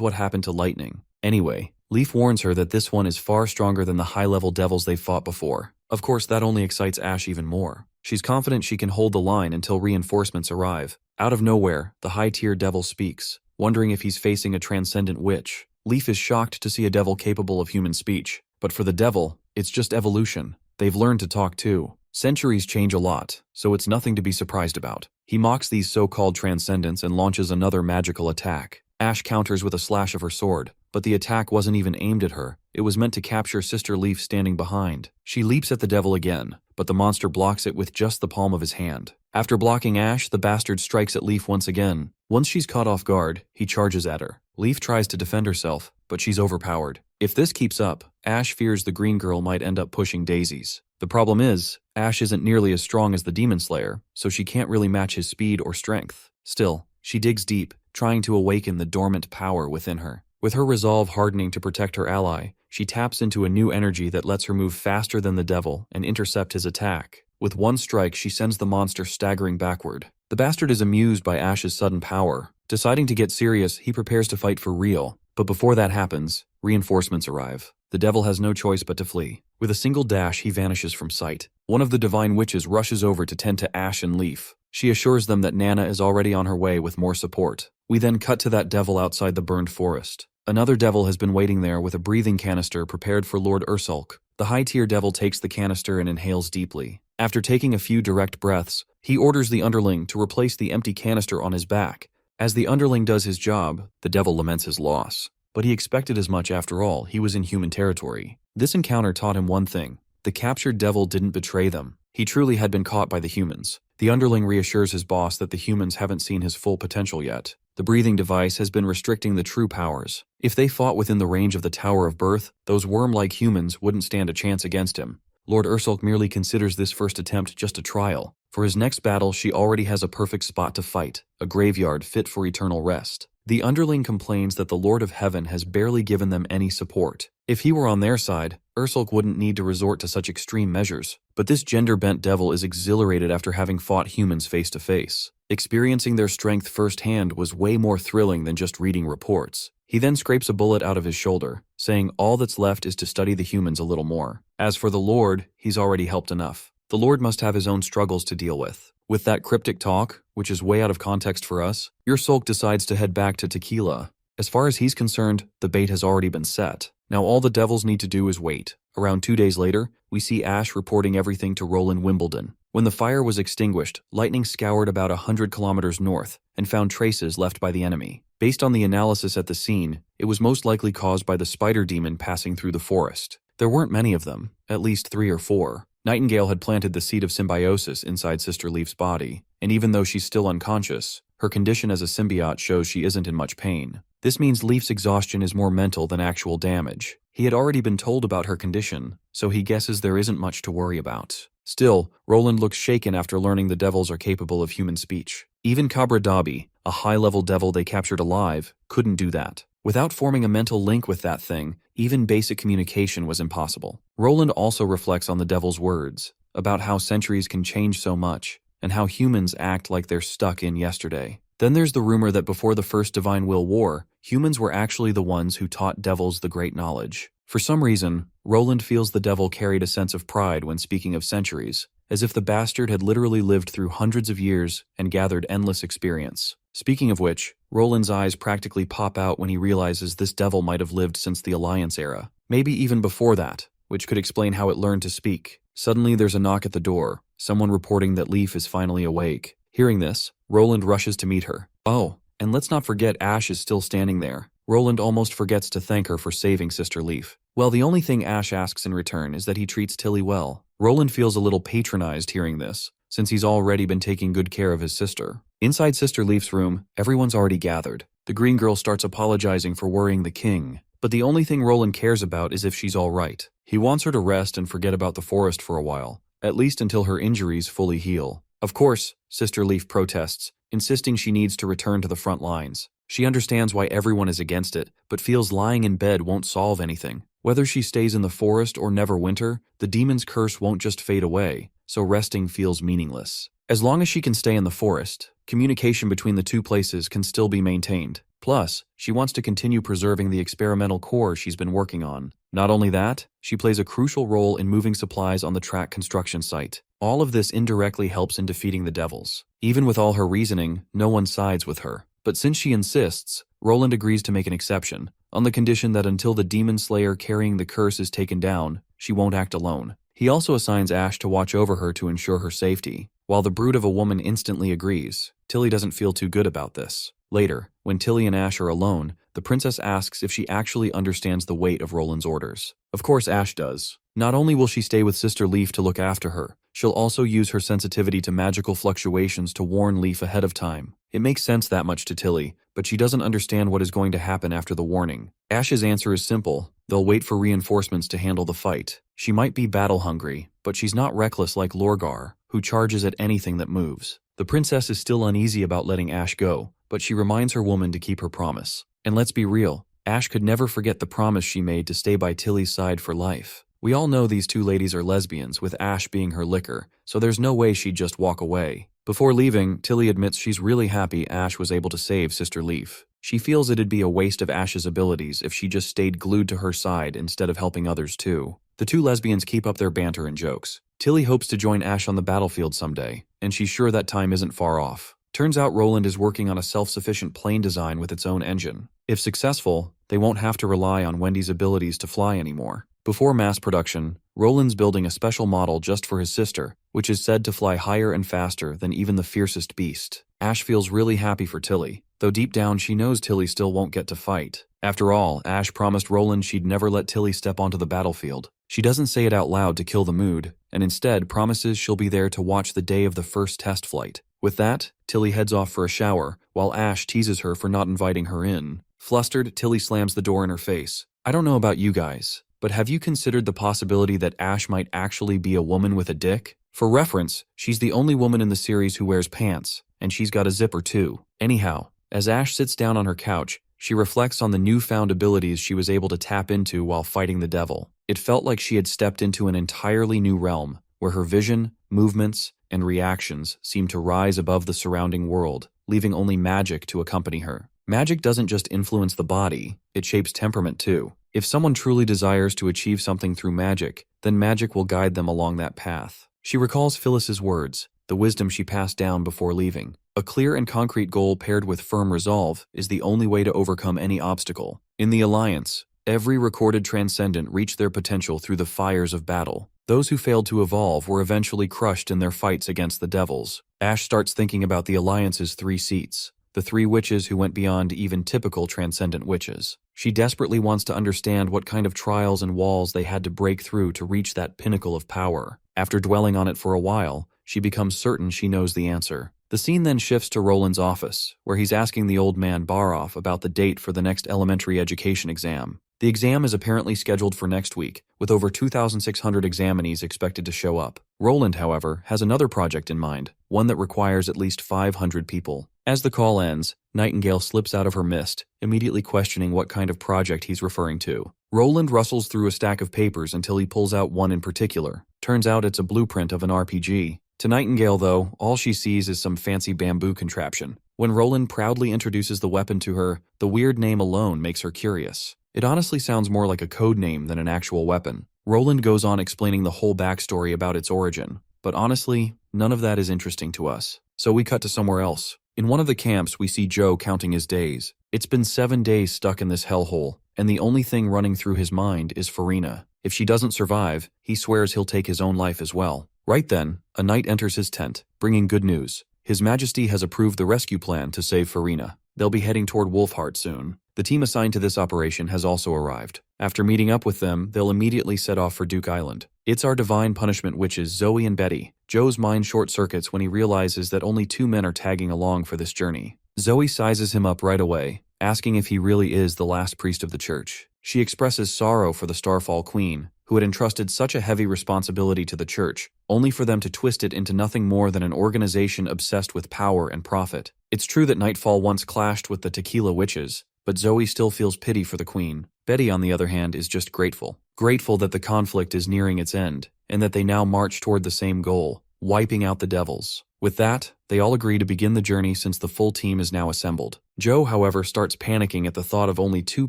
[SPEAKER 1] what happened to Lightning. Anyway, Leaf warns her that this one is far stronger than the high-level devils they've fought before. Of course, that only excites Ash even more. She's confident she can hold the line until reinforcements arrive. Out of nowhere, the high-tier devil speaks, wondering if he's facing a transcendent witch. Leaf is shocked to see a devil capable of human speech. But for the devil, it's just evolution. They've learned to talk too. Centuries change a lot, so it's nothing to be surprised about. He mocks these so-called transcendents and launches another magical attack. Ash counters with a slash of her sword, but the attack wasn't even aimed at her. It was meant to capture Sister Leaf standing behind. She leaps at the devil again, but the monster blocks it with just the palm of his hand. After blocking Ash, the bastard strikes at Leaf once again. Once she's caught off guard, he charges at her. Leaf tries to defend herself, but she's overpowered. If this keeps up, Ash fears the green girl might end up pushing daisies. The problem is, Ash isn't nearly as strong as the Demon Slayer, so she can't really match his speed or strength. Still, she digs deep, trying to awaken the dormant power within her. With her resolve hardening to protect her ally, she taps into a new energy that lets her move faster than the devil and intercept his attack. With one strike, she sends the monster staggering backward. The bastard is amused by Ash's sudden power. Deciding to get serious, he prepares to fight for real. But before that happens, reinforcements arrive. The devil has no choice but to flee. With a single dash, he vanishes from sight. One of the divine witches rushes over to tend to Ash and Leaf. She assures them that Nana is already on her way with more support. We then cut to that devil outside the burned forest. Another devil has been waiting there with a breathing canister prepared for Lord Ursulk. The high-tier devil takes the canister and inhales deeply. After taking a few direct breaths, he orders the underling to replace the empty canister on his back. As the underling does his job, the devil laments his loss. But he expected as much after all, he was in human territory. This encounter taught him one thing. The captured devil didn't betray them. He truly had been caught by the humans. The underling reassures his boss that the humans haven't seen his full potential yet. The breathing device has been restricting the true powers. If they fought within the range of the Tower of Birth, those worm-like humans wouldn't stand a chance against him. Lord Ursulk merely considers this first attempt just a trial. For his next battle, she already has a perfect spot to fight, a graveyard fit for eternal rest. The underling complains that the Lord of Heaven has barely given them any support. If he were on their side, Ursulk wouldn't need to resort to such extreme measures. But this gender-bent devil is exhilarated after having fought humans face to face. Experiencing their strength firsthand was way more thrilling than just reading reports. He then scrapes a bullet out of his shoulder, saying all that's left is to study the humans a little more. As for the Lord, he's already helped enough. The Lord must have his own struggles to deal with. With that cryptic talk, which is way out of context for us, Ursulk decides to head back to Tequila. As far as he's concerned, the bait has already been set. Now all the devils need to do is wait. Around 2 days later, we see Ash reporting everything to Roland Wimbledon. When the fire was extinguished, lightning scoured about 100 kilometers north and found traces left by the enemy. Based on the analysis at the scene, it was most likely caused by the spider demon passing through the forest. There weren't many of them, at least 3 or 4. Nightingale had planted the seed of symbiosis inside Sister Leaf's body, and even though she's still unconscious, her condition as a symbiote shows she isn't in much pain. This means Leaf's exhaustion is more mental than actual damage. He had already been told about her condition, so he guesses there isn't much to worry about. Still, Roland looks shaken after learning the devils are capable of human speech. Even Cabra Dabi, a high-level devil they captured alive, couldn't do that. Without forming a mental link with that thing, even basic communication was impossible. Roland also reflects on the devil's words, about how centuries can change so much, and how humans act like they're stuck in yesterday. Then there's the rumor that before the First Divine Will War, humans were actually the ones who taught devils the great knowledge. For some reason, Roland feels the devil carried a sense of pride when speaking of centuries, as if the bastard had literally lived through hundreds of years and gathered endless experience. Speaking of which, Roland's eyes practically pop out when he realizes this devil might have lived since the Alliance era, maybe even before that, which could explain how it learned to speak. Suddenly there's a knock at the door, someone reporting that Leaf is finally awake. Hearing this, Roland rushes to meet her. Oh, and let's not forget Ash is still standing there. Roland almost forgets to thank her for saving Sister Leaf. Well, the only thing Ash asks in return is that he treats Tilly well. Roland feels a little patronized hearing this, since he's already been taking good care of his sister. Inside Sister Leaf's room, everyone's already gathered. The green girl starts apologizing for worrying the king, but the only thing Roland cares about is if she's all right. He wants her to rest and forget about the forest for a while, at least until her injuries fully heal. Of course, Sister Leaf protests, insisting she needs to return to the front lines. She understands why everyone is against it, but feels lying in bed won't solve anything. Whether she stays in the forest or Neverwinter, the demon's curse won't just fade away, so resting feels meaningless. As long as she can stay in the forest, communication between the two places can still be maintained. Plus, she wants to continue preserving the experimental core she's been working on. Not only that, she plays a crucial role in moving supplies on the track construction site. All of this indirectly helps in defeating the devils. Even with all her reasoning, no one sides with her. But since she insists, Roland agrees to make an exception, on the condition that until the demon slayer carrying the curse is taken down, she won't act alone. He also assigns Ash to watch over her to ensure her safety. While the brute of a woman instantly agrees, Tilly doesn't feel too good about this. Later, when Tilly and Ash are alone, the princess asks if she actually understands the weight of Roland's orders. Of course Ash does. Not only will she stay with Sister Leaf to look after her, she'll also use her sensitivity to magical fluctuations to warn Leaf ahead of time. It makes sense that much to Tilly, but she doesn't understand what is going to happen after the warning. Ash's answer is simple. They'll wait for reinforcements to handle the fight. She might be battle-hungry, but she's not reckless like Lorgar, who charges at anything that moves. The princess is still uneasy about letting Ash go, but she reminds her woman to keep her promise. And let's be real, Ash could never forget the promise she made to stay by Tilly's side for life. We all know these two ladies are lesbians, with Ash being her licker, so there's no way she'd just walk away. Before leaving, Tilly admits she's really happy Ash was able to save Sister Leaf. She feels it'd be a waste of Ash's abilities if she just stayed glued to her side instead of helping others too. The two lesbians keep up their banter and jokes. Tilly hopes to join Ash on the battlefield someday, and she's sure that time isn't far off. Turns out Roland is working on a self-sufficient plane design with its own engine. If successful, they won't have to rely on Wendy's abilities to fly anymore. Before mass production, Roland's building a special model just for his sister, which is said to fly higher and faster than even the fiercest beast. Ash feels really happy for Tilly, though deep down she knows Tilly still won't get to fight. After all, Ash promised Roland she'd never let Tilly step onto the battlefield. She doesn't say it out loud to kill the mood, and instead promises she'll be there to watch the day of the first test flight. With that, Tilly heads off for a shower, while Ash teases her for not inviting her in. Flustered, Tilly slams the door in her face. I don't know about you guys, but have you considered the possibility that Ash might actually be a woman with a dick? For reference, she's the only woman in the series who wears pants, and she's got a zipper too. Anyhow, as Ash sits down on her couch, she reflects on the newfound abilities she was able to tap into while fighting the devil. It felt like she had stepped into an entirely new realm, where her vision, movements, and reactions seemed to rise above the surrounding world, leaving only magic to accompany her. Magic doesn't just influence the body, it shapes temperament too. If someone truly desires to achieve something through magic, then magic will guide them along that path. She recalls Phyllis's words, the wisdom she passed down before leaving. A clear and concrete goal paired with firm resolve is the only way to overcome any obstacle. In the Alliance, every recorded transcendent reached their potential through the fires of battle. Those who failed to evolve were eventually crushed in their fights against the devils. Ash starts thinking about the Alliance's 3 seats, the 3 witches who went beyond even typical transcendent witches. She desperately wants to understand what kind of trials and walls they had to break through to reach that pinnacle of power. After dwelling on it for a while, she becomes certain she knows the answer. The scene then shifts to Roland's office, where he's asking the old man Baroff about the date for the next elementary education exam. The exam is apparently scheduled for next week, with over 2,600 examinees expected to show up. Roland, however, has another project in mind, one that requires at least 500 people. As the call ends, Nightingale slips out of her mist, immediately questioning what kind of project he's referring to. Roland rustles through a stack of papers until he pulls out one in particular. Turns out it's a blueprint of an RPG. To Nightingale, though, all she sees is some fancy bamboo contraption. When Roland proudly introduces the weapon to her, the weird name alone makes her curious. It honestly sounds more like a code name than an actual weapon. Roland goes on explaining the whole backstory about its origin. but honestly, none of that is interesting to us. So we cut to somewhere else. In one of the camps, we see Joe counting his days. It's been 7 days stuck in this hellhole, and the only thing running through his mind is Farina. If she doesn't survive, he swears he'll take his own life as well. Right then, a knight enters his tent, bringing good news. His Majesty has approved the rescue plan to save Farina. They'll be heading toward Wolfheart soon. The team assigned to this operation has also arrived. After meeting up with them, they'll immediately set off for Duke Island. It's our divine punishment witches Zoe and Betty. Joe's mind short-circuits when he realizes that only 2 men are tagging along for this journey. Zoe sizes him up right away, asking if he really is the last priest of the church. She expresses sorrow for the Starfall Queen, who had entrusted such a heavy responsibility to the church, only for them to twist it into nothing more than an organization obsessed with power and profit. It's true that Nightfall once clashed with the Tequila witches, but Zoe still feels pity for the queen. Betty, on the other hand, is just grateful. Grateful that the conflict is nearing its end, and that they now march toward the same goal, wiping out the devils. With that, they all agree to begin the journey since the full team is now assembled. Joe, however, starts panicking at the thought of only 2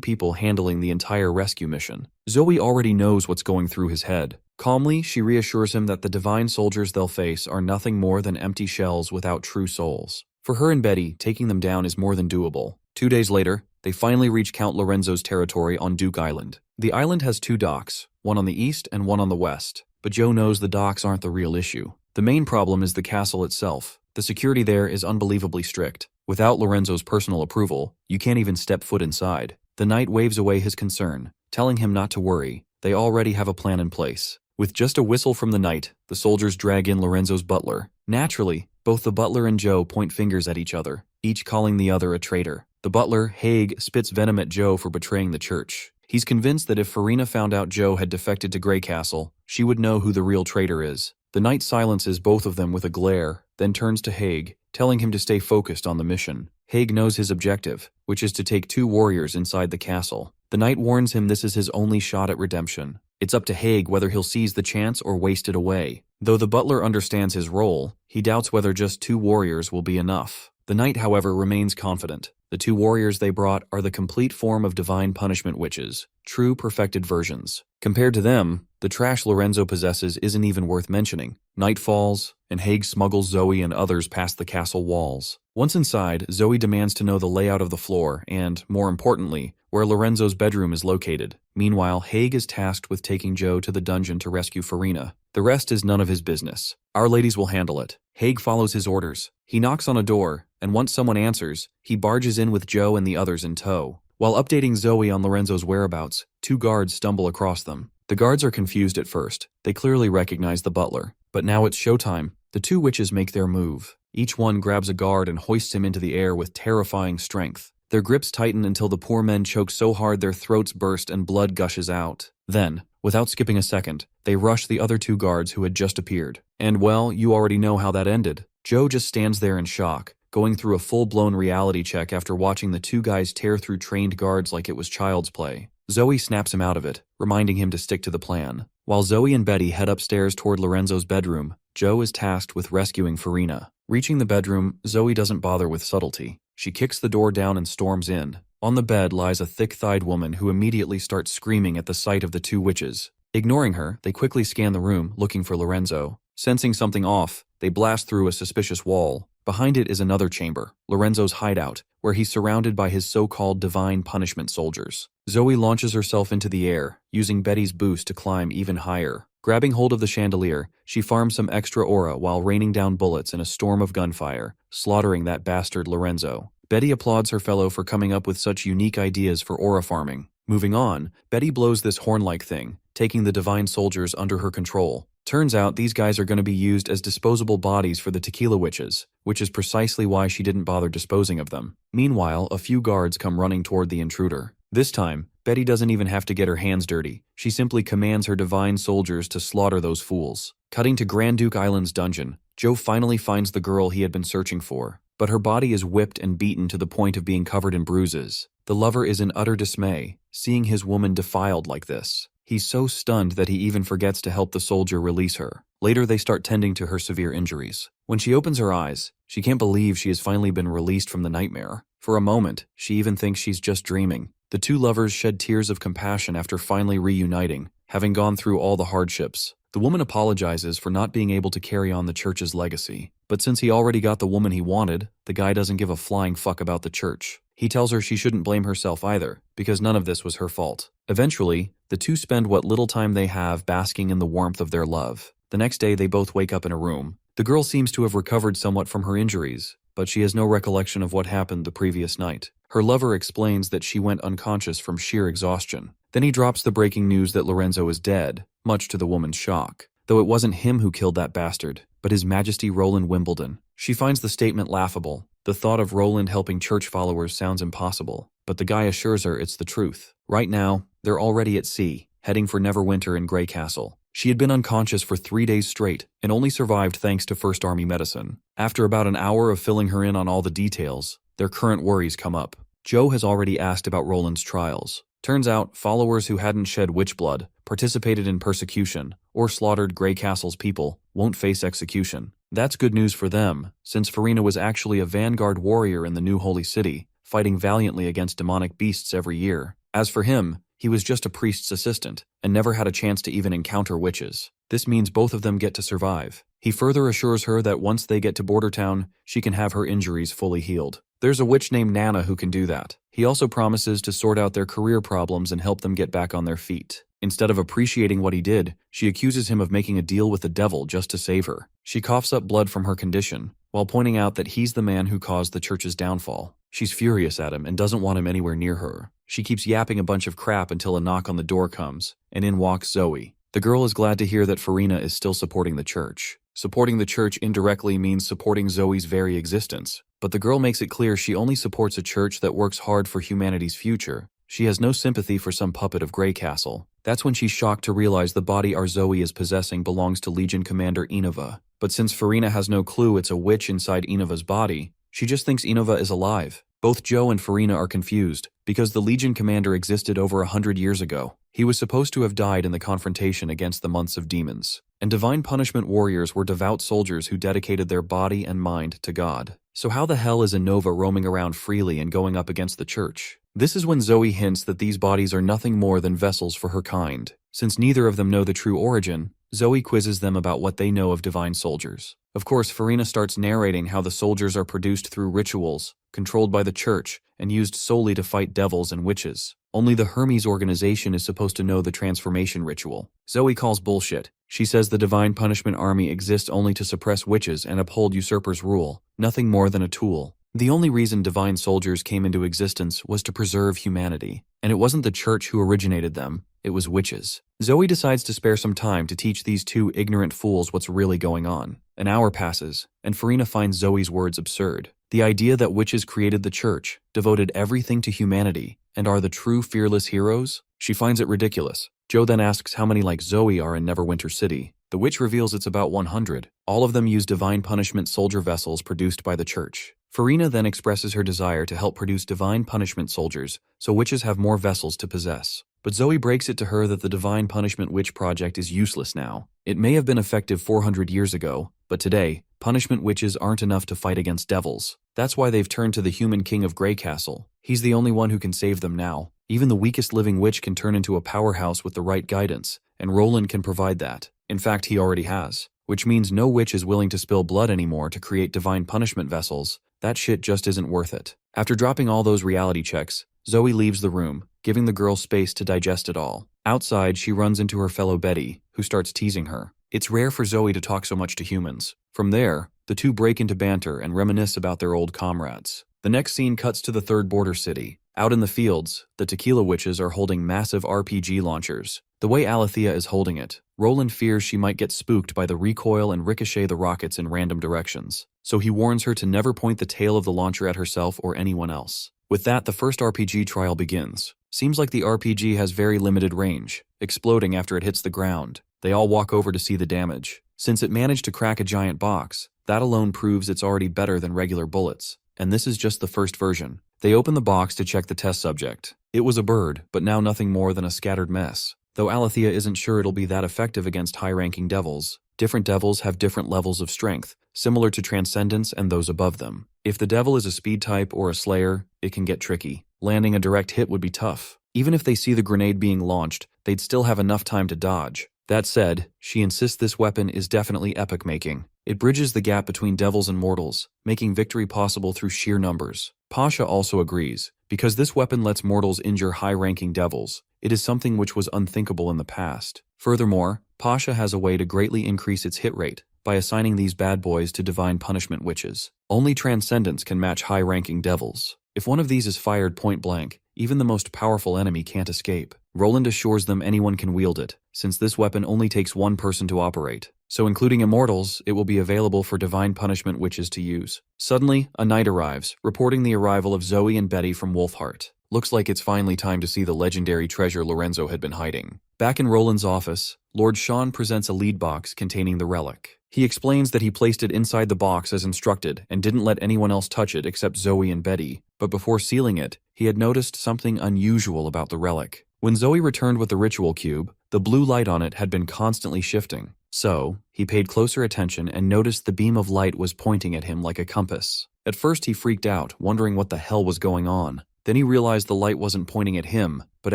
[SPEAKER 1] people handling the entire rescue mission. Zoe already knows what's going through his head. Calmly, she reassures him that the divine soldiers they'll face are nothing more than empty shells without true souls. For her and Betty, taking them down is more than doable. 2 days later, they finally reach Count Lorenzo's territory on Duke Island. The island has 2 docks, one on the east and one on the west, but Joe knows the docks aren't the real issue. The main problem is the castle itself. The security there is unbelievably strict. Without Lorenzo's personal approval, you can't even step foot inside. The knight waves away his concern, telling him not to worry. They already have a plan in place. With just a whistle from the knight, the soldiers drag in Lorenzo's butler. Naturally, both the butler and Joe point fingers at each other, each calling the other a traitor. The butler, Haig, spits venom at Joe for betraying the church. He's convinced that if Farina found out Joe had defected to Grey Castle, she would know who the real traitor is. The knight silences both of them with a glare, then turns to Haig, telling him to stay focused on the mission. Haig knows his objective, which is to take 2 warriors inside the castle. The knight warns him this is his only shot at redemption. It's up to Haig whether he'll seize the chance or waste it away. Though the butler understands his role, he doubts whether just 2 warriors will be enough. The knight, however, remains confident. The 2 warriors they brought are the complete form of divine punishment witches, true perfected versions. Compared to them, the trash Lorenzo possesses isn't even worth mentioning. Night falls, and Haig smuggles Zoe and others past the castle walls. Once inside, Zoe demands to know the layout of the floor and, more importantly, where Lorenzo's bedroom is located. Meanwhile, Haig is tasked with taking Joe to the dungeon to rescue Farina. The rest is none of his business. Our ladies will handle it. Haig follows his orders. He knocks on a door, and once someone answers, he barges in with Joe and the others in tow. While updating Zoe on Lorenzo's whereabouts, 2 guards stumble across them. The guards are confused at first. They clearly recognize the butler. But now it's showtime. The 2 witches make their move. Each one grabs a guard and hoists him into the air with terrifying strength. Their grips tighten until the poor men choke so hard their throats burst and blood gushes out. Then, without skipping a second, they rush the other 2 guards who had just appeared. And well, you already know how that ended. Joe just stands there in shock, going through a full-blown reality check after watching the 2 guys tear through trained guards like it was child's play. Zoe snaps him out of it, reminding him to stick to the plan. While Zoe and Betty head upstairs toward Lorenzo's bedroom, Joe is tasked with rescuing Farina. Reaching the bedroom, Zoe doesn't bother with subtlety. She kicks the door down and storms in. On the bed lies a thick-thighed woman who immediately starts screaming at the sight of the 2 witches. Ignoring her, they quickly scan the room, looking for Lorenzo. Sensing something off, they blast through a suspicious wall. Behind it is another chamber, Lorenzo's hideout, where he's surrounded by his so-called divine punishment soldiers. Zoe launches herself into the air, using Betty's boost to climb even higher. Grabbing hold of the chandelier, she farms some extra aura while raining down bullets in a storm of gunfire, slaughtering that bastard Lorenzo. Betty applauds her fellow for coming up with such unique ideas for aura farming. Moving on, Betty blows this horn-like thing, taking the divine soldiers under her control. Turns out these guys are going to be used as disposable bodies for the Tequila witches, which is precisely why she didn't bother disposing of them. Meanwhile, a few guards come running toward the intruder. This time, Betty doesn't even have to get her hands dirty. She simply commands her divine soldiers to slaughter those fools. Cutting to Grand Duke Island's dungeon, Joe finally finds the girl he had been searching for, but her body is whipped and beaten to the point of being covered in bruises. The lover is in utter dismay, seeing his woman defiled like this. He's so stunned that he even forgets to help the soldier release her. Later, they start tending to her severe injuries. When she opens her eyes, she can't believe she has finally been released from the nightmare. For a moment, she even thinks she's just dreaming. The 2 lovers shed tears of compassion after finally reuniting, having gone through all the hardships. The woman apologizes for not being able to carry on the church's legacy, but since he already got the woman he wanted, the guy doesn't give a flying fuck about the church. He tells her she shouldn't blame herself either, because none of this was her fault. Eventually, the two spend what little time they have basking in the warmth of their love. The next day they both wake up in a room. The girl seems to have recovered somewhat from her injuries, but she has no recollection of what happened the previous night. Her lover explains that she went unconscious from sheer exhaustion. Then he drops the breaking news that Lorenzo is dead, much to the woman's shock. Though it wasn't him who killed that bastard, but His Majesty Roland Wimbledon. She finds the statement laughable. The thought of Roland helping church followers sounds impossible, but the guy assures her it's the truth. Right now, they're already at sea, heading for Neverwinter in Grey Castle. She had been unconscious for 3 days straight and only survived thanks to First Army medicine. After about an hour of filling her in on all the details, their current worries come up. Joe has already asked about Roland's trials. Turns out, followers who hadn't shed witch blood, participated in persecution, or slaughtered Grey Castle's people won't face execution. That's good news for them, since Farina was actually a vanguard warrior in the new holy city, fighting valiantly against demonic beasts every year. As for him, he was just a priest's assistant, and never had a chance to even encounter witches. This means both of them get to survive. He further assures her that once they get to Bordertown, she can have her injuries fully healed. There's a witch named Nana who can do that. He also promises to sort out their career problems and help them get back on their feet. Instead of appreciating what he did, she accuses him of making a deal with the devil just to save her. She coughs up blood from her condition, while pointing out that he's the man who caused the church's downfall. She's furious at him and doesn't want him anywhere near her. She keeps yapping a bunch of crap until a knock on the door comes, and in walks Zoe. The girl is glad to hear that Farina is still supporting the church. Supporting the church indirectly means supporting Zoe's very existence, but the girl makes it clear she only supports a church that works hard for humanity's future. She has no sympathy for some puppet of Grey Castle. That's when she's shocked to realize the body our Zoe is possessing belongs to Legion Commander Inova. But since Farina has no clue it's a witch inside Inova's body, she just thinks Inova is alive. Both Joe and Farina are confused, because the Legion Commander existed over 100 years ago. He was supposed to have died in the confrontation against the Months of Demons. And Divine Punishment warriors were devout soldiers who dedicated their body and mind to God. So how the hell is Inova roaming around freely and going up against the church? This is when Zoe hints that these bodies are nothing more than vessels for her kind. Since neither of them know the true origin, Zoe quizzes them about what they know of divine soldiers. Of course, Farina starts narrating how the soldiers are produced through rituals, controlled by the church, and used solely to fight devils and witches. Only the Hermes organization is supposed to know the transformation ritual. Zoe calls bullshit. She says the Divine Punishment Army exists only to suppress witches and uphold usurpers' rule, nothing more than a tool. The only reason divine soldiers came into existence was to preserve humanity, and it wasn't the church who originated them, it was witches. Zoe decides to spare some time to teach these two ignorant fools what's really going on. An hour passes, and Farina finds Zoe's words absurd. The idea that witches created the church, devoted everything to humanity, and are the true fearless heroes? She finds it ridiculous. Joe then asks how many like Zoe are in Neverwinter City. The witch reveals it's about 100. All of them use Divine Punishment soldier vessels produced by the church. Farina then expresses her desire to help produce Divine Punishment soldiers, so witches have more vessels to possess. But Zoe breaks it to her that the Divine Punishment Witch Project is useless now. It may have been effective 400 years ago, but today, punishment witches aren't enough to fight against devils. That's why they've turned to the human king of Grey Castle. He's the only one who can save them now. Even the weakest living witch can turn into a powerhouse with the right guidance, and Roland can provide that. In fact, he already has. Which means no witch is willing to spill blood anymore to create Divine Punishment vessels. That shit just isn't worth it. After dropping all those reality checks, Zoe leaves the room, giving the girl space to digest it all. Outside, she runs into her fellow Betty, who starts teasing her. It's rare for Zoe to talk so much to humans. From there, the two break into banter and reminisce about their old comrades. The next scene cuts to the third border city. Out in the fields, the Tequila witches are holding massive RPG launchers. The way Alethea is holding it, Roland fears she might get spooked by the recoil and ricochet the rockets in random directions. So he warns her to never point the tail of the launcher at herself or anyone else. With that, the first RPG trial begins. Seems like the RPG has very limited range, exploding after it hits the ground. They all walk over to see the damage. Since it managed to crack a giant box, that alone proves it's already better than regular bullets. And this is just the first version. They open the box to check the test subject. It was a bird, but now nothing more than a scattered mess. Though Alethea isn't sure it'll be that effective against high-ranking devils. Different devils have different levels of strength, similar to Transcendence and those above them. If the devil is a speed type or a slayer, it can get tricky. Landing a direct hit would be tough. Even if they see the grenade being launched, they'd still have enough time to dodge. That said, she insists this weapon is definitely epic-making. It bridges the gap between devils and mortals, making victory possible through sheer numbers. Pasha also agrees, because this weapon lets mortals injure high-ranking devils. It is something which was unthinkable in the past. Furthermore, Pasha has a way to greatly increase its hit rate by assigning these bad boys to divine punishment witches. Only Transcendents can match high-ranking devils. If one of these is fired point-blank, even the most powerful enemy can't escape. Roland assures them anyone can wield it, since this weapon only takes one person to operate. So including immortals, it will be available for divine punishment witches to use. Suddenly, a knight arrives, reporting the arrival of Zoe and Betty from Wolfheart. Looks like it's finally time to see the legendary treasure Lorenzo had been hiding. Back in Roland's office, Lord Sean presents a lead box containing the relic. He explains that he placed it inside the box as instructed and didn't let anyone else touch it except Zoe and Betty, but before sealing it, he had noticed something unusual about the relic. When Zoe returned with the ritual cube, the blue light on it had been constantly shifting. So, he paid closer attention and noticed the beam of light was pointing at him like a compass. At first he freaked out, wondering what the hell was going on. Then he realized the light wasn't pointing at him, but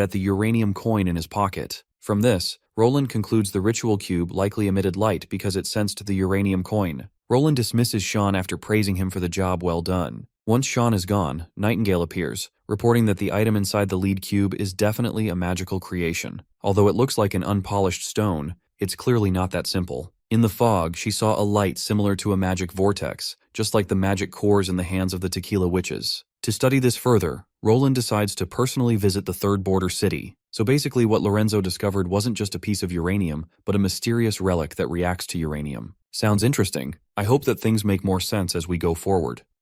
[SPEAKER 1] at the uranium coin in his pocket. From this, Roland concludes the ritual cube likely emitted light because it sensed the uranium coin. Roland dismisses Sean after praising him for the job well done. Once Sean is gone, Nightingale appears, reporting that the item inside the lead cube is definitely a magical creation. Although it looks like an unpolished stone, it's clearly not that simple. In the fog, she saw a light similar to a magic vortex, just like the magic cores in the hands of the Tequila witches. To study this further, Roland decides to personally visit the third border city. So basically what Lorenzo discovered wasn't just a piece of uranium, but a mysterious relic that reacts to uranium. Sounds interesting. I hope that things make more sense as we go forward.